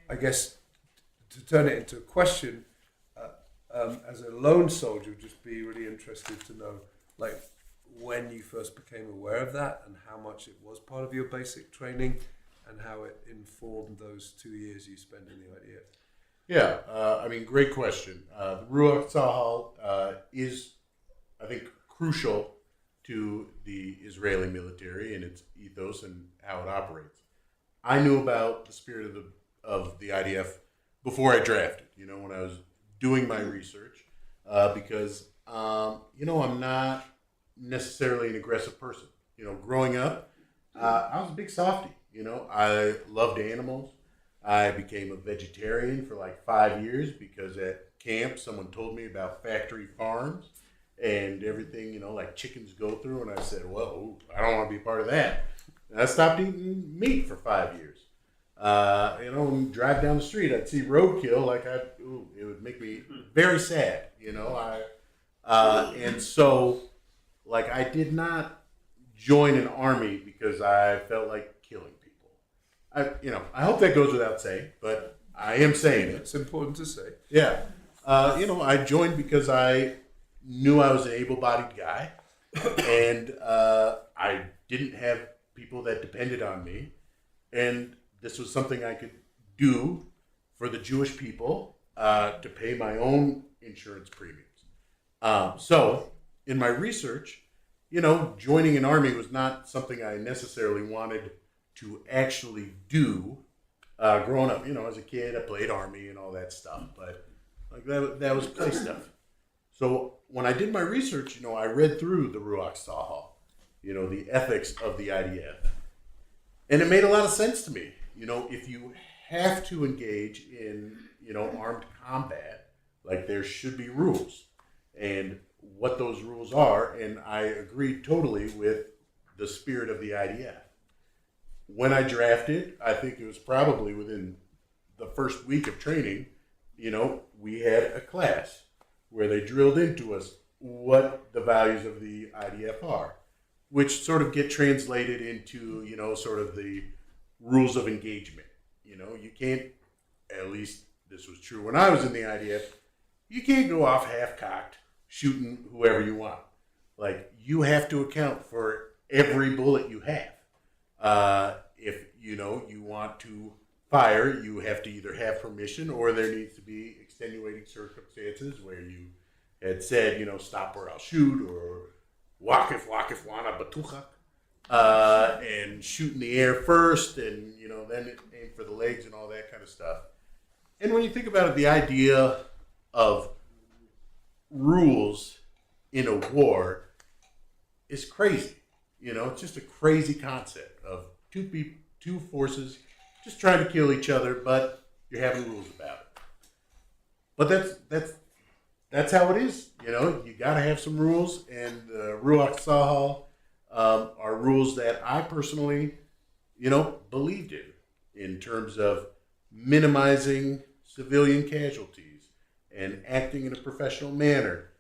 I guess to turn it into a question, as a lone soldier, would just be really interested to know, like, when you first became aware of that and how much it was part of your basic training and how it informed those 2 years you spent in the IDF. Yeah, great question. The Ruach Tzahal is, I think, crucial to the Israeli military and its ethos and how it operates. I knew about the spirit of the IDF before I drafted, when I was doing my research, because, I'm not necessarily an aggressive person. Growing up, I was a big softie. I loved animals. I became a vegetarian for like 5 years because at camp someone told me about factory farms and everything, like chickens go through, and I said, well, I don't want to be part of that. And I stopped eating meat for 5 years. When drive down the street, I'd see roadkill, it would make me very sad, and so, I did not join an army because I felt like killing people. I hope that goes without saying, but I am saying it. It's important to say. Yeah. I joined because I knew I was an able-bodied guy, and I didn't have people that depended on me, and this was something I could do for the Jewish people to pay my own insurance premiums. So, in my research, joining an army was not something I necessarily wanted to actually do. Growing up, as a kid, I played army and all that stuff, but like that was play stuff. So when I did my research, I read through the Ruach Sahal, the ethics of the IDF, and it made a lot of sense to me. If you have to engage in, armed combat, like there should be rules, and what those rules are, and I agreed totally with the spirit of the IDF. When I drafted, I think it was probably within the first week of training, we had a class where they drilled into us what the values of the IDF are, which sort of get translated into, sort of the rules of engagement. You can't, at least this was true when I was in the IDF, you can't go off half-cocked shooting whoever you want. Like, you have to account for every bullet you have. If, you want to fire, you have to either have permission or there needs to be extenuating circumstances where you had said, stop or I'll shoot, or wakif wana batuchak, and shoot in the air first, and, then aim for the legs and all that kind of stuff. And when you think about it, the idea of rules in a war is crazy. It's just a crazy concept of two forces just trying to kill each other, but you're having rules about it. But that's how it is. You got to have some rules, and Ruach Sahal are rules that I personally, believed in terms of minimizing civilian casualties and acting in a professional manner,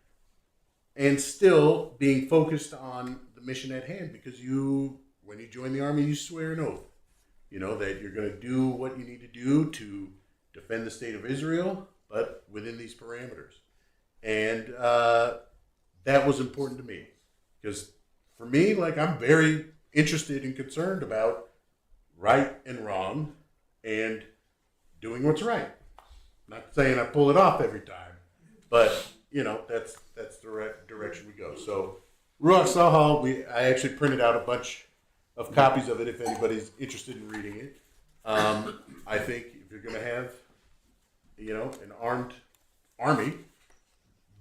and still being focused on the mission at hand, because when you join the army, you swear an oath, that you're going to do what you need to do to defend the state of Israel, but within these parameters. And that was important to me, because for me, I'm very interested and concerned about right and wrong and doing what's right. Not saying I pull it off every time, but that's the direction we go. So Ruach Sahal, I actually printed out a bunch of copies of it if anybody's interested in reading it. I think if you're going to have, an armed army,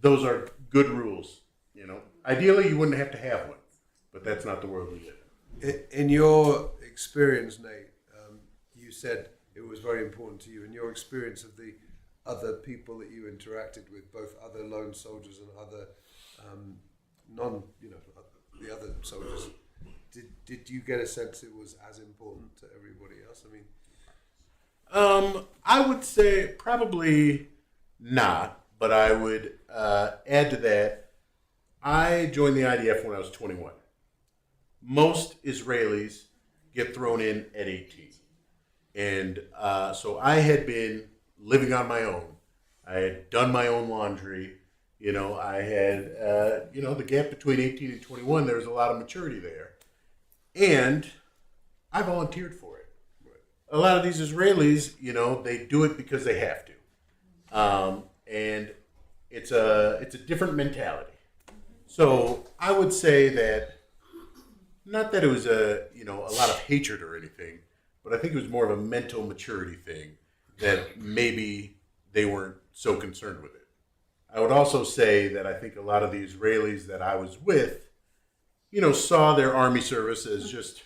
those are good rules. Ideally you wouldn't have to have one, but that's not the world we live in. In your experience, Nate, you said it was very important to you. In your experience of the other people that you interacted with, both other lone soldiers and other the other soldiers, did you get a sense it was as important to everybody else? I would say probably not, but I would add to that. I joined the IDF when I was 21. Most Israelis get thrown in at 18. And so I had been living on my own. I had done my own laundry. I had, the gap between 18 and 21, there was a lot of maturity there. And I volunteered for it. A lot of these Israelis, they do it because they have to. And it's a different mentality. So I would say that, not that it was a lot of hatred or anything, but I think it was more of a mental maturity thing that maybe they weren't so concerned with it. I would also say that I think a lot of the Israelis that I was with, saw their army service as just,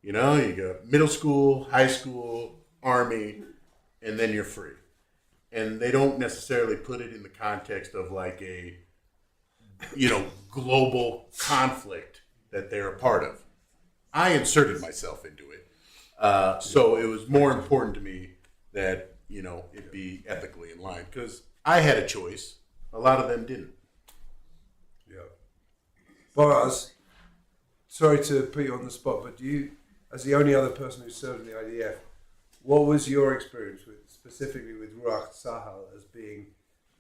you go middle school, high school, army, and then you're free. And they don't necessarily put it in the context of like a, global conflict that they're a part of. I inserted myself into it. So it was more important to me that, it be ethically in line, because I had a choice. A lot of them didn't. Yeah. Boaz, sorry to put you on the spot, but you, as the only other person who served in the IDF, what was your experience specifically with Ruach Sahal as being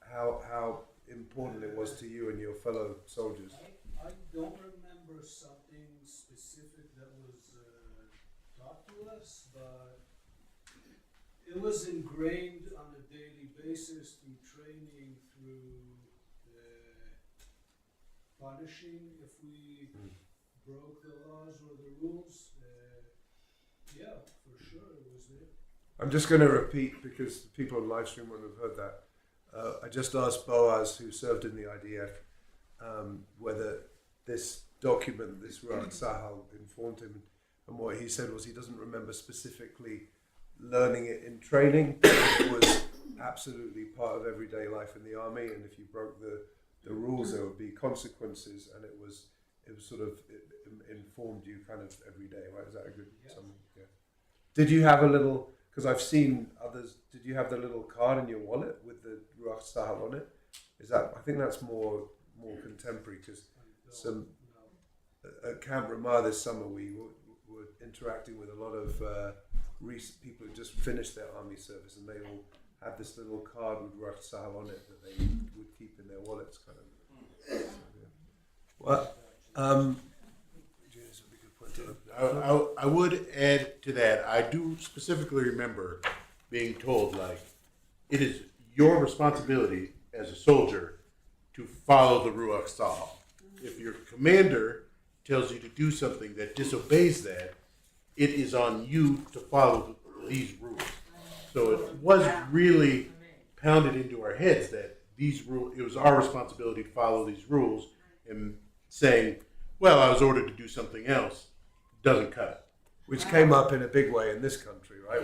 how important it was to you and your fellow soldiers? I don't remember something specific that was taught to us, but it was ingrained on a daily basis through training, through punishing if we broke the laws or the rules. Yeah, for sure it was there. I'm just going to repeat because people on live stream wouldn't have heard that. I just asked Boaz, who served in the IDF, whether this document, this Ruach Sahal, informed him, and what he said was he doesn't remember specifically learning it in training, but it was absolutely part of everyday life in the army, and if you broke the rules there would be consequences, and it was sort of, it informed you kind of every day, right? Is that a good summary? Yeah. Did you have a little, because I've seen others, did you have the little card in your wallet with the Ruach Sahal on it? Is that, I think that's more contemporary, because some at Camp Ramah this summer we were interacting with a lot of recent people who just finished their army service, and they all had this little card with Ruach Sahal on it that they would keep in their wallets, kind of. So, yeah. Well, I would add to that. I do specifically remember being told, like, it is your responsibility as a soldier to follow the Ruach Sahal. If your commander tells you to do something that disobeys that, it is on you to follow these rules. So it was really pounded into our heads that these rules, it was our responsibility to follow these rules, and saying, well, I was ordered to do something else, doesn't cut it. Which came up in a big way in this country, right?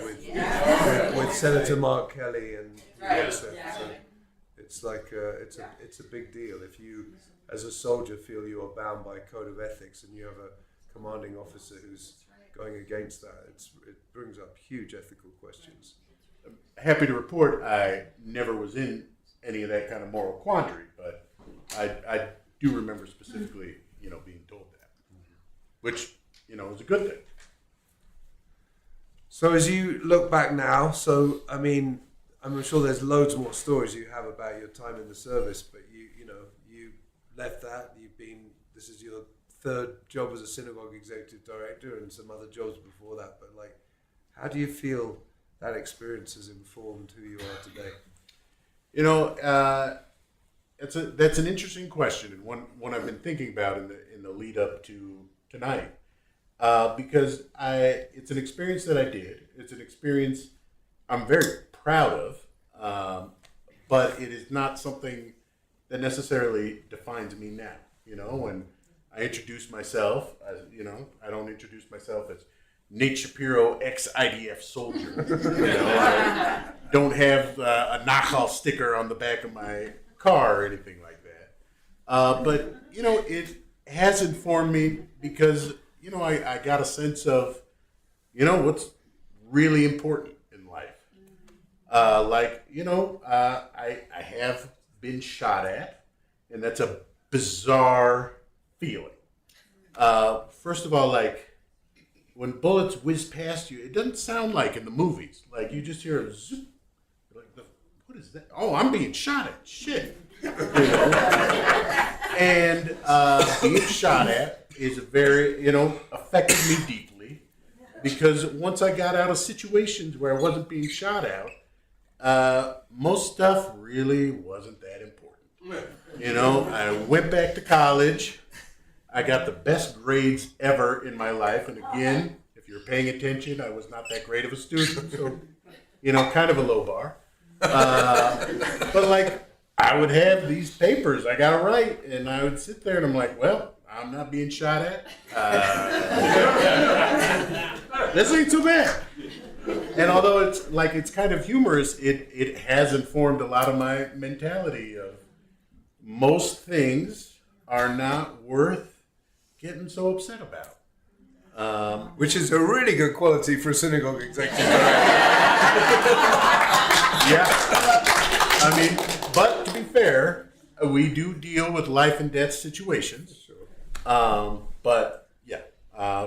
With Senator Mark Kelly and so it's like it's a big deal if you, as a soldier, feel you are bound by a code of ethics, and you have a commanding officer who's going against that. It brings up huge ethical questions. I'm happy to report I never was in any of that kind of moral quandary, but I do remember specifically, being told that, which, is a good thing. So as you look back now, I mean, I'm sure there's loads more stories you have about your time in the service, but you left that, this is your third job as a synagogue executive director and some other jobs before that, but like, how do you feel that experience has informed who you are today? That's an interesting question, and one I've been thinking about in the lead up to tonight, because it's an experience that I did. It's an experience I'm very proud of, but it is not something that necessarily defines me now. When I introduce myself, I don't introduce myself as Nate Shapiro, ex-IDF soldier. I don't have a Nachal sticker on the back of my car or anything like that. But, it has informed me because, I got a sense of, what's really important in life. I have been shot at, and that's a bizarre feeling. First of all, when bullets whiz past you, it doesn't sound like in the movies. Like, you just hear a zoop. Like, what is that? Oh, I'm being shot at. Shit. And being shot at is affected me deeply, because once I got out of situations where I wasn't being shot at, most stuff really wasn't that important. I went back to college. I got the best grades ever in my life. And again, if you're paying attention, I was not that great of a student. So, kind of a low bar. But I would have these papers I got to write, and I would sit there and I'm like, well, I'm not being shot at. This ain't too bad. And although it's kind of humorous, it has informed a lot of my mentality of most things are not worth getting so upset about. Which is a really good quality for a synagogue executive. Yeah. But to be fair, we do deal with life and death situations. Sure. But yeah,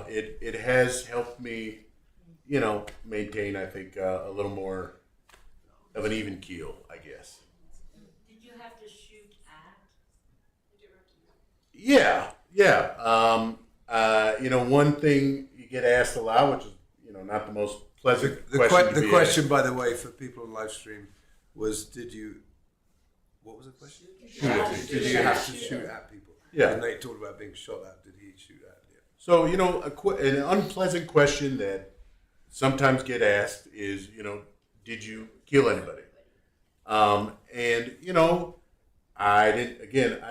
it has helped me, maintain, I think, a little more of an even keel, I guess. Did you have to shoot at? Yeah. One thing you get asked a lot, which is, not the most pleasant question. The question, by the way, for people on live stream was, what was the question? Did you have to shoot at people? Yeah. And they talked about being shot at. Did he shoot at? Yeah. So, an unpleasant question that sometimes get asked is, did you kill anybody? I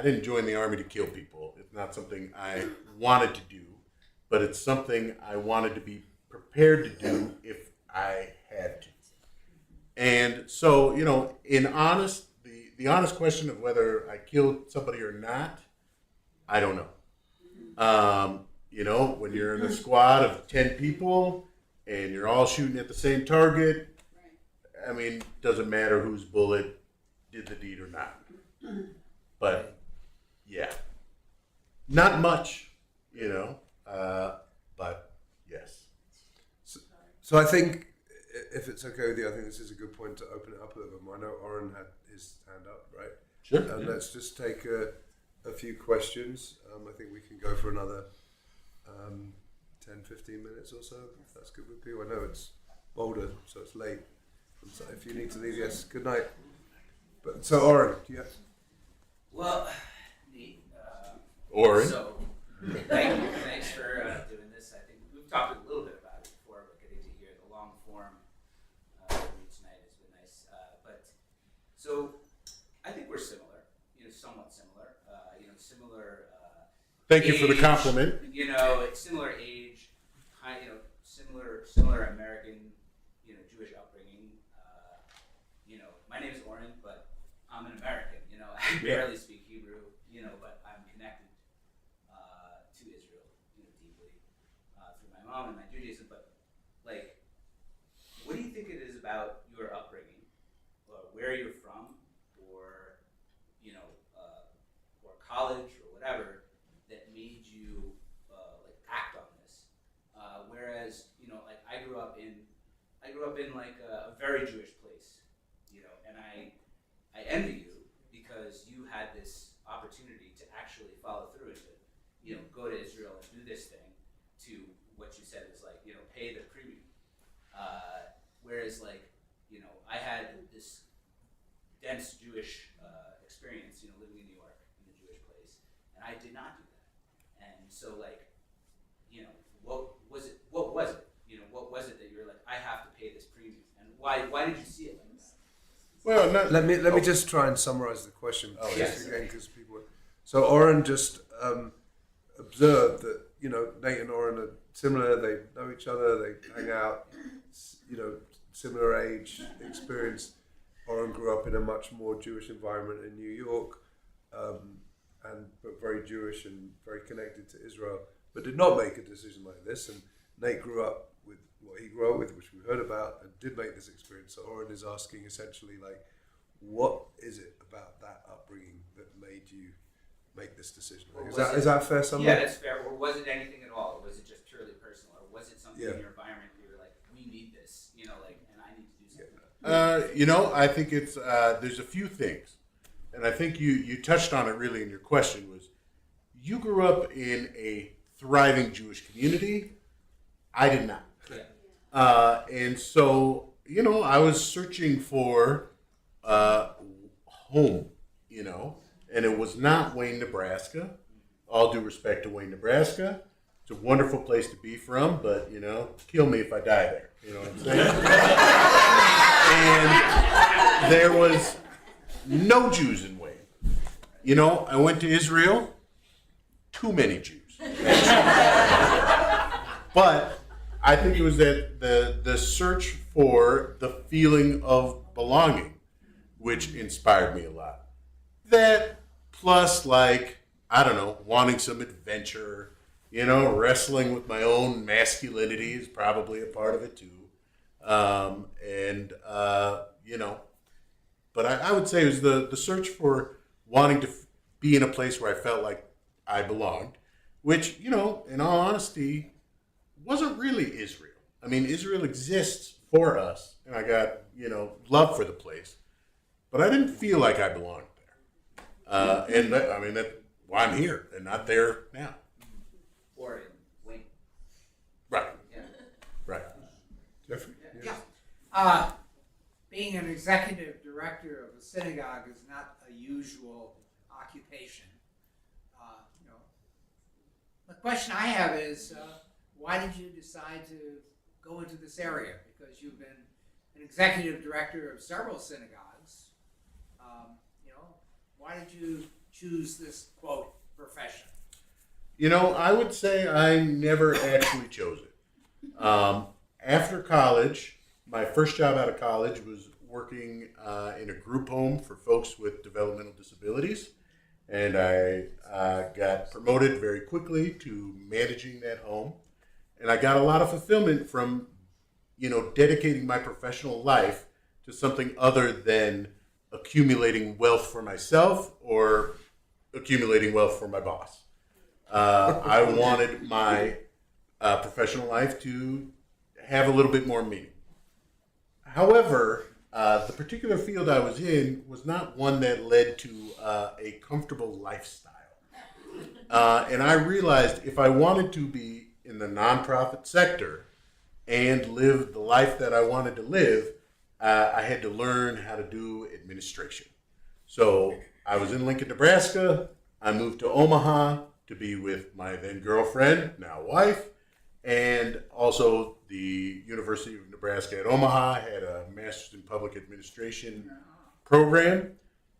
didn't join the army to kill people. It's not something I wanted to do, but it's something I wanted to be prepared to do if I had to. And so, the honest question of whether I killed somebody or not, I don't know. When you're in a squad of 10 people and you're all shooting at the same target, I mean, doesn't matter whose bullet did the deed or not. But, yeah. Not much, but yes. So I think, if it's okay with you, I think this is a good point to open it up a little bit more. I know Oren had his hand up, right? Sure. And let's just take a few questions. I think we can go for another 10, 15 minutes or so, if that's good with people. I know it's Boulder, so it's late. So if you need to leave, yes, good night. But so Oren, Well, Oren. So, thanks for doing this. I think we've talked a little bit about it before, but getting to hear the long form tonight has been nice. So I think we're similar, somewhat similar. Similar. Thank you age, for the compliment. Similar age, similar American, Jewish upbringing. My name is Oren, but I'm an American. I barely speak Hebrew, but I'm connected to Israel, deeply through my mom and my Judaism. But what do you think it is about your upbringing, where you're from, or or college or whatever, that made you act on this? Whereas I grew up in a very Jewish place, and I envy you because you had this opportunity to actually follow through and to go to Israel and do this thing to what you said was pay the premium. Whereas I had this dense Jewish experience, living in New York in a Jewish place, and I did not do that. And so what was it? What was it that you're I have to pay this premium? And why did you see it like that? Well, let me just try and summarize the question. Yes. Again, because people. So Oren just observed that Nate and Oren are similar. They know each other. They hang out. Similar age, experience. Oren grew up in a much more Jewish environment in New York, but very Jewish and very connected to Israel, but did not make a decision like this. And Nate grew up with what he grew up with, which we heard about, and did make this experience. So Oren is asking essentially, what is it about that upbringing that made you make this decision? Is that fair summary? Yeah, that's fair. Or was it anything at all? Or was it just purely personal? Or was it something in your environment where you were we need this, and I need to do something? I think it's there's a few things, and I think you touched on it really in your question. Was you grew up in a thriving Jewish community? I did not. Yeah. And so I was searching for home, and it was not Wayne, Nebraska. All due respect to Wayne, Nebraska. It's a wonderful place to be from, but kill me if I die there. You know what I'm saying? And there was no Jews in Wayne. I went to Israel. Too many Jews. But I think it was that the search for the feeling of belonging, which inspired me a lot. That plus wanting some adventure, wrestling with my own masculinity is probably a part of it too. But I would say it was the search for wanting to be in a place where I felt like I belonged, which, in all honesty, wasn't really Israel. I mean, Israel exists for us, and I got, love for the place, but I didn't feel like I belonged there. That's why I'm here and not there now. Or in Wayne. Right. Yeah. Right. Jeffrey? Yeah. Being an executive director of a synagogue is not a usual occupation. question I have is, why did you decide to go into this area? Because you've been an executive director of several synagogues. Why did you choose this, quote, profession? I would say I never actually chose it. After college, my first job out of college was working in a group home for folks with developmental disabilities. And I got promoted very quickly to managing that home. And I got a lot of fulfillment from, dedicating my professional life to something other than accumulating wealth for myself or accumulating wealth for my boss. I wanted my professional life to have a little bit more meaning. However, the particular field I was in was not one that led to a comfortable lifestyle. And I realized if I wanted to be in the nonprofit sector and live the life that I wanted to live, I had to learn how to do administration. So I was in Lincoln, Nebraska. I moved to Omaha to be with my then girlfriend, now wife, and also the University of Nebraska at Omaha had a Master's in Public Administration program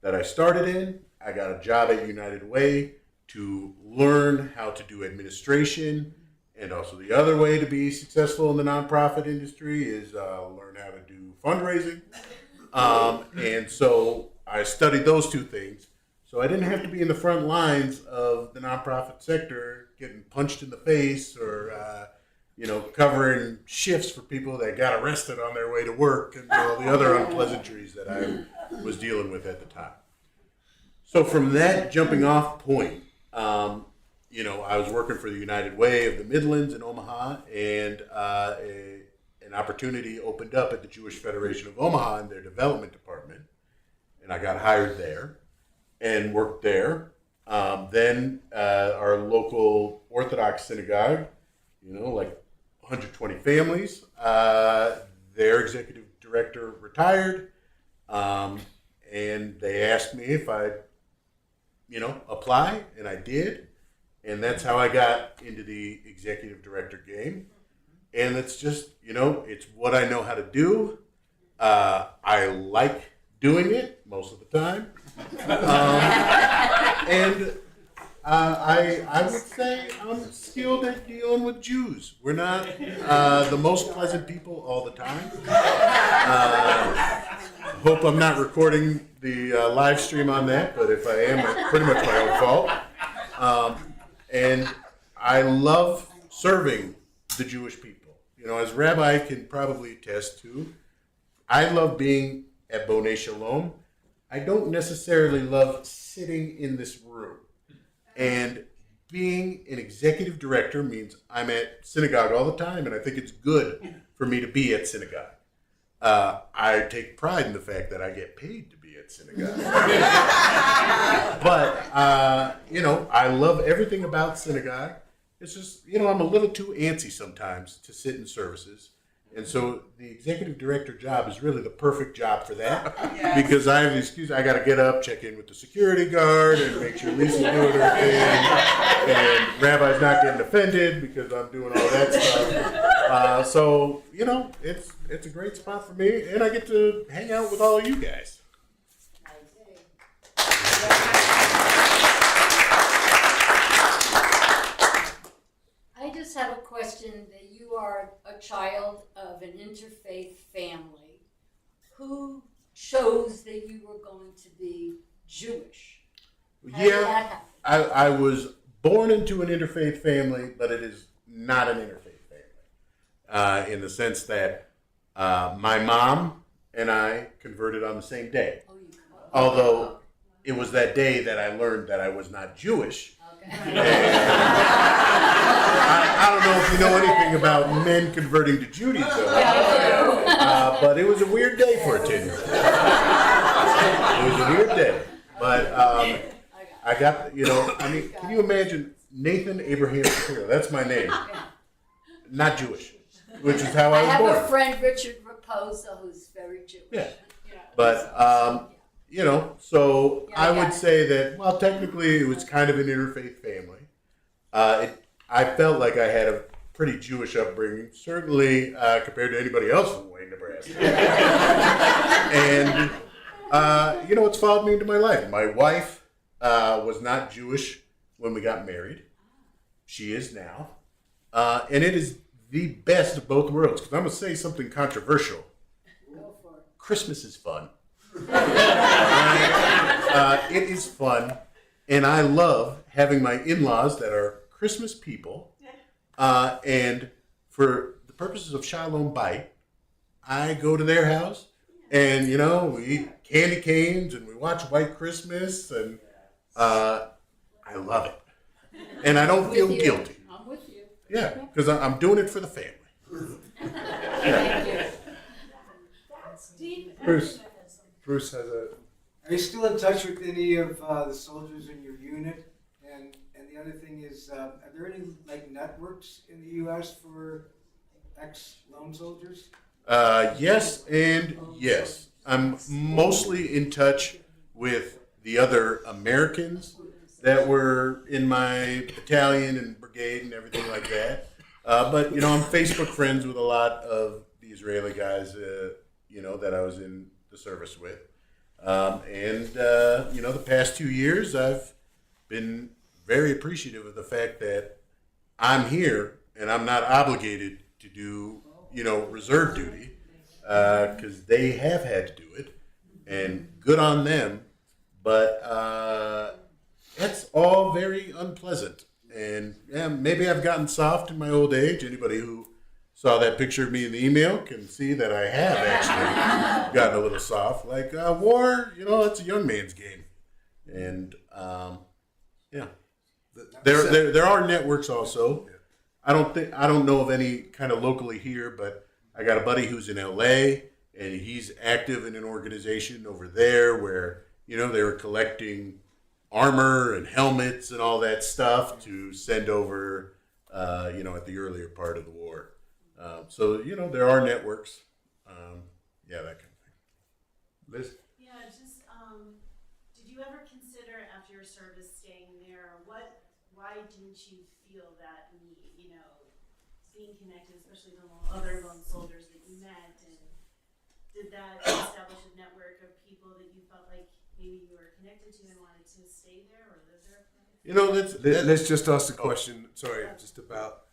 that I started in. I got a job at United Way to learn how to do administration, and also the other way to be successful in the nonprofit industry is learn how to do fundraising. And so I studied those two things. So I didn't have to be in the front lines of the nonprofit sector getting punched in the face or covering shifts for people that got arrested on their way to work and all the other unpleasantries that I was dealing with at the time. So from that jumping off point, I was working for the United Way of the Midlands in Omaha, and an opportunity opened up at the Jewish Federation of Omaha in their development department, and I got hired there and worked there. Then our local Orthodox synagogue, like 120 families, their executive director retired, and they asked me if I'd, apply, and I did. And that's how I got into the executive director game. And it's just, it's what I know how to do. I like doing it most of the time. And I would say I'm skilled at dealing with Jews. We're not the most pleasant people all the time. Hope I'm not recording the live stream on that, but if I am, it's pretty much my own fault. And I love serving the Jewish people. As Rabbi can probably attest to, I love being at Bonei Shalom. I don't necessarily love sitting in this room. And being an executive director means I'm at synagogue all the time, and I think it's good for me to be at synagogue. I take pride in the fact that I get paid to be at synagogue. But, I love everything about synagogue. It's just, I'm a little too antsy sometimes to sit in services. And so the executive director job is really the perfect job for that. Yes. Because I have the excuse, I got to get up, check in with the security guard, and make sure Lisa's doing her thing. And Rabbi's not getting offended because I'm doing all that stuff. So, it's a great spot for me. And I get to hang out with all of you guys. I just have a question that you are a child of an interfaith family. Who chose that you were going to be Jewish? How did that happen? I was born into an interfaith family, but it is not an interfaith family. In the sense that my mom and I converted on the same day. Although it was that day that I learned that I was not Jewish. I don't know if you know anything about men converting to Judaism, but it was a weird day for a 10-year-old. It was a weird day, but I got, can you imagine Nathan Abraham Shapiro? That's my name. Not Jewish, which is how I was born. I have a friend, Richard Raposa, who's very Jewish. Yeah, but so I would say that, well, technically it was kind of an interfaith family. I felt like I had a pretty Jewish upbringing, certainly compared to anybody else from Wayne, Nebraska. And, it's followed me into my life. My wife was not Jewish when we got married. She is now. And it is the best of both worlds. Because I'm going to say something controversial. Go for it. Christmas is fun. It is fun. And I love having my in-laws that are Christmas people. And for the purposes of Shalom Bite, I go to their house and, we eat candy canes and we watch White Christmas and I love it. And I don't feel guilty. I'm with you. Yeah, because I'm doing it for the family. Thank you. Bruce has a. Are you still in touch with any of the soldiers in your unit? And the other thing is, are there any networks in the U.S. for ex-lone soldiers? Yes and yes. I'm mostly in touch with the other Americans that were in my battalion and brigade and everything like that. But I'm Facebook friends with a lot of the Israeli guys, that I was in the service with. The past 2 years, I've been very appreciative of the fact that I'm here and I'm not obligated to do, reserve duty, because they have had to do it, and good on them. But that's all very unpleasant. And maybe I've gotten soft in my old age. Anybody who saw that picture of me in the email can see that I have actually gotten a little soft. Like war, it's a young man's game. And there are networks also. I don't know of any kind of locally here, but I got a buddy who's in LA and he's active in an organization over there where they were collecting armor and helmets and all that stuff to send over, at the earlier part of the war. So there are networks. That kind of thing. Liz? Yeah, just, did you ever consider after your service staying there, why didn't you feel that need, being connected, especially the other lone soldiers that you met, and did that establish a network of people that you felt like maybe you were connected to and wanted to stay there or live there? Let's just ask the question. Sorry, just about.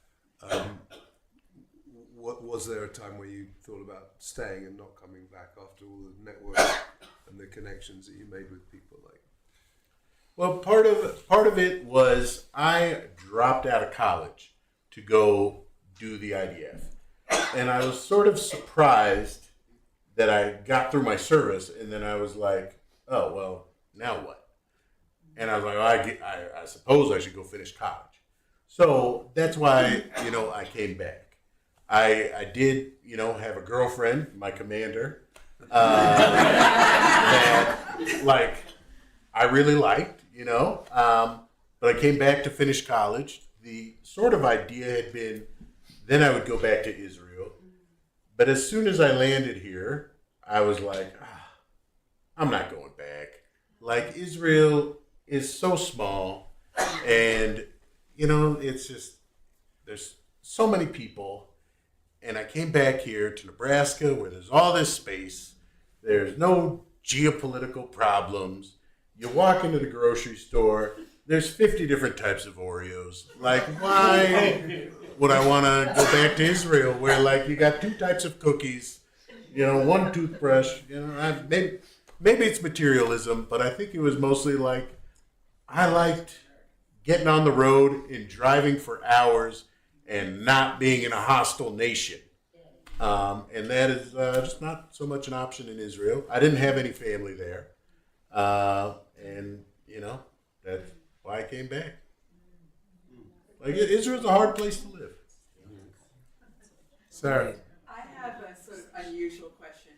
What was there a time where you thought about staying and not coming back after all the networks and the connections that you made with people? Well, part of it was I dropped out of college to go do the IDF, and I was sort of surprised that I got through my service, and then I was like, oh well, now what? And I was like, I suppose I should go finish college. So that's why I came back. I did, have a girlfriend, my commander, that, I really liked, but I came back to finish college. The sort of idea had been, then I would go back to Israel. But as soon as I landed here, I was like, I'm not going back. Israel is so small, and, it's just, there's so many people. And I came back here to Nebraska where there's all this space. There's no geopolitical problems. You walk into the grocery store, there's 50 different types of Oreos. Why would I want to go back to Israel where, you got 2 types of cookies, 1 toothbrush? Maybe it's materialism, but I think it was mostly I liked getting on the road and driving for hours and not being in a hostile nation. And that is just not so much an option in Israel. I didn't have any family there. And, that's why I came back. Israel's a hard place to live. Sarah? I have a sort of unusual question.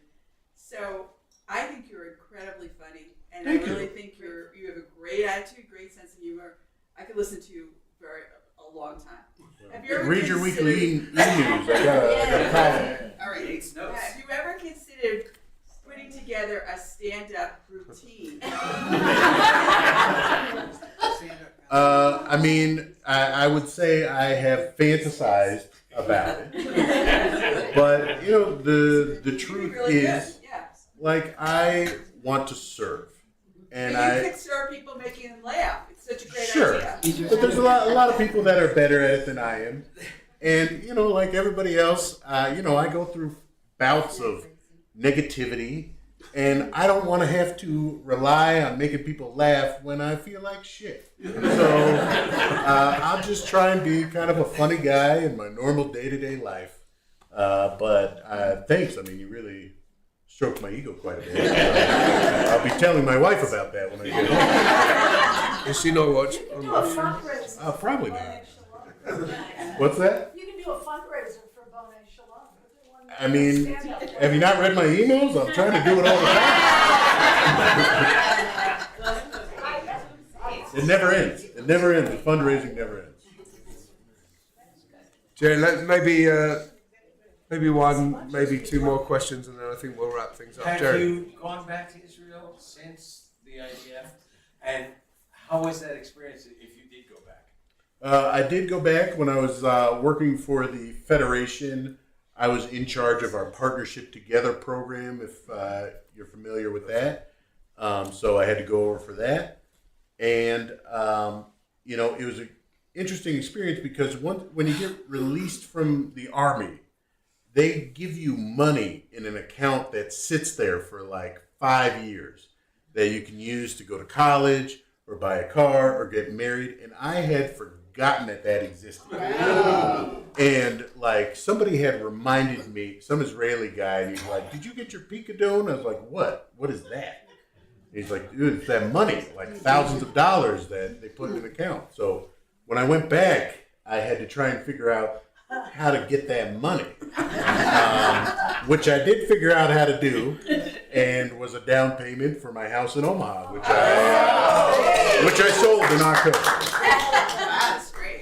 So, I think you're incredibly funny, and Thank I really you. think you have a great attitude, great sense of humor. I could listen to you a long time. Have you ever Read your weekly considered- e-news. I got a column. All right. Takes notes. Have you ever considered putting together a stand-up routine? I would say I have fantasized about it, but you know, the truth is, like, I want to serve, and you I could serve people, making them laugh. It's such a great sure, idea. but there's a lot of people that are better at it than I am, and you know, like everybody else, you know, I go through bouts of negativity. And I don't want to have to rely on making people laugh when I feel like shit. So I'll just try and be kind of a funny guy in my normal day-to-day life. But thanks. I mean, you really stroked my ego quite a bit. I'll be telling my wife about that when I get home. Is she not watching? You can do a fundraiser. Probably not. What's that? You can do a fundraiser for Bonnet Shalom. I mean, have you not read my emails? I'm trying to do it all the time. It never ends. It never ends. The fundraising never ends. Jerry, maybe one, maybe two more questions, and then I think we'll wrap things up. Have Jerry. you gone back to Israel since the IDF? And how was that experience if you did go back? I did go back when I was working for the Federation. I was in charge of our Partnership Together program, if you're familiar with that. So I had to go over for that. And, you know, it was an interesting experience because when you get released from the Army, they give you money in an account that sits there for like 5 years that you can use to go to college or buy a car or get married. And I had forgotten that existed. Wow. And like somebody had reminded me, some Israeli guy, and he's like, "Did you get your Picadone?" I was like, "What? What is that?" He's like, "Dude, it's that money, like thousands of dollars that they put in an account." So when I went back, I had to try and figure out how to get that money, which I did figure out how to do, and was a down payment for my house in Omaha, which I sold in October.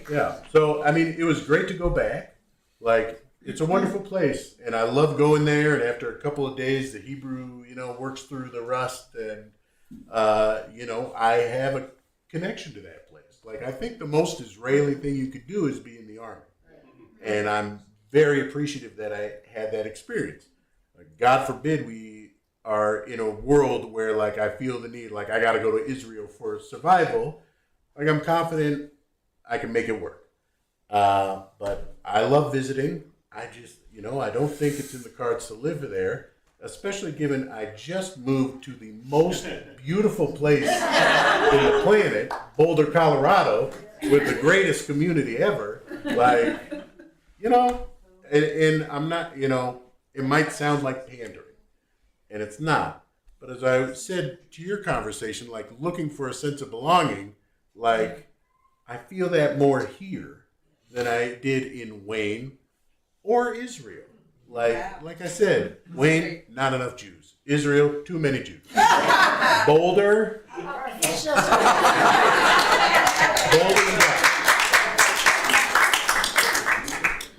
Yeah. So, I mean, it was great to go back. Like, it's a wonderful place, and I love going there. And after a couple of days, the Hebrew, you know, works through the rust, and, you know, I have a connection to that place. Like, I think the most Israeli thing you could do is be in the Army. And I'm very appreciative that I had that experience. Like, God forbid we are in a world where, like, I feel the need, like, I got to go to Israel for survival. Like, I'm confident I can make it work. But I love visiting. I just, you know, I don't think it's in the cards to live there, especially given I just moved to the most beautiful place in the planet, Boulder, Colorado, with the greatest community ever. Like, you know, and I'm not, you know, it might sound like pandering, and it's not. But as I said to your conversation, like looking for a sense of belonging, like, I feel that more here than I did in Wayne or Israel. Like I said, Wayne, not enough Jews. Israel, too many Jews. Boulder,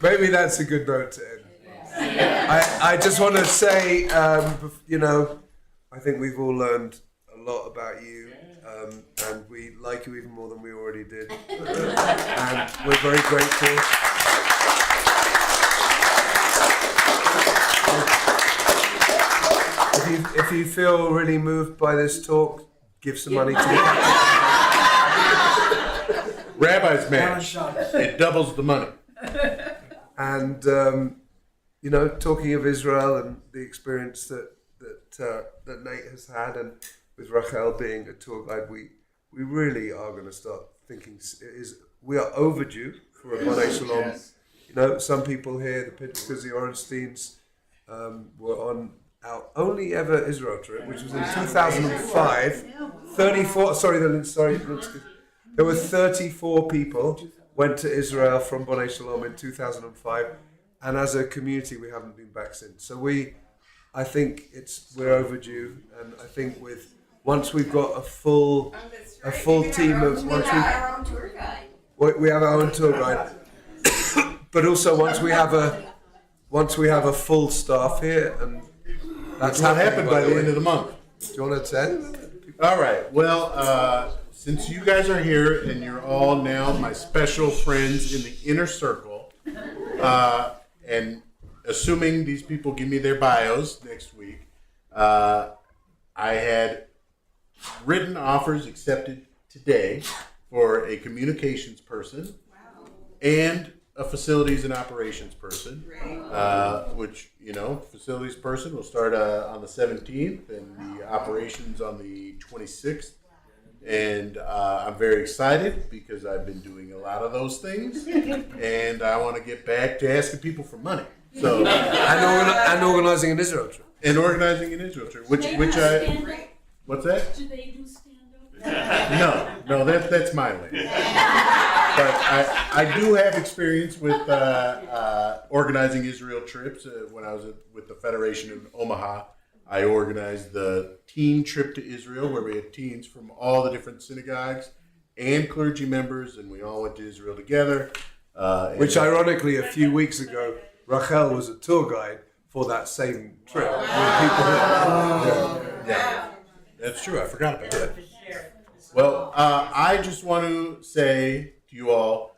Maybe that's a good note to end. I just want to say, you know, I think we've all learned a lot about you. And we like you even more than we already did. And we're very grateful. If you feel really moved by this talk, give some money to me. Rabbi's match. It doubles the money. And, you know, talking of Israel and the experience that Nate has had, and with Rachel being a tour guide, we really are going to start thinking. We are overdue for a Bonnet Shalom. Yes. You know, some people here, the Pittsburghs, the Orensteins, were on our only ever Israel trip, which was in 2005. 34. There were 34 people went to Israel from Bonnet Shalom in 2005, and as a community, we haven't been back since. So I think we're overdue, and I think once we've got a full team of we have our own tour guide. We have our own tour guide, but also once we have a full staff here, and that's not happened by the end of the month. Do you want to say? All right. Well, since you guys are here and you're all now my special friends in the inner circle, and assuming these people give me their bios next week, I had written offers accepted today for a communications person and a facilities and operations person, which, facilities person will start on the 17th and the operations on the 26th. And I'm very excited because I've been doing a lot of those things, and I want to get back to asking people for money. So and organizing an Israel trip. What's that? Do they do stand-up? No, that's my lane. But I do have experience with organizing Israel trips. When I was with the Federation in Omaha, I organized the teen trip to Israel, where we had teens from all the different synagogues and clergy members, and we all went to Israel together. Which, ironically, a few weeks ago, Rachel was a tour guide for that same trip. Yeah, that's true. I forgot about that. Well, I just want to say to you all,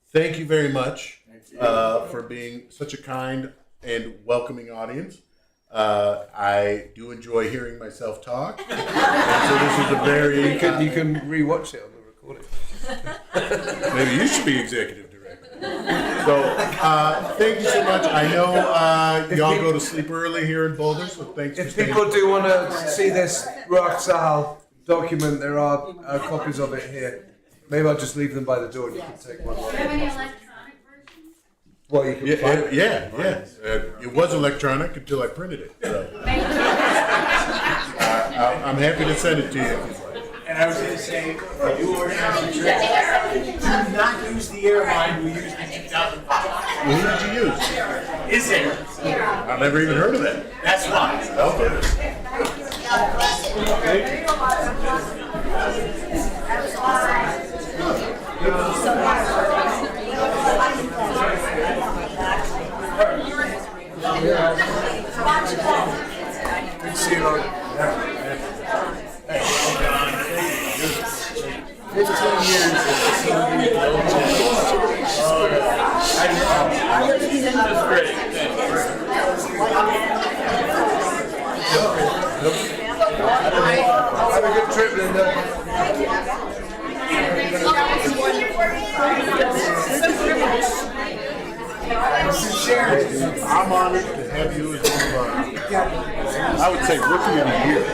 thank you very much for being such a kind and welcoming audience. I do enjoy hearing myself talk, and so this is a very... You can rewatch it on the recording. Maybe you should be executive director. So, thank you so much. I know y'all go to sleep early here in Boulder, so thanks for If staying. people do want to see this Ruach Tzahal document, there are copies of it here. Maybe I'll just leave them by the door and you can take one. Do you have any electronic versions? Well, you can find it. Yeah. It was electronic until I printed it. So. I'm happy to send it to you. And I was going to say, when you organize a trip, do not use the airline we used in 2005. Who did you use? Is there? I've never even heard of that. That's why. Okay. Good to see you on. 15 years of facility That's great. Have a good trip, Linda. I'm honored to have you as one of our, I would say, rookie of the year.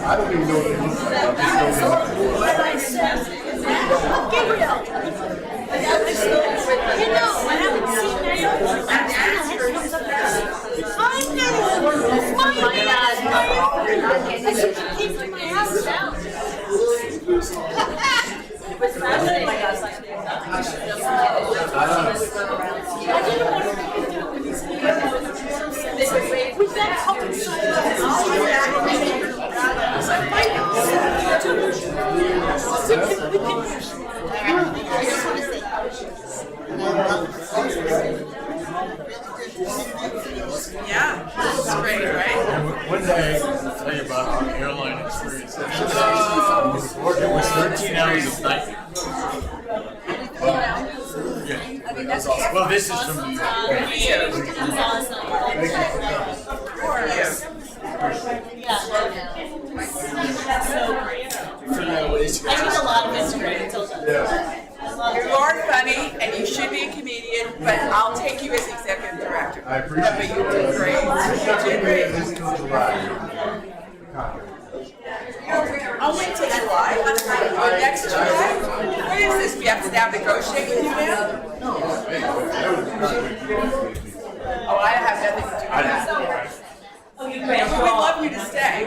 I don't even know what it looks like. I'm just Gabriel! I haven't seen Naomi. I know! I said she came to my house now. I didn't want to be there when he said, we've got help so Yeah, that's great, right? One day, I'll tell you about our airline experience. It was 13 hours of night. Well, this is from New York. You are funny and you should be a comedian, but I'll take you as executive director. I appreciate But you did great. You did great. I'll wait till July. Next July? What is this? We have to now negotiate with you now? Oh, I have nothing to do with that. Okay, We'd love you to stay.